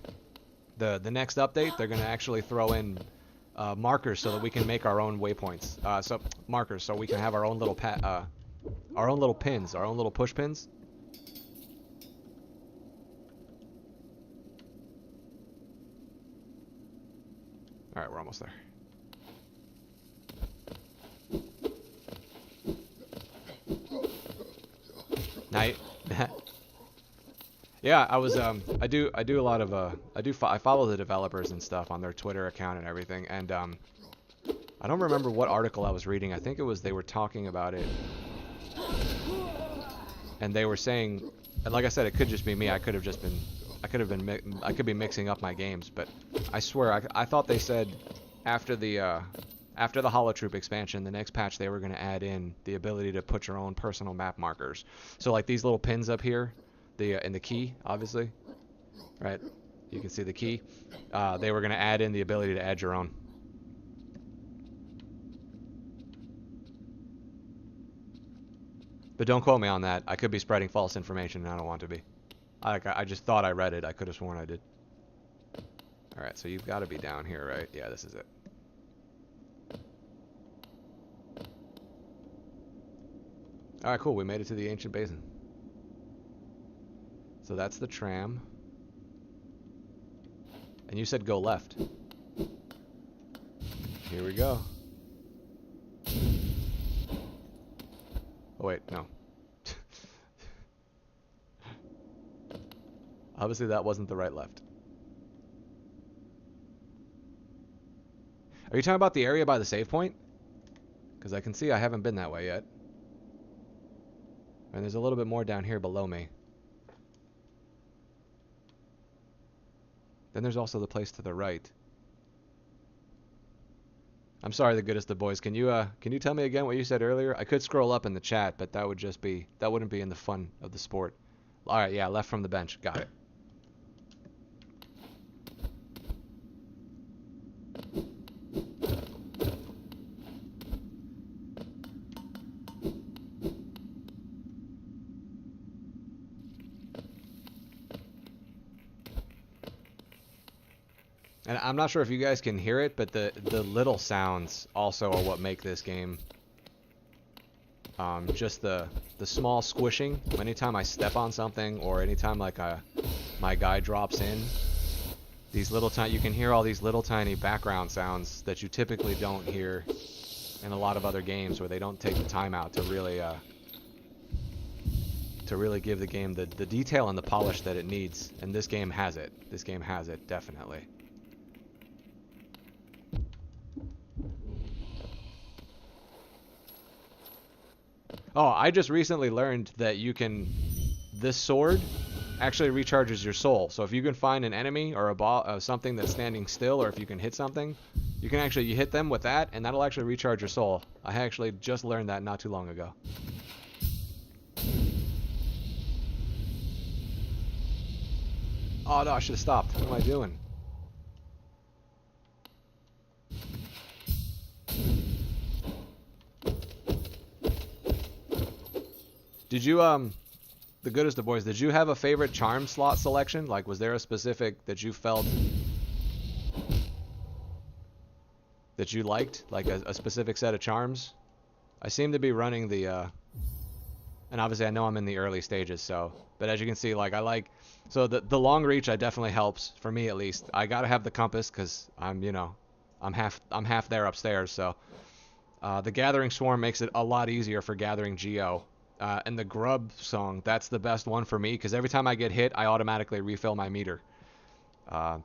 A: the next update. They're going to actually throw in markers so that we can make our own waypoints. Markers, so we can have our own little pins, our own little push pins. All right, we're almost there. Night. Yeah, I was I do a lot of I follow the developers and stuff on their Twitter account and everything, and I don't remember what article I was reading. I think it was, they were talking about it, and they were saying, and like I said, it could just be me. I could be mixing up my games, but I swear I thought they said after the Holotroop expansion, the next patch, they were going to add in the ability to put your own personal map markers. So like these little pins up here, in the key, obviously, right? You can see the key. They were going to add in the ability to add your own. But don't quote me on that. I could be spreading false information, and I don't want to be. I just thought I read it. I could have sworn I did. All right, so you've got to be down here, right? Yeah, this is it. All right, cool. We made it to the ancient basin. So that's the tram. And you said go left. Here we go. Oh, wait, no. Obviously, that wasn't the right left. Are you talking about the area by the save point? Because I can see I haven't been that way yet. And there's a little bit more down here below me. Then there's also the place to the right. I'm sorry, the goodest of boys. Can you tell me again what you said earlier? I could scroll up in the chat, but that wouldn't be in the fun of the sport. All right, yeah, left from the bench. Got it. And I'm not sure if you guys can hear it, but the little sounds also are what make this game. Just the small squishing anytime I step on something, or anytime like my guy drops in. These little tiny, you can hear all these little tiny background sounds that you typically don't hear in a lot of other games, where they don't take the time out to really give the game the detail and the polish that it needs. And this game has it. This game has it, definitely. Oh, I just recently learned that you can... This sword actually recharges your soul. So if you can find an enemy or something that's standing still, or if you can hit something, you hit them with that, and that'll actually recharge your soul. I actually just learned that not too long ago. Oh no, I should have stopped. What am I doing? Did you, the goodest of boys, did you have a favorite charm slot selection? Like, was there a specific that you felt that you liked? Like a specific set of charms? I seem to be running the, and obviously I know I'm in the early stages, so, but as you can see, like, so the long reach definitely helps, for me at least. I gotta have the compass, because I'm half there upstairs, so. The Gathering Swarm makes it a lot easier for gathering Geo. And the Grub Song, that's the best one for me, because every time I get hit, I automatically refill my meter.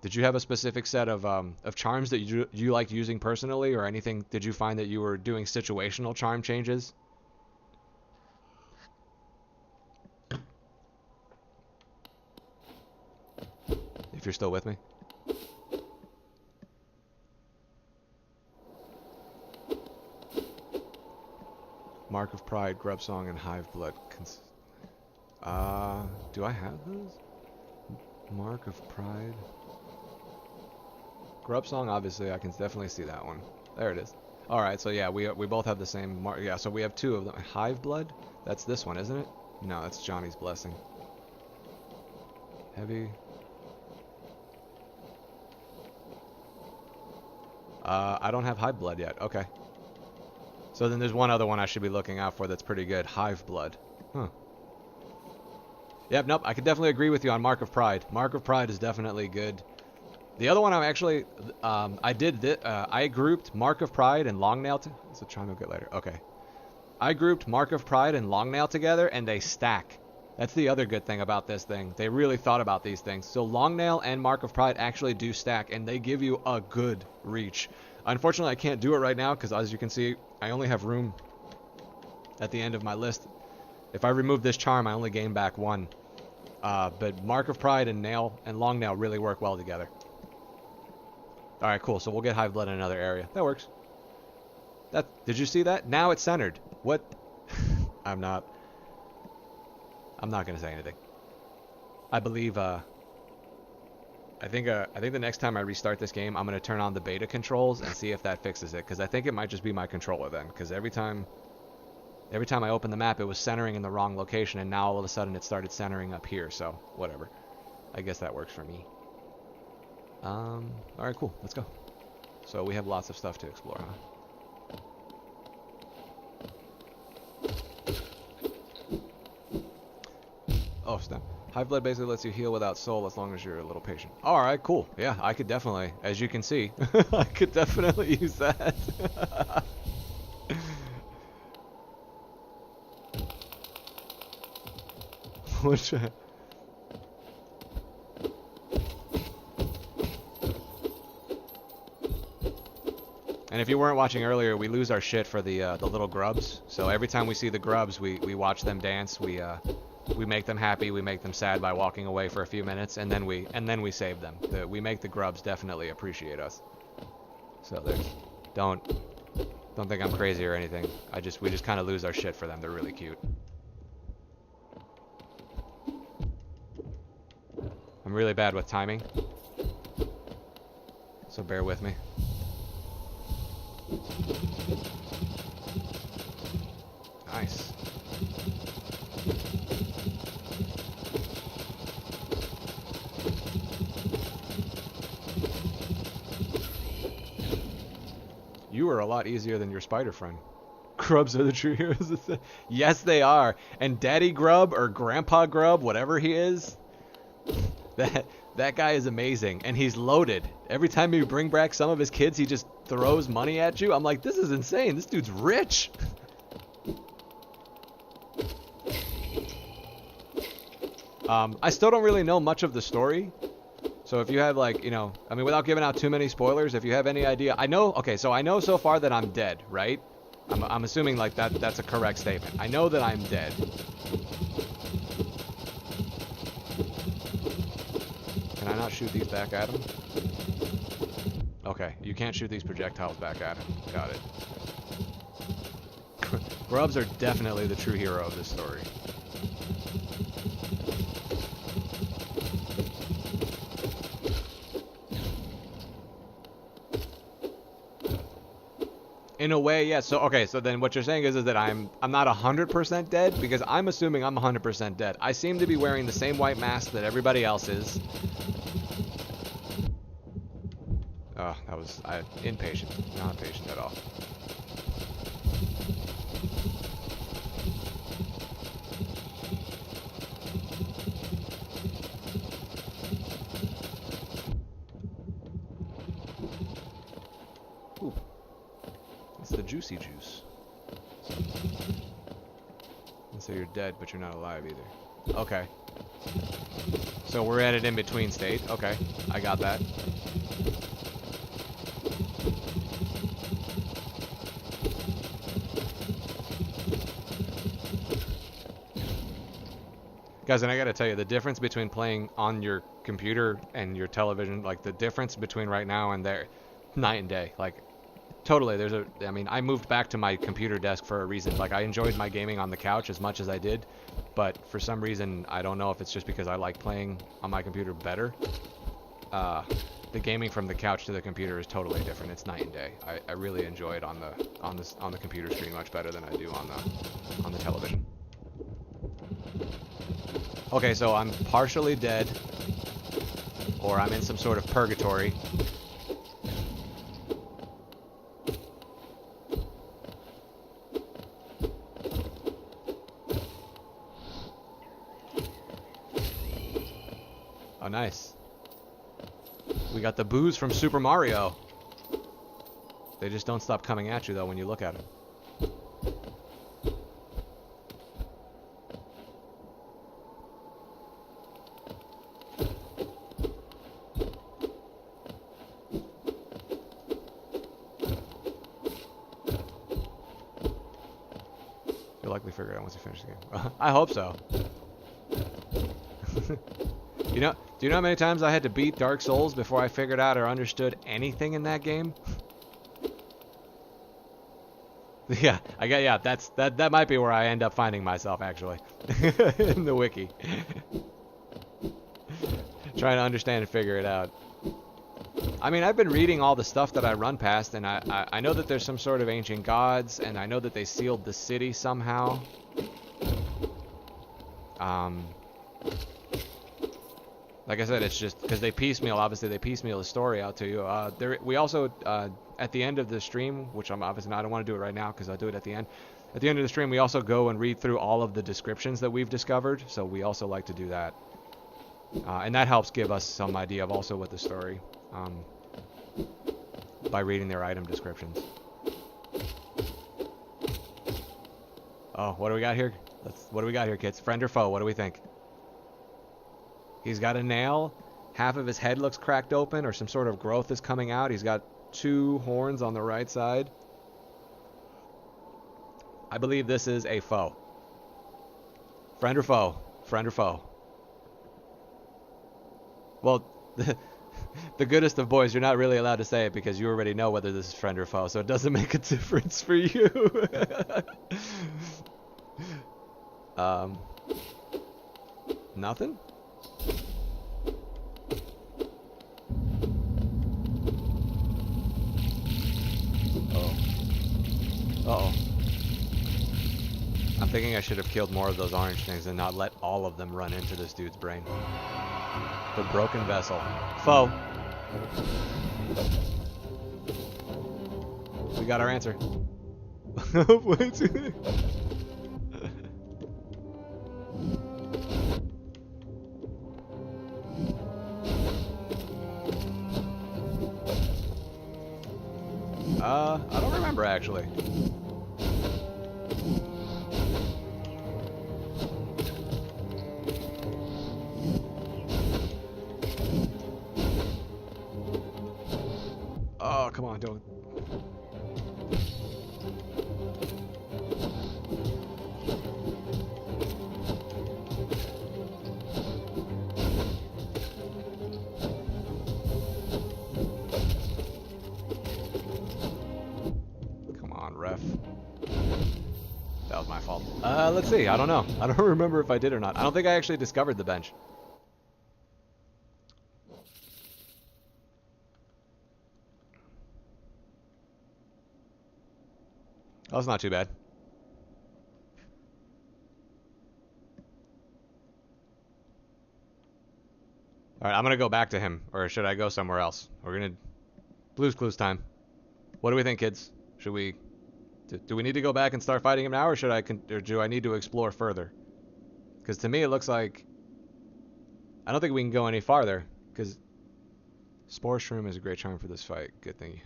A: Did you have a specific set of charms that you liked using personally, or anything? Did you find that you were doing situational charm changes? If you're still with me. Mark of Pride, Grub Song, and Hive Blood. Do I have those? Mark of Pride. Grub Song, obviously, I can definitely see that one. There it is. Alright, so yeah, we both have the same mark. Yeah, so we have two of them. Hive Blood? That's this one, isn't it? No, that's Johnny's Blessing. Heavy. I don't have Hive Blood yet. Okay. So then there's one other one I should be looking out for that's pretty good. Hive Blood. Huh. Yep, nope. I could definitely agree with you on Mark of Pride. Mark of Pride is definitely good. The other one I'm actually... I grouped Mark of Pride and Longnail... Is it trying to get later? Okay. I grouped Mark of Pride and Longnail together, and they stack. That's the other good thing about this thing. They really thought about these things. So Longnail and Mark of Pride actually do stack, and they give you a good reach. Unfortunately, I can't do it right now, because as you can see, I only have room at the end of my list. If I remove this charm, I only gain back one. But Mark of Pride and Longnail really work well together. Alright, cool. So we'll get Hive Blood in another area. That works. Did you see that? Now it's centered. What? I'm not going to say anything. I believe, I think the next time I restart this game, I'm going to turn on the beta controls and see if that fixes it, because I think it might just be my controller then, because every time I opened the map, it was centering in the wrong location, and now all of a sudden it started centering up here, so whatever. I guess that works for me. Alright, cool. Let's go. So we have lots of stuff to explore, huh? Oh, snap. Hive Blood basically lets you heal without soul as long as you're a little patient. Alright, cool. Yeah, I could definitely, as you can see, I could definitely use that. Which... And if you weren't watching earlier, we lose our shit for the little grubs. So every time we see the grubs, we watch them dance. We make them happy. We make them sad by walking away for a few minutes, and then we save them. We make the grubs definitely appreciate us. So there's don't think I'm crazy or anything. We just kind of lose our shit for them. They're really cute. I'm really bad with timing, so bear with me. Nice. You are a lot easier than your spider friend. Grubs are the true heroes. Yes, they are. And Daddy Grub or Grandpa Grub, whatever he is, that guy is amazing. And he's loaded. Every time you bring back some of his kids, he just throws money at you. I'm like, this is insane. This dude's rich. I still don't really know much of the story. So if you have like, you know, I mean, without giving out too many spoilers, if you have any idea, I know, okay, so I know so far that I'm dead, right? I'm assuming like that's a correct statement. I know that I'm dead. Can I not shoot these back at him? Okay, you can't shoot these projectiles back at him. Got it. Grubs are definitely the true hero of this story. In a way, yes. So okay, so then what you're saying is that I'm not 100% dead, because I'm assuming I'm 100% dead. I seem to be wearing the same white mask that everybody else is. Oh, that was impatient, not patient at all. Ooh. It's the juicy juice. And so you're dead, but you're not alive either. Okay. So we're at an in-between state. Okay, I got that. Guys, and I gotta tell you, the difference between playing on your computer and your television, like the difference between right now and there, night and day. Like, totally, I mean, I moved back to my computer desk for a reason. Like, I enjoyed my gaming on the couch as much as I did, but for some reason, I don't know if it's just because I like playing on my computer better. The gaming from the couch to the computer is totally different. It's night and day. I really enjoy it on the computer screen much better than I do on the television. Okay, so I'm partially dead, or I'm in some sort of purgatory. Oh, nice. We got the boos from Super Mario. They just don't stop coming at you, though, when you look at them. You'll likely figure it out once you finish the game. I hope so. Do you know how many times I had to beat Dark Souls before I figured out or understood anything in that game? Yeah, that might be where I end up finding myself, actually. In the wiki. Trying to understand and figure it out. I mean, I've been reading all the stuff that I run past, and I know that there's some sort of ancient gods, and I know that they sealed the city somehow. Like I said, it's just because they piecemeal. Obviously, they piecemeal the story out to you. We also, at the end of the stream, which I'm obviously not, I don't want to do it right now because I'll do it at the end. At the end of the stream, we also go and read through all of the descriptions that we've discovered. So we also like to do that, and that helps give us some idea of also what the story, by reading their item descriptions. Oh, what do we got here? What do we got here, kids? Friend or foe? What do we think? He's got a nail. Half of his head looks cracked open, or some sort of growth is coming out. He's got 2 horns on the right side. I believe this is a foe. Friend or foe? Friend or foe? Well, the goodest of boys, you're not really allowed to say it because you already know whether this is friend or foe, so it doesn't make a difference for you. Nothing? Uh-oh. I'm thinking I should have killed more of those orange things and not let all of them run into this dude's brain. The broken vessel. Foe. We got our answer. I don't remember actually. Oh, come on, don't. Come on, ref. That was my fault. Let's see. I don't know. I don't remember if I did or not. I don't think I actually discovered the bench. Oh, it's not too bad. Alright, I'm gonna go back to him. Or should I go somewhere else? We're gonna... Blue's Clues time. What do we think, kids? Should we... Do we need to go back and start fighting him now, or should I... Or do I need to explore further? Because to me it looks like... I don't think we can go any farther. Because... Spore Shroom is a great charm for this fight. Good thing.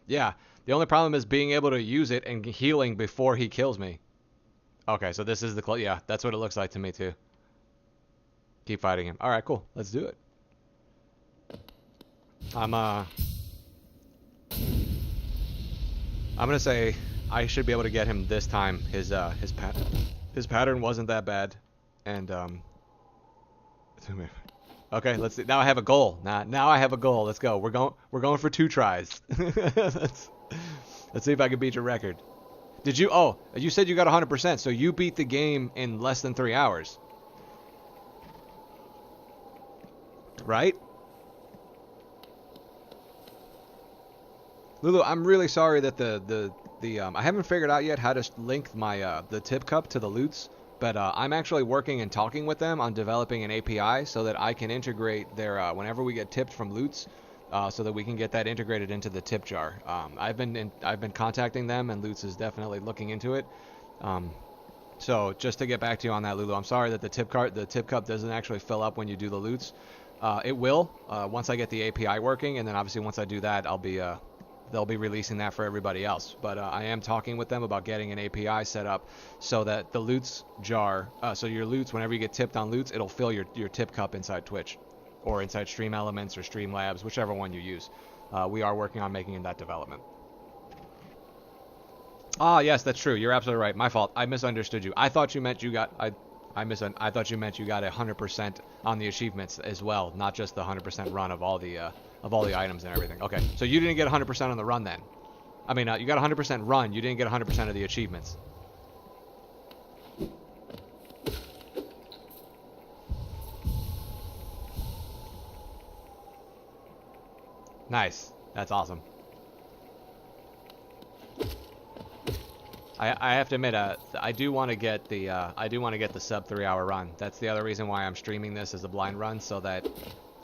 A: Yeah. The only problem is being able to use it and healing before he kills me. Okay, so this is the... Yeah, that's what it looks like to me, too. Keep fighting him. Alright, cool. Let's do it. I'm gonna say I should be able to get him this time. His pattern wasn't that bad. And, okay, let's see. Now I have a goal. Now I have a goal. Let's go. We're going for 2 tries. Let's see if I can beat your record. Did you? Oh, you said you got 100%, so you beat the game in less than 3 hours. Right? Lulu, I'm really sorry that I haven't figured out yet how to link my the tip cup to the loots, but I'm actually working and talking with them on developing an API so that I can integrate their whenever we get tipped from loots, so that we can get that integrated into the tip jar. I've been contacting them, and Loots is definitely looking into it. So just to get back to you on that, Lulu, I'm sorry that the tip cup doesn't actually fill up when you do the loots. It will once I get the API working, and then obviously once I do that, they'll be releasing that for everybody else. But I am talking with them about getting an API set up so that the loots jar, so your loots, whenever you get tipped on loots, it'll fill your tip cup inside Twitch or inside Stream Elements or Streamlabs, whichever one you use. We are working on making that development. Ah, yes, that's true. You're absolutely right. My fault. I misunderstood you. I thought you meant you got I thought you meant you got 100% on the achievements as well, not just the 100% run of all the items and everything. Okay, so you didn't get 100% on the run then. I mean, you got 100% run. You didn't get 100% of the achievements. Nice. That's awesome. I have to admit, I do want to get the sub 3 hour run. That's the other reason why I'm streaming this as a blind run, so that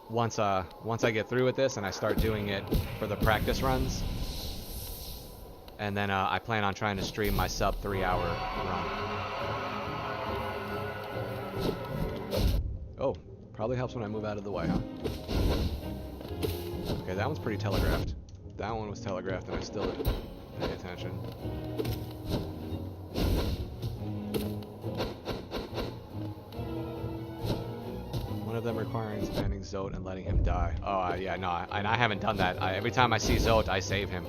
A: once I get through with this and I start doing it for the practice runs, and then I plan on trying to stream my sub 3 hour run. Oh, probably helps when I move out of the way, huh? Okay, that one's pretty telegraphed. That one was telegraphed and I still didn't pay attention. One of them requiring spamming Zote and letting him die. Oh, yeah, no, and I haven't done that. Every time I see Zote, I save him.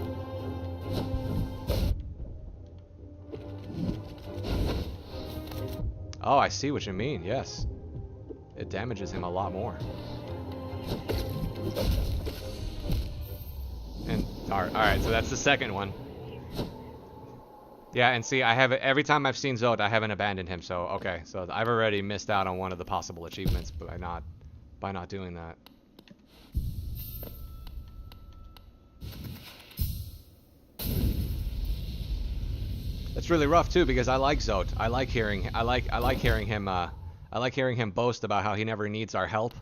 A: Oh, I see what you mean, yes. It damages him a lot more. And, alright, so that's the second one. Yeah, and see, I have every time I've seen Zote, I haven't abandoned him. So okay, so I've already missed out on one of the possible achievements by not doing that. That's really rough too, because I like Zote. I like hearing him I like hearing him boast about how he never needs our help.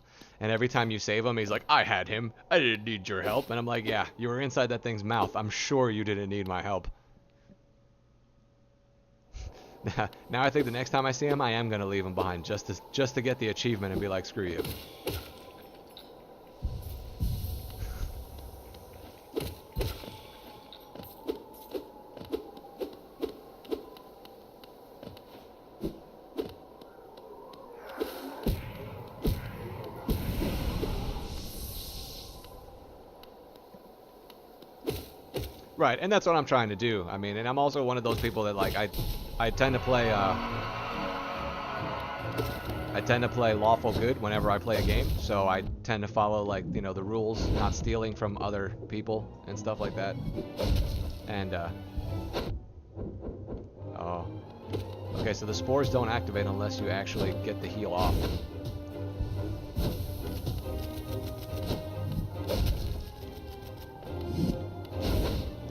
A: And every time you save him, he's like, I had him. I didn't need your help. And I'm like, yeah, you were inside that thing's mouth. I'm sure you didn't need my help. Now I think the next time I see him, I am going to leave him behind just to get the achievement and be like, screw you. Right, and that's what I'm trying to do. I mean, and I'm also one of those people that like I tend to play lawful good whenever I play a game. So I tend to follow like, you know, the rules, not stealing from other people and stuff like that. And oh. Okay, so the spores don't activate unless you actually get the heal off.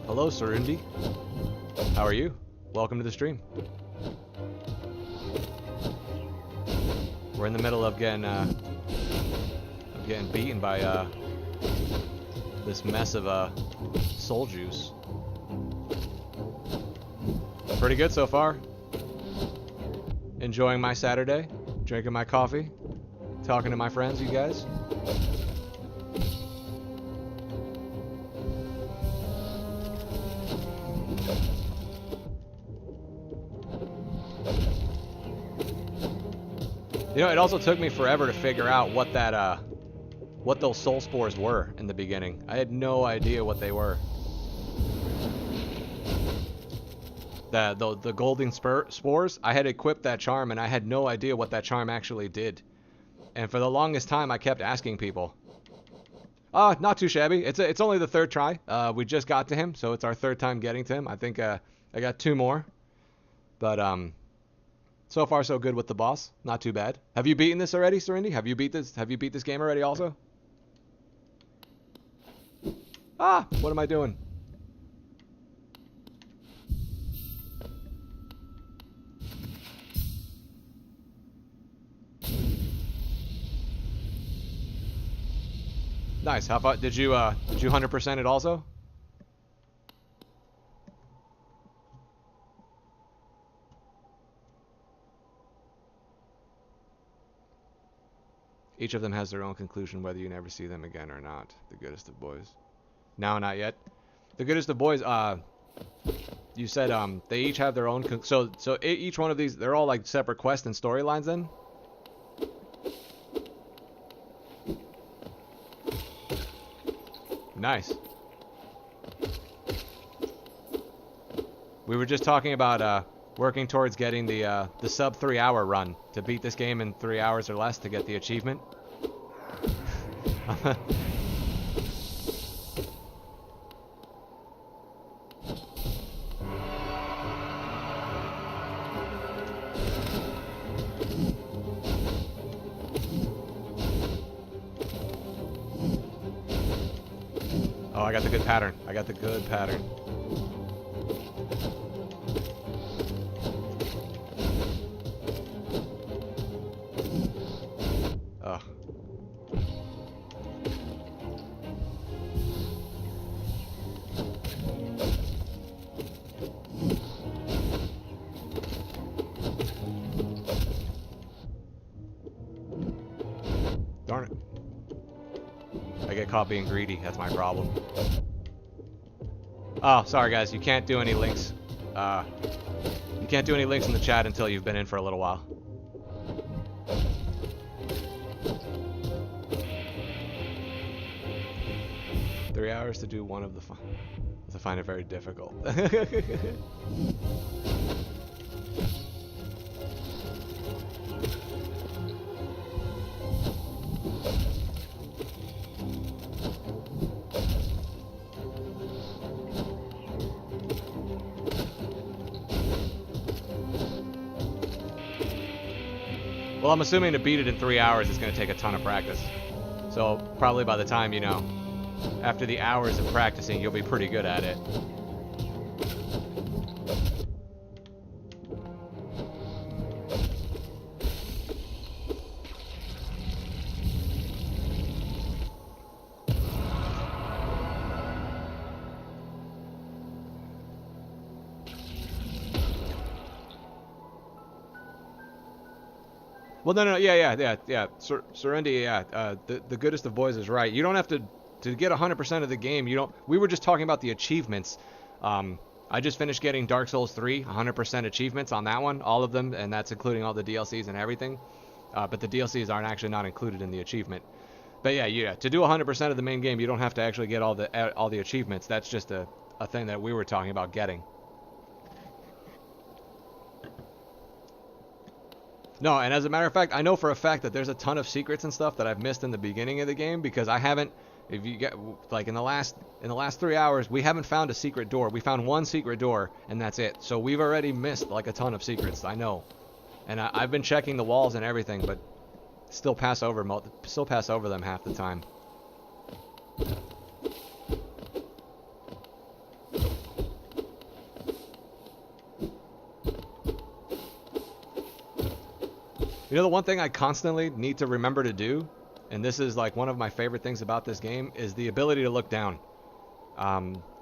A: Hello, Surundi. How are you? Welcome to the stream. We're in the middle of getting beaten by this mess of soul juice. Pretty good so far. Enjoying my Saturday, drinking my coffee, talking to my friends, you guys. You know, it also took me forever to figure out what that, what those soul spores were in the beginning. I had no idea what they were. The golden spores, I had equipped that charm and I had no idea what that charm actually did. And for the longest time, I kept asking people. Not too shabby. It's only the third try. We just got to him, so it's our third time getting to him. I think I got 2 more. But, so far, so good with the boss. Not too bad. Have you beaten this already, Serenity? Have you beat this game already also? What am I doing? Nice. How about did you 100% it also? Each of them has their own conclusion, whether you never see them again or not. The goodest of boys. No, not yet. The goodest of boys. You said they each have their own. So each one of these, they're all like separate quests and storylines. Then. Nice. We were just talking about working towards getting the sub 3 hour run to beat this game in 3 hours or less to get the achievement. Oh, I got the good pattern. I got the good pattern. Oh. Darn it. I get caught being greedy. That's my problem. Oh, sorry guys. You can't do any links. You can't do any links in the chat until you've been in for a little while. Three hours to do one of the I find it very difficult. Well, I'm assuming to beat it in 3 hours is going to take a ton of practice. So probably by the time, you know, after the hours of practicing, you'll be pretty good at it. Well, no, no, yeah. Serendi, yeah. The goodest of boys is right. You don't have to get 100% of the game. You don't. We were just talking about the achievements. I just finished getting Dark Souls 3, 100% achievements on that one, all of them, and that's including all the DLCs and everything. But the DLCs aren't actually not included in the achievement. But yeah. To do 100% of the main game, you don't have to actually get all the achievements. That's just a thing that we were talking about getting. No, and as a matter of fact, I know for a fact that there's a ton of secrets and stuff that I've missed in the beginning of the game because I haven't. If you get like in the last 3 hours, we haven't found a secret door. We found one secret door, and that's it. So we've already missed like a ton of secrets. I know, and I've been checking the walls and everything, but still pass over them half the time. You know, the one thing I constantly need to remember to do, and this is like one of my favorite things about this game, is the ability to look down.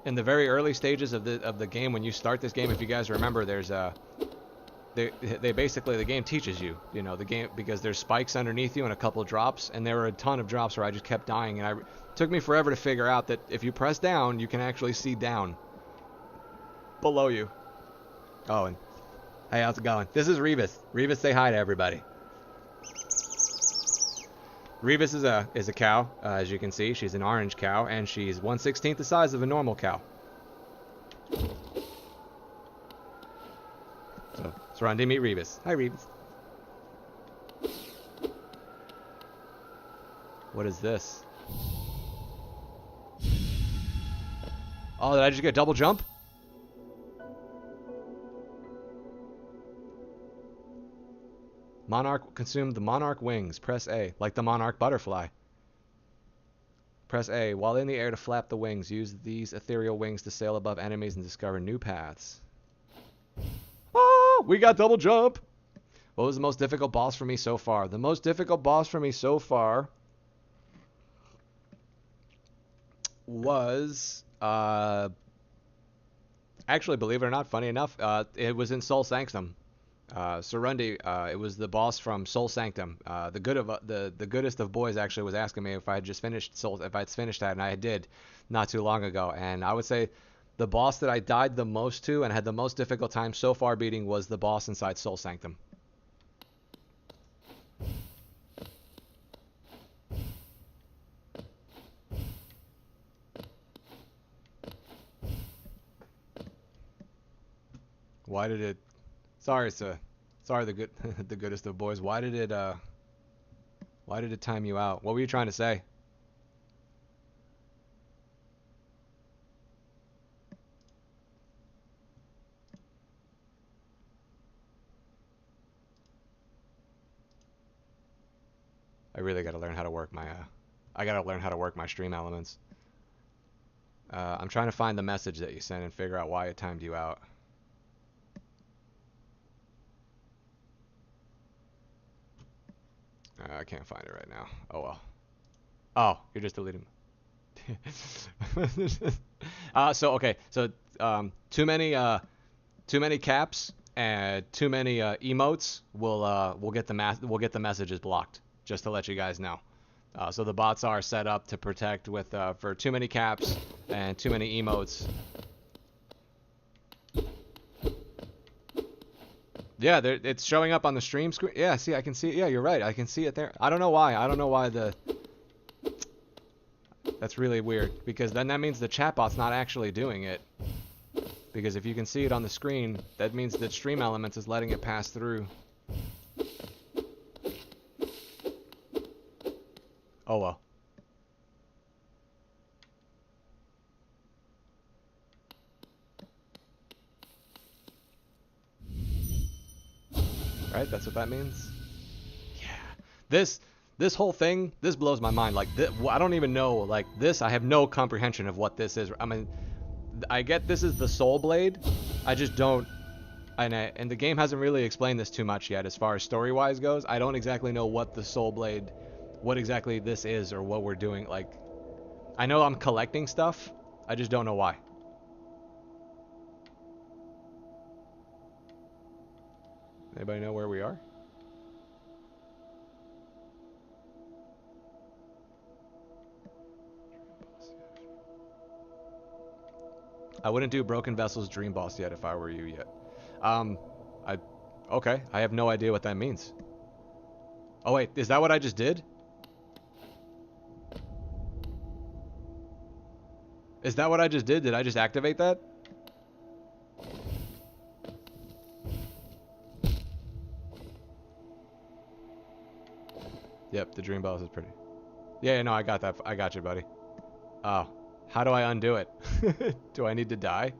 A: In the very early stages of the game, when you start this game, if you guys remember, there's they basically, the game teaches you, you know, the game, because there's spikes underneath you and a couple drops, and there were a ton of drops where I just kept dying, and it took me forever to figure out that if you press down, you can actually see down below you. Oh, and hey, how's it going? This is Revis. Revis, say hi to everybody. Revis is a cow, as you can see. She's an orange cow, and she's 1/16 the size of a normal cow. So, Sarandi, meet Revis. Hi, Revis. What is this? Oh, did I just get a double jump? Monarch consumed the monarch wings. Press A, like the monarch butterfly. Press A. While in the air to flap the wings, use these ethereal wings to sail above enemies and discover new paths. Oh, we got double jump. What was the most difficult boss for me so far? The most difficult boss for me so far was, actually, believe it or not, funny enough, it was in Soul Sanctum. Sarundi, it was the boss from Soul Sanctum. The goodest of boys actually was asking me if I had just finished if I'd finished that, and I did not too long ago. And I would say the boss that I died the most to and had the most difficult time so far beating was the boss inside Soul Sanctum. Why did it? Sorry, the goodest of boys. Why did it time you out? What were you trying to say? I really gotta learn how to work my stream elements. I'm trying to find the message that you sent and figure out why it timed you out. I can't find it right now. Oh well. Oh, you're just deleting. Too many caps and too many emotes will get the messages blocked. Just to let you guys know. So the bots are set up to protect with for too many caps and too many emotes. Yeah, it's showing up on the stream screen. Yeah, see, I can see it. Yeah, you're right. I can see it there. I don't know why. That's really weird, because then that means the chatbot's not actually doing it. Because if you can see it on the screen, that means that Stream Elements is letting it pass through. Oh well. Right? That's what that means? Yeah. This whole thing, this blows my mind. Like, I don't even know, like, this, I have no comprehension of what this is. I mean, I get this is the Soul Blade. I just don't, and the game hasn't really explained this too much yet as far as story-wise goes. I don't exactly know what the Soul Blade, what exactly this is or what we're doing. Like, I know I'm collecting stuff. I just don't know why. Anybody know where we are? I wouldn't do Broken Vessel's Dream Boss yet if I were you yet. Okay, I have no idea what that means. Oh wait, is that what I just did? Is that what I just did? Did I just activate that? Yep, the Dream Boss is pretty. Yeah, no, I got that. I got you, buddy. Oh, how do I undo it? Do I need to die?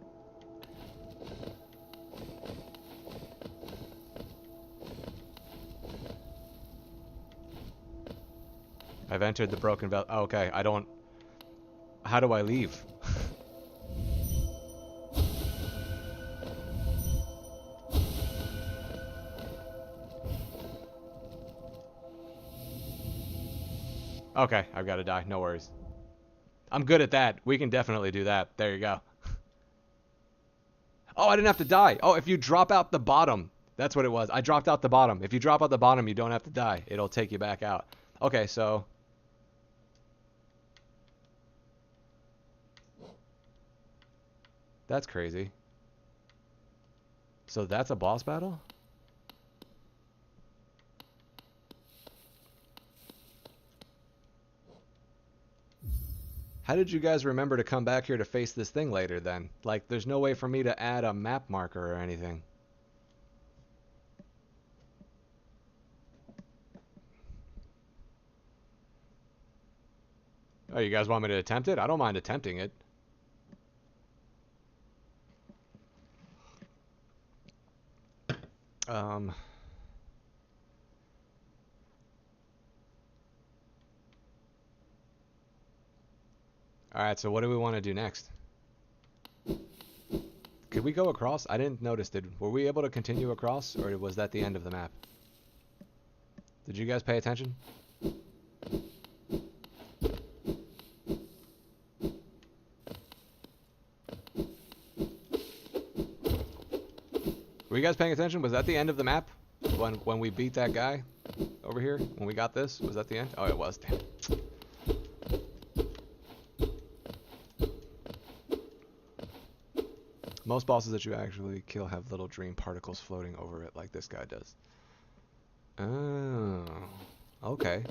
A: I've entered the Broken Vessel. Oh, okay, I don't... How do I leave? Okay, I've got to die. No worries. I'm good at that. We can definitely do that. There you go. Oh, I didn't have to die. Oh, if you drop out the bottom. That's what it was. I dropped out the bottom. If you drop out the bottom, you don't have to die. It'll take you back out. Okay, so... That's crazy. So that's a boss battle? How did you guys remember to come back here to face this thing later then? Like, there's no way for me to add a map marker or anything. Oh, you guys want me to attempt it? I don't mind attempting it. Alright, so what do we want to do next? Could we go across? I didn't notice. Were we able to continue across, or was that the end of the map? Did you guys pay attention? Were you guys paying attention? Was that the end of the map? When we beat that guy over here? When we got this? Was that the end? Oh, it was. Damn. Most bosses that you actually kill have little dream particles floating over it like this guy does. Oh. Okay.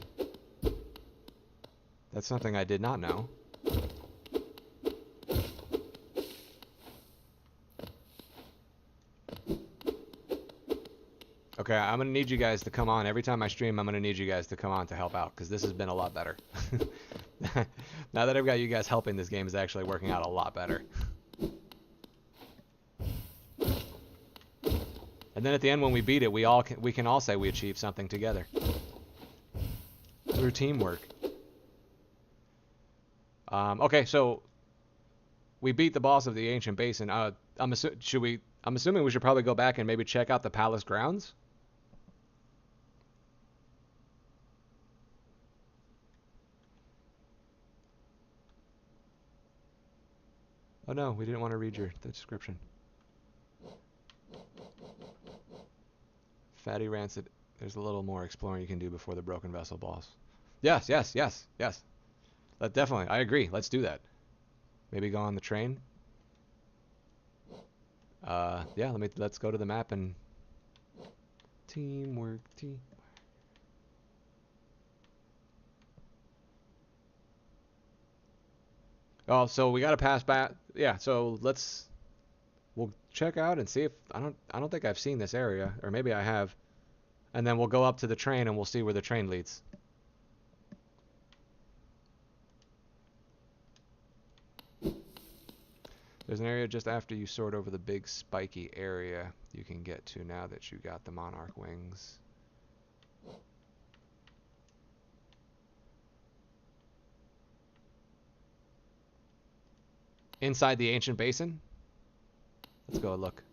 A: That's something I did not know. Okay, I'm going to need you guys to come on. Every time I stream, I'm going to need you guys to come on to help out, because this has been a lot better. Now that I've got you guys helping, this game is actually working out a lot better. And then at the end, when we beat it, we can all say we achieved something together. Through teamwork. Okay, so we beat the boss of the Ancient Basin. I'm assuming we should probably go back and maybe check out the palace grounds. Oh no, we didn't want to read the description. Fatty Rancid. There's a little more exploring you can do before the Broken Vessel boss. Yes. Definitely, I agree. Let's do that. Maybe go on the train. Yeah, let's go to the map and teamwork. Oh, so we got to pass back. Yeah, so we'll check out and see if I don't think I've seen this area, or maybe I have. And then we'll go up to the train and we'll see where the train leads. There's an area just after you soared over the big spiky area you can get to now that you got the Monarch wings. Inside the Ancient Basin? Let's go look.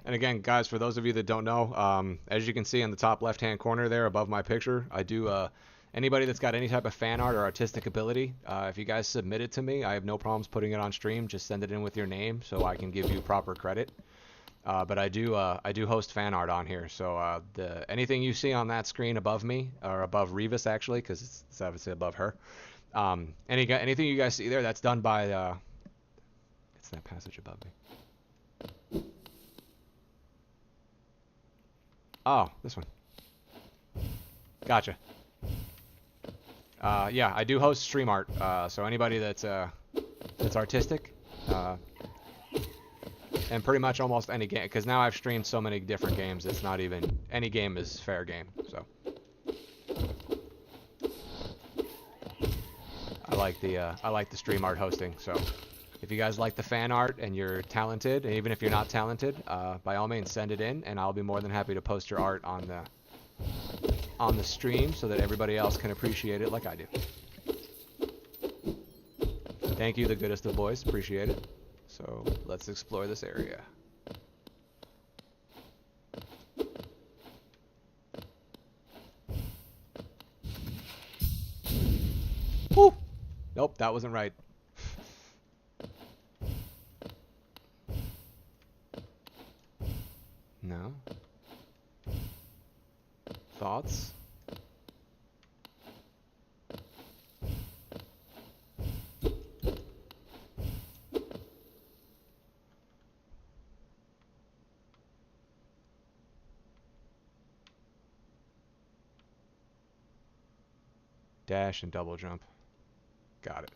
A: And again, guys, for those of you that don't know, as you can see in the top left-hand corner there above my picture, I do Anybody that's got any type of fan art or artistic ability, if you guys submit it to me, I have no problems putting it on stream. Just send it in with your name so I can give you proper credit. But I do host fan art on here, so anything you see on that screen above me, or above Revis actually, because it's obviously above her. Anything you guys see there, that's done by it's that passage above me. Oh, this one. Gotcha. Yeah, I do host stream art, so anybody that's artistic, and pretty much almost any game, because now I've streamed so many different games, it's not even, any game is fair game, so. I like the stream art hosting, so if you guys like the fan art and you're talented, and even if you're not talented, by all means send it in, and I'll be more than happy to post your art on the stream so that everybody else can appreciate it like I do. Thank you, the goodest of boys, appreciate it. So let's explore this area. Woo! Nope, that wasn't right. No. Thoughts? Dash and double jump. Got it.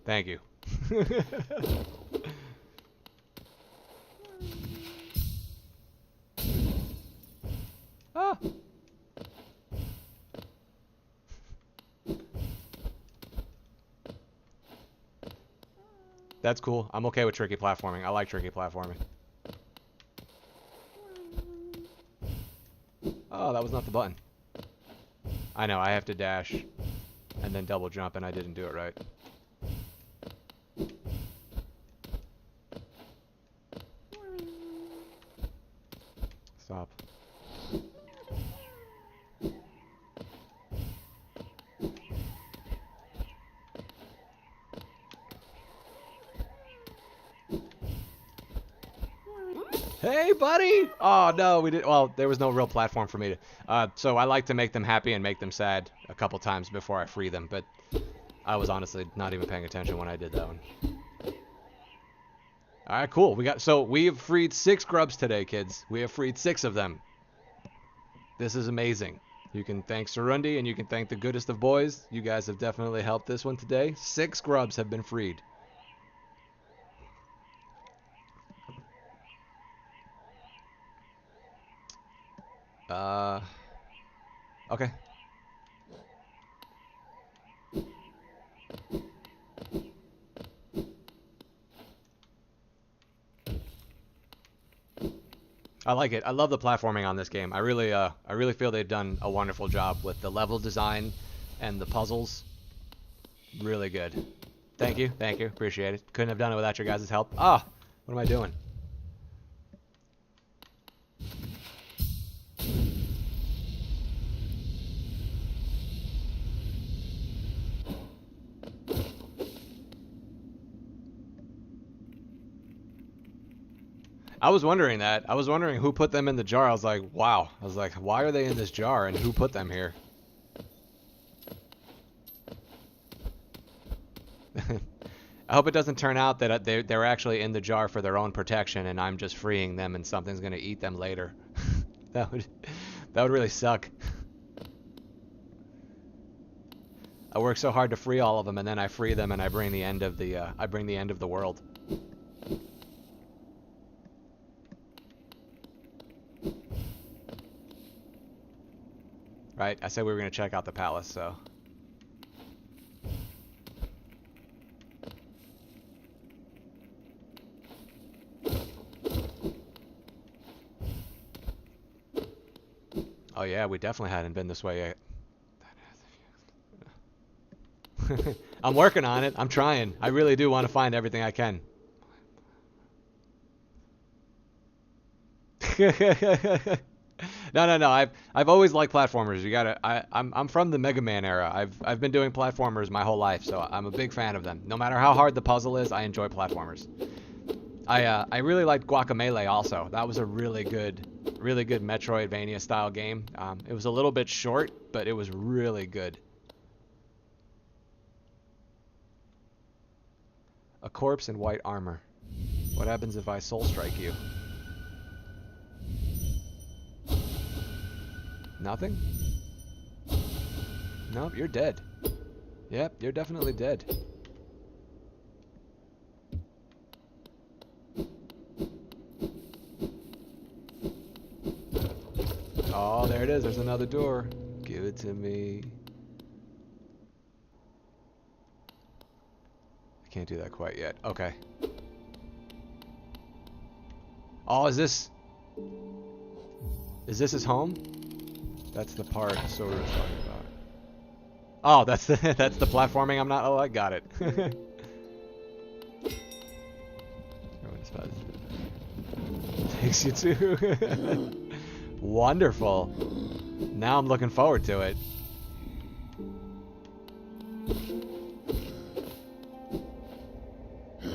A: Thank you. Ah. That's cool. I'm okay with tricky platforming. I like tricky platforming. Oh, that was not the button. I know, I have to dash and then double jump, and I didn't do it right. Stop. Hey, buddy! Oh, no, we did. Well, there was no real platform for me to. So I like to make them happy and make them sad a couple times before I free them, but I was honestly not even paying attention when I did that one. Alright, cool. We've freed 6 grubs today, kids. We have freed 6 of them. This is amazing. You can thank Sarundi and you can thank the goodest of boys. You guys have definitely helped this one today. 6 grubs have been freed. Okay. I like it. I love the platforming on this game. I really feel they've done a wonderful job with the level design and the puzzles. Really good. Thank you. Appreciate it. Couldn't have done it without your guys' help. Ah, what am I doing? I was wondering that. I was wondering who put them in the jar. I was like, wow. I was like, why are they in this jar and who put them here? I hope it doesn't turn out that they're actually in the jar for their own protection and I'm just freeing them and something's going to eat them later. That would really suck. I work so hard to free all of them and then I free them and I bring the end of the world. Right, I said we were going to check out the palace, so. Oh yeah, we definitely hadn't been this way yet. I'm working on it. I'm trying. I really do want to find everything I can. No. I've always liked platformers. You gotta. I'm from the Mega Man era. I've been doing platformers my whole life, so I'm a big fan of them. No matter how hard the puzzle is, I enjoy platformers. I really liked Guacamelee also. That was a really good Metroidvania style game. It was a little bit short, but it was really good. A corpse in white armor. What happens if I soul strike you? Nothing? Nope, you're dead. Yep, you're definitely dead. Oh, there it is. There's another door. Give it to me. I can't do that quite yet. Okay. Oh, is this his home? That's the part Sora was talking about. Oh, that's the platforming I'm not. Oh, I got it. Takes you to. Wonderful. Now I'm looking forward to it.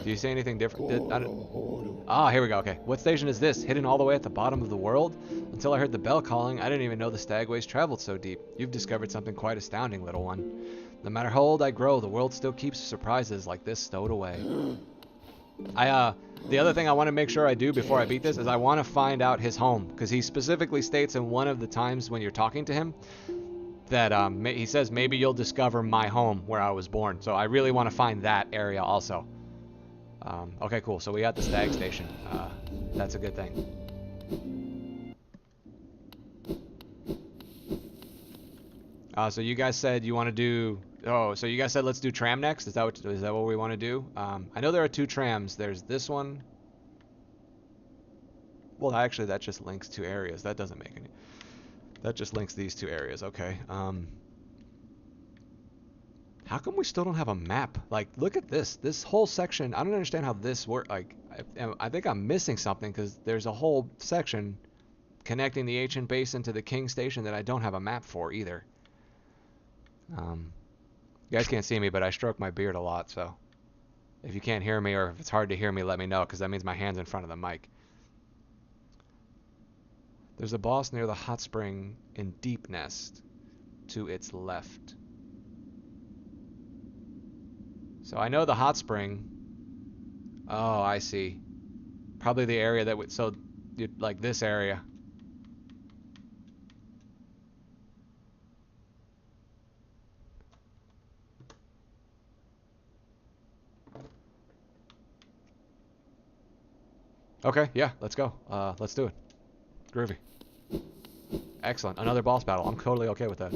A: Do you say anything different? Here we go. Okay. What station is this? Hidden all the way at the bottom of the world? Until I heard the bell calling, I didn't even know the Stagways traveled so deep. You've discovered something quite astounding, little one. No matter how old I grow, the world still keeps surprises like this stowed away. The other thing I want to make sure I do before I beat this is I want to find out his home, because he specifically states in one of the times when you're talking to him that he says maybe you'll discover my home where I was born. So I really want to find that area also. Okay, cool. So we got the Stag Station. That's a good thing. So you guys said you want to do. Oh, so you guys said let's do tram next. Is that what we want to do? I know there are 2 trams. There's this one. Well, actually, that just links 2 areas. That doesn't make any. That just links these 2 areas. Okay. How come we still don't have a map? Like, look at this. This whole section. I don't understand how this works. Like, I think I'm missing something, because there's a whole section connecting the ancient basin to the King Station that I don't have a map for either. You guys can't see me, but I stroke my beard a lot, so if you can't hear me or if it's hard to hear me, let me know, because that means my hand's in front of the mic. There's a boss near the hot spring in Deep Nest to its left. So I know the hot spring. Oh, I see. Probably the area that would, so like this area. Okay, yeah, let's go. Let's do it. Groovy. Excellent. Another boss battle. I'm totally okay with that.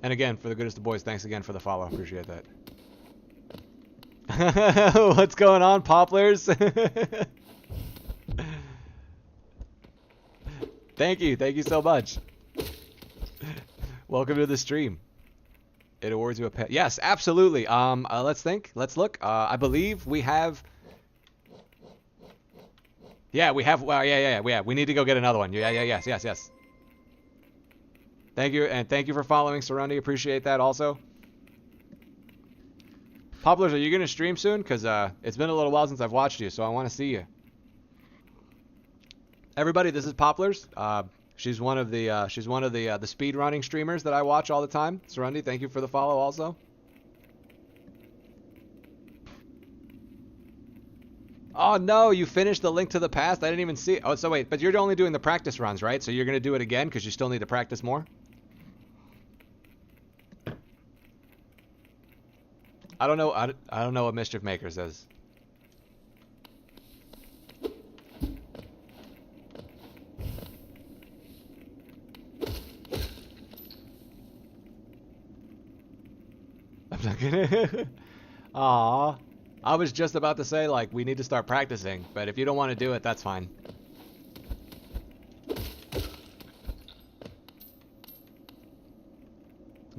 A: And again, for the goodest of boys, thanks again for the follow. Appreciate that. What's going on, Poplars? Thank you so much. Welcome to the stream. It awards you a pet. Yes, absolutely. Let's think. Let's look. I believe we have. Yeah, we have. Well, yeah. We need to go get another one. Yes. Thank you, and thank you for following, Sarundi. Appreciate that also. Poplars, are you gonna stream soon? Because it's been a little while since I've watched you, so I want to see you. Everybody, this is Poplars. She's one of the speed running streamers that I watch all the time. Sarundi, thank you for the follow also. Oh no, you finished the Link to the Past? I didn't even see it. Oh, so wait, but you're only doing the practice runs, right? So you're gonna do it again because you still need to practice more? I don't know. I don't know what Mischief Maker says. I'm not gonna. Aww. I was just about to say, like, we need to start practicing, but if you don't want to do it, that's fine.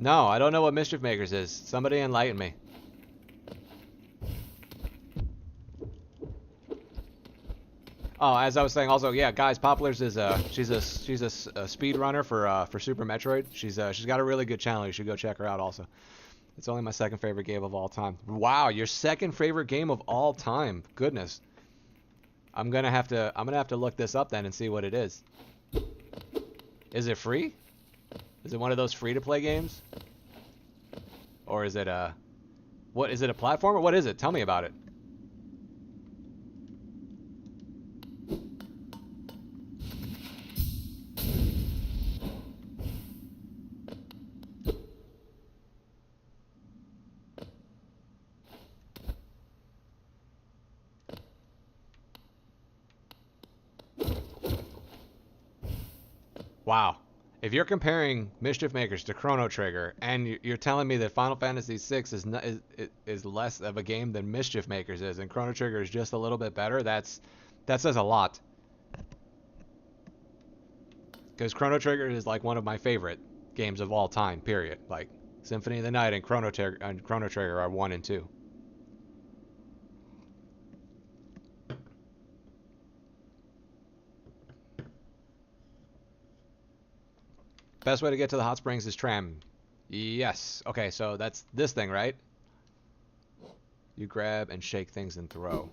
A: No, I don't know what Mischief Makers is. Somebody enlighten me. Oh, as I was saying, also, yeah, guys, Poplars is she's a speed runner for Super Metroid. She's got a really good channel. You should go check her out. Also, it's only my second favorite game of all time. Wow, your second favorite game of all time. Goodness, I'm gonna have to look this up then and see what it is. Is it free? Is it one of those free-to-play games? Or is it what is it, a platformer? What is it? Tell me about it. Wow. If you're comparing Mischief Makers to Chrono Trigger, and you're telling me that Final Fantasy VI is less of a game than Mischief Makers is, and Chrono Trigger is just a little bit better, that says a lot. Because Chrono Trigger is like one of my favorite games of all time, period. Like, Symphony of the Night and Chrono Trigger are 1 and 2. Best way to get to the hot springs is tram. Yes. Okay, so that's this thing, right? You grab and shake things and throw.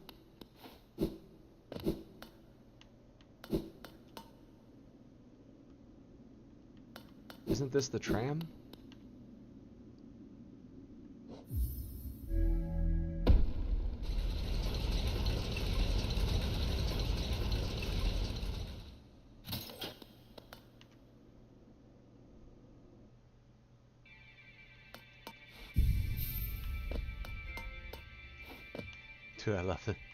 A: Isn't this the tram? Dude,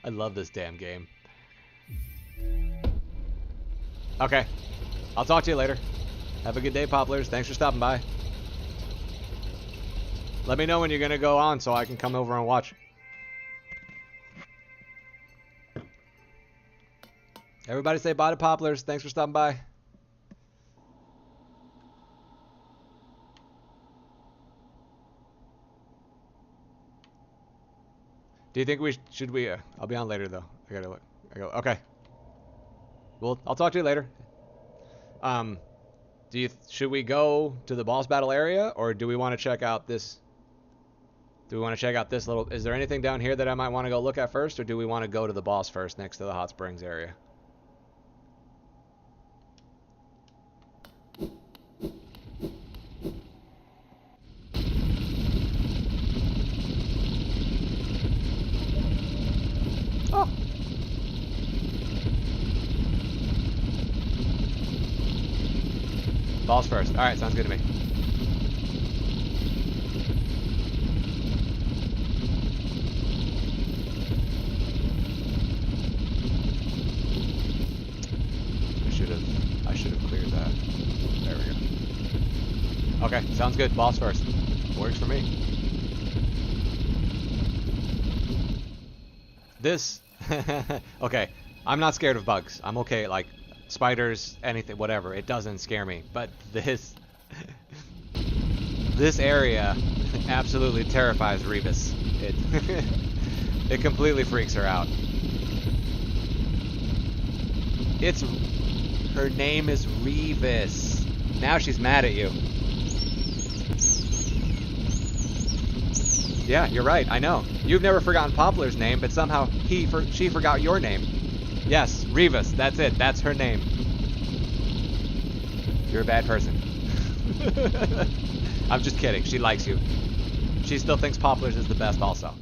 A: I love this damn game. Okay. I'll talk to you later. Have a good day, Poplars. Thanks for stopping by. Let me know when you're gonna go on so I can come over and watch. Everybody say bye to Poplars. Thanks for stopping by. Do you think should we I'll be on later though. I gotta look. Okay. Well, I'll talk to you later. Should we go to the boss battle area, or do we want to check out this? Do we want to check out this little? Is there anything down here that I might want to go look at first, or do we want to go to the boss first next to the hot springs area? Oh. Balls first. Alright, sounds good to me. I should have cleared that. There we go. Okay, sounds good. Balls first. Works for me. This okay, I'm not scared of bugs. I'm okay, like spiders, anything, whatever. It doesn't scare me. But this area absolutely terrifies Revis. It completely freaks her out. Her name is Revis. Now she's mad at you. Yeah, you're right. I know. You've never forgotten Poplar's name, but somehow she forgot your name. Yes, Revis. That's it. That's her name. You're a bad person. I'm just kidding. She likes you. She still thinks Poplar's is the best also.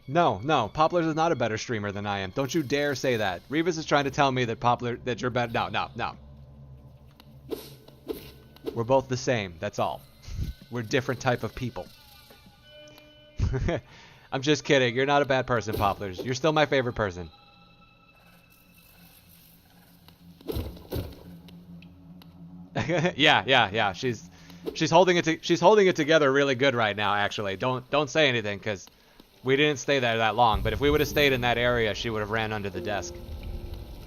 A: No, Poplar's is not a better streamer than I am. Don't you dare say that. Revis is trying to tell me that you're better. No. We're both the same, that's all. We're different type of people. I'm just kidding. You're not a bad person, Poplars. You're still my favorite person. Yeah. She's holding it together really good right now, actually. Don't say anything, because We didn't stay there that long, but if we would have stayed in that area, she would have ran under the desk.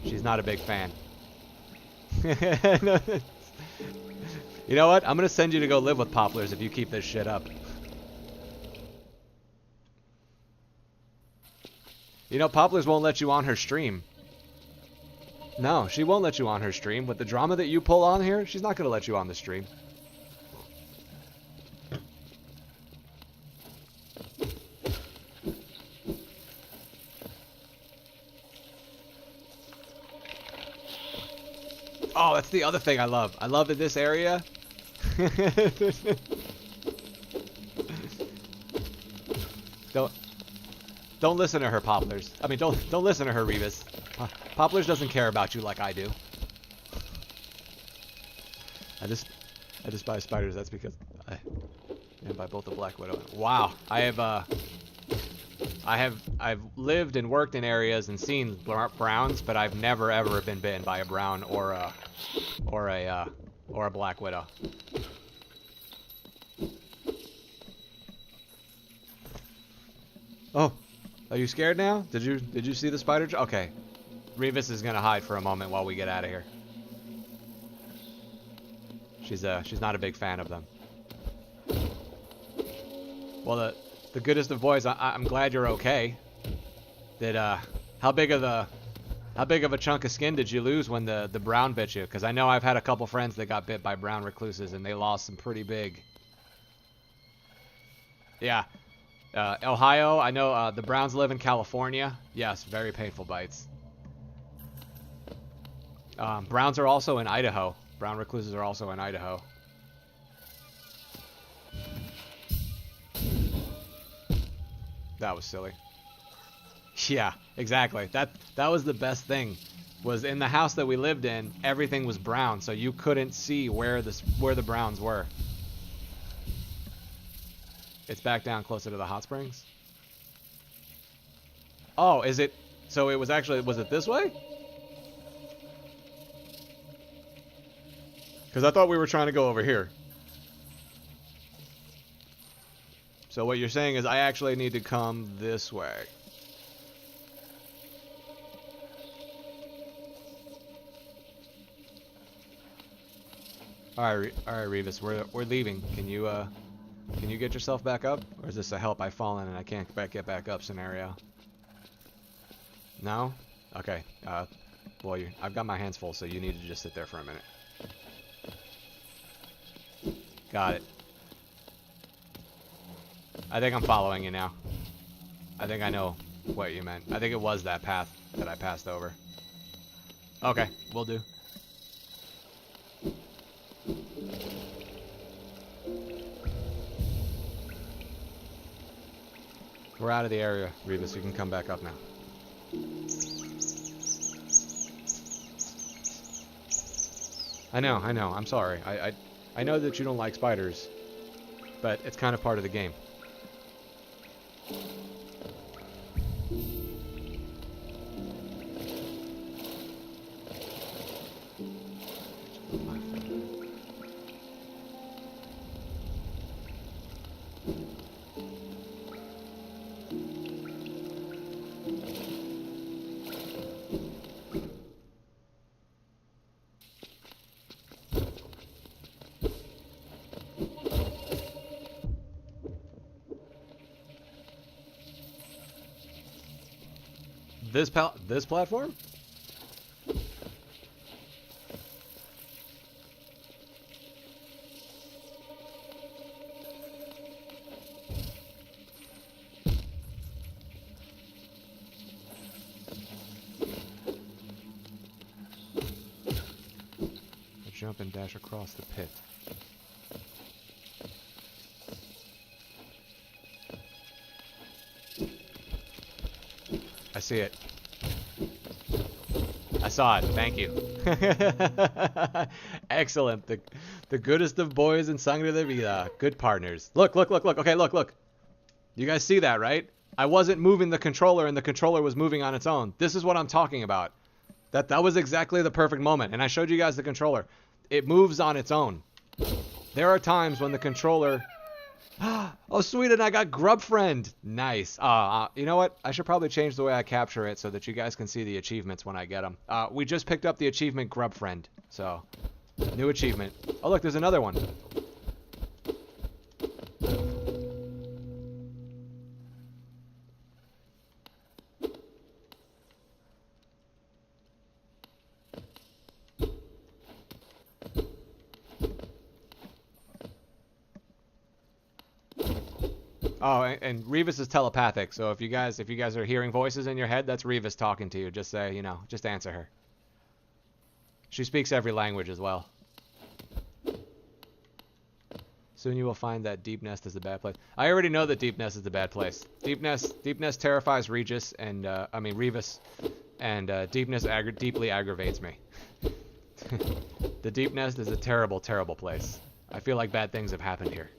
A: She's not a big fan. You know what? I'm gonna send you to go live with Poplars if you keep this shit up. You know, Poplars won't let you on her stream. No, she won't let you on her stream. With the drama that you pull on here, she's not gonna let you on the stream. Oh, that's the other thing I love. I love that this area. Don't listen to her, Poplars. I mean, don't listen to her, Rebus. Poplars doesn't care about you like I do. I just buy spiders. That's because I buy both the Black Widow. Wow, I've lived and worked in areas and seen browns, but I've never ever been bitten by a brown or a Black Widow. Oh, are you scared now? Did you see the spider? Okay, Revis is gonna hide for a moment while we get out of here. She's not a big fan of them. Well, the goodest of boys, I'm glad you're okay. How big of a chunk of skin did you lose when the brown bit you? Because I know I've had a couple friends that got bit by brown recluses and they lost some pretty big. Yeah, Ohio. I know the Browns live in California. Yes, very painful bites. Browns are also in Idaho. Brown recluses are also in Idaho. That was silly. Yeah, exactly. That was the best thing. Was in the house that we lived in, everything was brown, so you couldn't see where the browns were. It's back down closer to the hot springs. Oh, is it? So it was actually, was it this way? Because I thought we were trying to go over here. So what you're saying is I actually need to come this way. All right, Revis, we're leaving. Can you get yourself back up, or is this a help I've fallen and I can't get back up scenario? No? Okay. Well, I've got my hands full, so you need to just sit there for a minute. Got it. I think I'm following you now. I think I know what you meant. I think it was that path that I passed over. Okay, will do. We're out of the area, Rebus. You can come back up now. I know. I'm sorry. I know that you don't like spiders, but it's kind of part of the game. This platform? Jump and dash across the pit. I see it. I saw it. Thank you. Excellent. The goodest of boys in Sangre de Vida. Good partners. Look. Okay, look. You guys see that, right? I wasn't moving the controller and the controller was moving on its own. This is what I'm talking about. That was exactly the perfect moment. And I showed you guys the controller. It moves on its own. There are times when the controller... Oh, sweet, and I got Grub Friend. Nice. You know what? I should probably change the way I capture it so that you guys can see the achievements when I get them. We just picked up the achievement Grub Friend. So, new achievement. Oh, look, there's another one. Oh, and Revis is telepathic, so if you guys are hearing voices in your head, that's Revis talking to you. Just say, just answer her. She speaks every language as well. Soon you will find that Deep Nest is a bad place. I already know that Deep Nest is a bad place. Deep Nest terrifies Regis and Revis, and Deep Nest deeply aggravates me. The Deep Nest is a terrible, terrible place. I feel like bad things have happened here.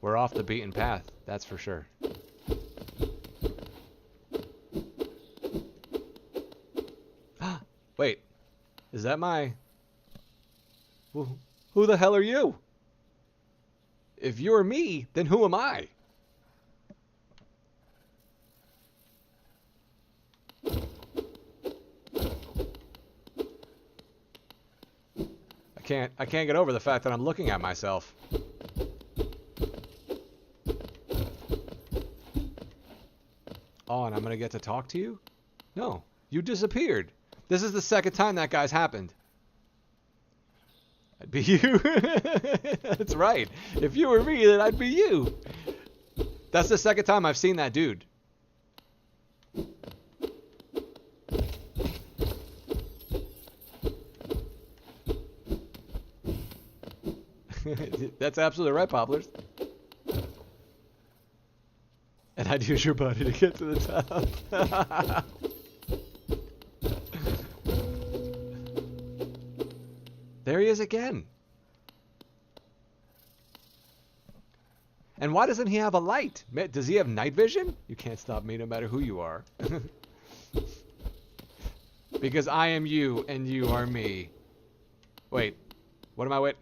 A: We're off the beaten path, that's for sure. Wait, is that my... Who the hell are you? If you're me, then who am I? I can't get over the fact that I'm looking at myself. Oh, and I'm gonna get to talk to you? No, you disappeared. This is the second time that guy's happened. I'd be you. That's right. If you were me, then I'd be you. That's the second time I've seen that dude. That's absolutely right, Poplars. And I'd use your body to get to the top. There he is again. And why doesn't he have a light? Does he have night vision? You can't stop me no matter who you are. Because I am you and you are me. Wait, what am I wait?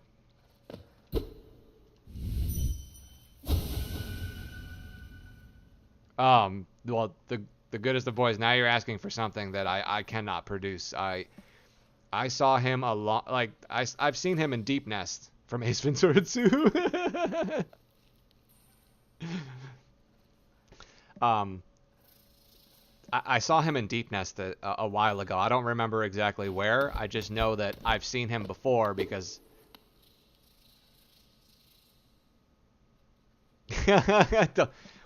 A: Well, the goodest of boys. Now you're asking for something that I cannot produce. I saw him a lot. Like I've seen him in Deep Nest from Ace Ventura 2. I saw him in Deep Nest a while ago. I don't remember exactly where. I just know that I've seen him before because.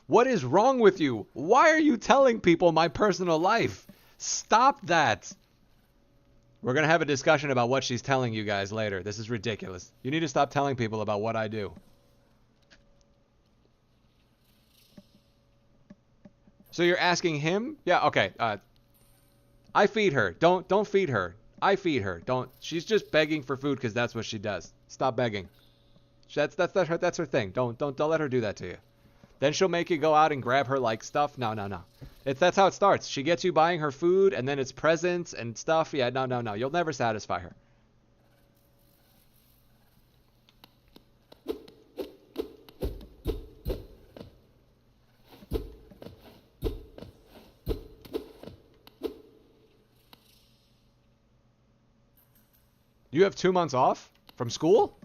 A: What is wrong with you? Why are you telling people my personal life? Stop that. We're going to have a discussion about what she's telling you guys later. This is ridiculous. You need to stop telling people about what I do. So you're asking him? Yeah, okay. I feed her. Don't feed her. I feed her. Don't. She's just begging for food because that's what she does. Stop begging. That's her thing. Don't let her do that to you. Then she'll make you go out and grab her like stuff. No. That's how it starts. She gets you buying her food and then it's presents and stuff. Yeah, no. You'll never satisfy her. You have 2 months off from school?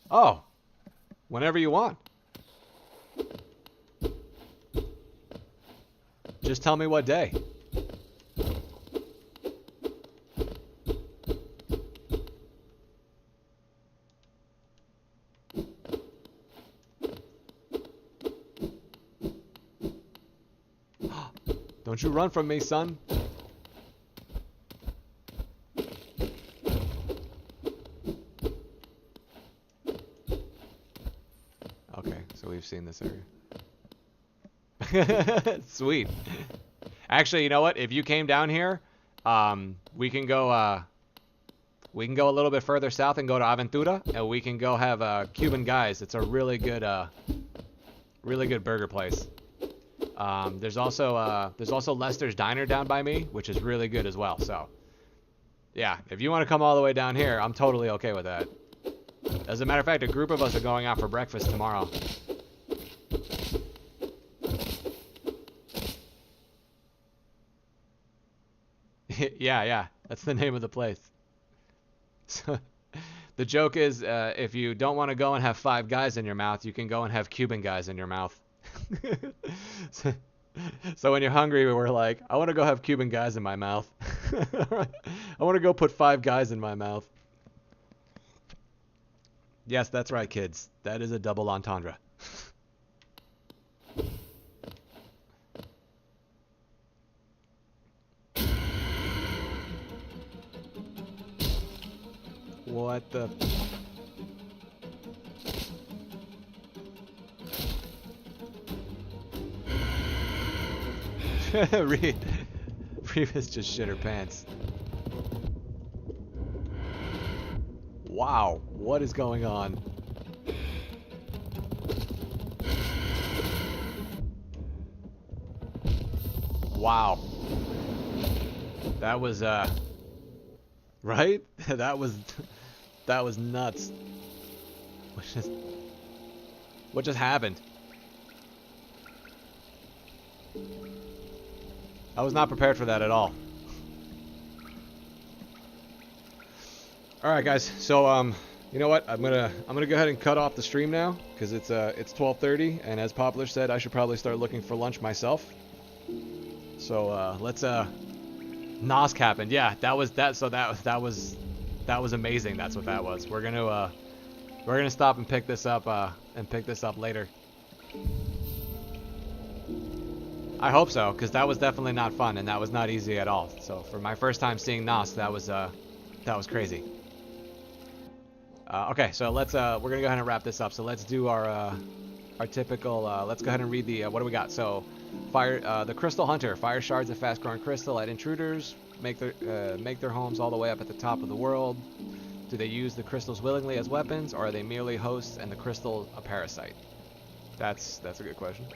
A: Oh. Whenever you want. Just tell me what day. Don't you run from me, son. We've seen this area. Sweet. Actually, you know what? If you came down here, we can go a little bit further south and go to Aventura, and we can go have Cuban Guys. It's a really good burger place. There's also Lester's Diner down by me, which is really good as well. So Yeah, if you want to come all the way down here, I'm totally okay with that. As a matter of fact, a group of us are going out for breakfast tomorrow. Yeah, that's the name of the place. So, the joke is, if you don't want to go and have 5 guys in your mouth, you can go and have Cuban guys in your mouth. So when you're hungry, we're like, I want to go have Cuban guys in my mouth. I want to go put 5 guys in my mouth. Yes, that's right, kids. That is a double entendre. What the... Revis just shit her pants. Wow, what is going on? Wow. That was, right? that was nuts. What just happened? I was not prepared for that at all. All right, guys. So, you know what? I'm gonna go ahead and cut off the stream now because it's 12:30, and as Poplar said, I should probably start looking for lunch myself. So let's Nosk happened. Yeah, that was that. So that was amazing. That's what that was. We're gonna stop and pick this up later. I hope so, because that was definitely not fun, and that was not easy at all. So for my first time seeing Nosk, that was crazy. Okay, so let's we're gonna go ahead and wrap this up. So let's do our typical. Let's go ahead and read the what do we got? So the Crystal Hunter fire shards of fast-growing crystal at intruders. Make their homes all the way up at the top of the world. Do they use the crystals willingly as weapons, or are they merely hosts and the crystal a parasite? That's a good question.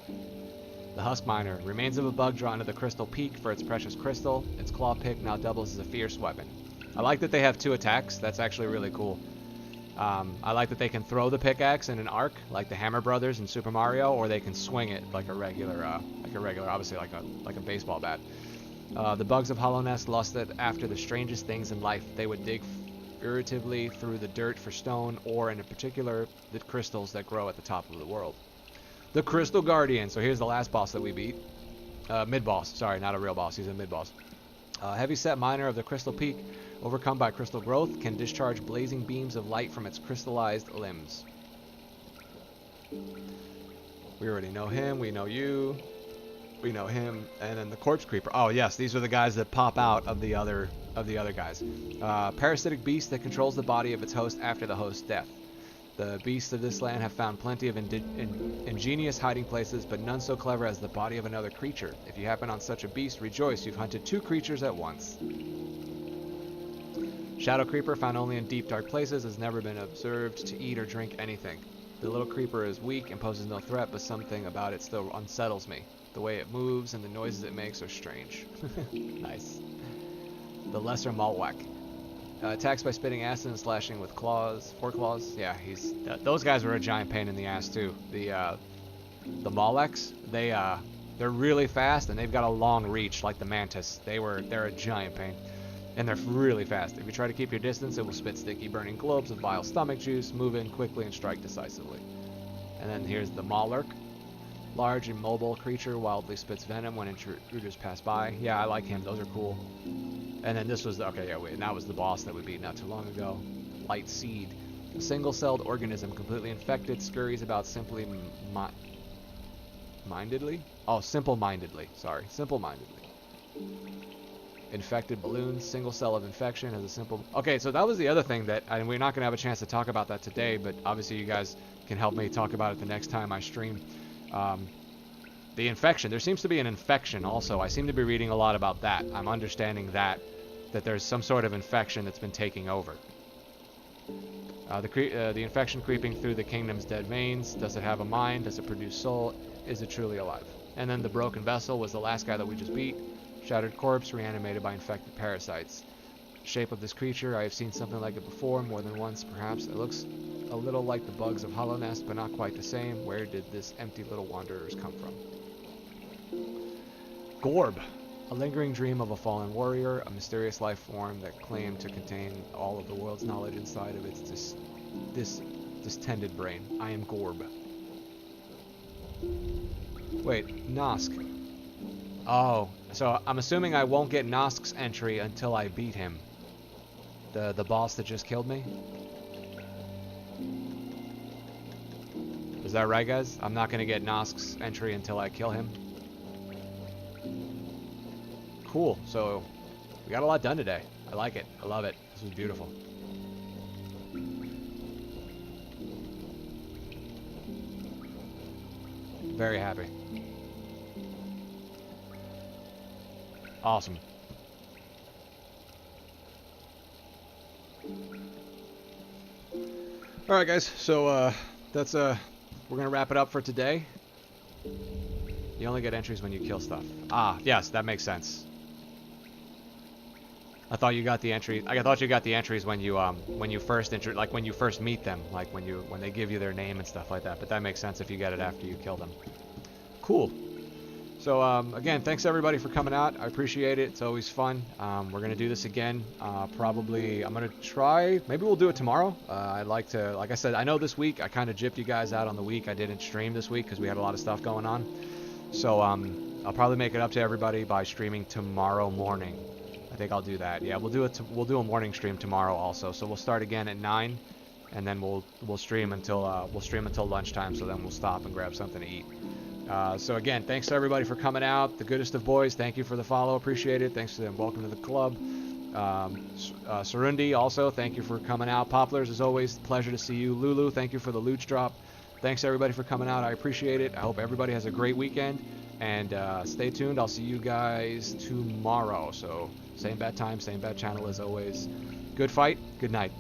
A: The Husk Miner, remains of a bug drawn to the Crystal Peak for its precious crystal. Its claw pick now doubles as a fierce weapon. I like that they have 2 attacks. That's actually really cool. I like that they can throw the pickaxe in an arc, like the Hammer Brothers in Super Mario, or they can swing it like a regular, obviously like a baseball bat. The bugs of Hallownest lusted after the strangest things in life. They would dig furtively through the dirt for stone, or in particular, the crystals that grow at the top of the world. The Crystal Guardian. So here's the last boss that we beat. Mid-boss. Sorry, not a real boss. He's a mid-boss. Heavy-set miner of the Crystal Peak, overcome by crystal growth, can discharge blazing beams of light from its crystallized limbs. We already know him. We know you. We know him. And then the Corpse Creeper. Oh, yes. These are the guys that pop out of the other guys. Parasitic beast that controls the body of its host after the host's death. The beasts of this land have found plenty of ingenious hiding places, but none so clever as the body of another creature. If you happen on such a beast, rejoice, you've hunted 2 creatures at once. Shadow Creeper, found only in deep, dark places, has never been observed to eat or drink anything. The little creeper is weak and poses no threat, but something about it still unsettles me. The way it moves and the noises it makes are strange. Nice. The Lesser Malwak. Attacks by spitting acid and slashing with claws, 4 claws. Yeah, those guys were a giant pain in the ass too. The Maleks, they're really fast and they've got a long reach like the Mantis. They're a giant pain, and they're really fast. If you try to keep your distance, it will spit sticky, burning globes of vile stomach juice, move in quickly and strike decisively. And then here's the Maulurk. Large and mobile creature, wildly spits venom when intruders pass by. Yeah, I like him. Those are cool. And then this was and that was the boss that we beat not too long ago. Light Seed. A single-celled organism completely infected scurries about simple-mindedly. Sorry, simple-mindedly. Infected balloons, single cell of infection has a simple... Okay, so that was the other thing that... And we're not going to have a chance to talk about that today, but obviously you guys can help me talk about it the next time I stream. The infection. There seems to be an infection also. I seem to be reading a lot about that. I'm understanding that there's some sort of infection that's been taking over. The infection creeping through the kingdom's dead veins. Does it have a mind? Does it produce soul? Is it truly alive? And then the Broken Vessel was the last guy that we just beat. Shattered corpse, reanimated by infected parasites. shape of this creature. I have seen something like it before, more than once, perhaps. It looks a little like the bugs of Hollow Nest, but not quite the same. Where did this empty little wanderers come from? Gorb. A lingering dream of a fallen warrior, a mysterious life form that claimed to contain all of the world's knowledge inside of its distended brain. I am Gorb. Wait, Nosk. Oh, so I'm assuming I won't get Nosk's entry until I beat him. The boss that just killed me? Is that right, guys? I'm not gonna get Nosk's entry until I kill him. Cool, so we got a lot done today. I like it. I love it. This was beautiful. Very happy. Awesome. Alright guys, so that's we're gonna wrap it up for today. You only get entries when you kill stuff. Ah, yes, that makes sense. I thought you got the entry. I thought you got the entries when you first like when you first meet them, like when they give you their name and stuff like that. But that makes sense if you get it after you kill them. Cool. So again, thanks everybody for coming out. I appreciate it. It's always fun. We're gonna do this again. Probably I'm gonna try. Maybe we'll do it tomorrow. I'd like to. Like I said, I know this week I kind of gypped you guys out on the week. I didn't stream this week because we had a lot of stuff going on. So I'll probably make it up to everybody by streaming tomorrow morning. I think I'll do that. Yeah, we'll do a morning stream tomorrow also. So we'll start again at 9, and then we'll stream until lunchtime. So then we'll stop and grab something to eat. So again, thanks to everybody for coming out. The goodest of boys, thank you for the follow. Appreciate it. Thanks to them. Welcome to the club. Sarundi also, thank you for coming out. Poplars, as always, pleasure to see you. Lulu, thank you for the loot drop. Thanks everybody for coming out. I appreciate it. I hope everybody has a great weekend. And stay tuned. I'll see you guys tomorrow. So same bad time, same bad channel as always. Good fight. Good night.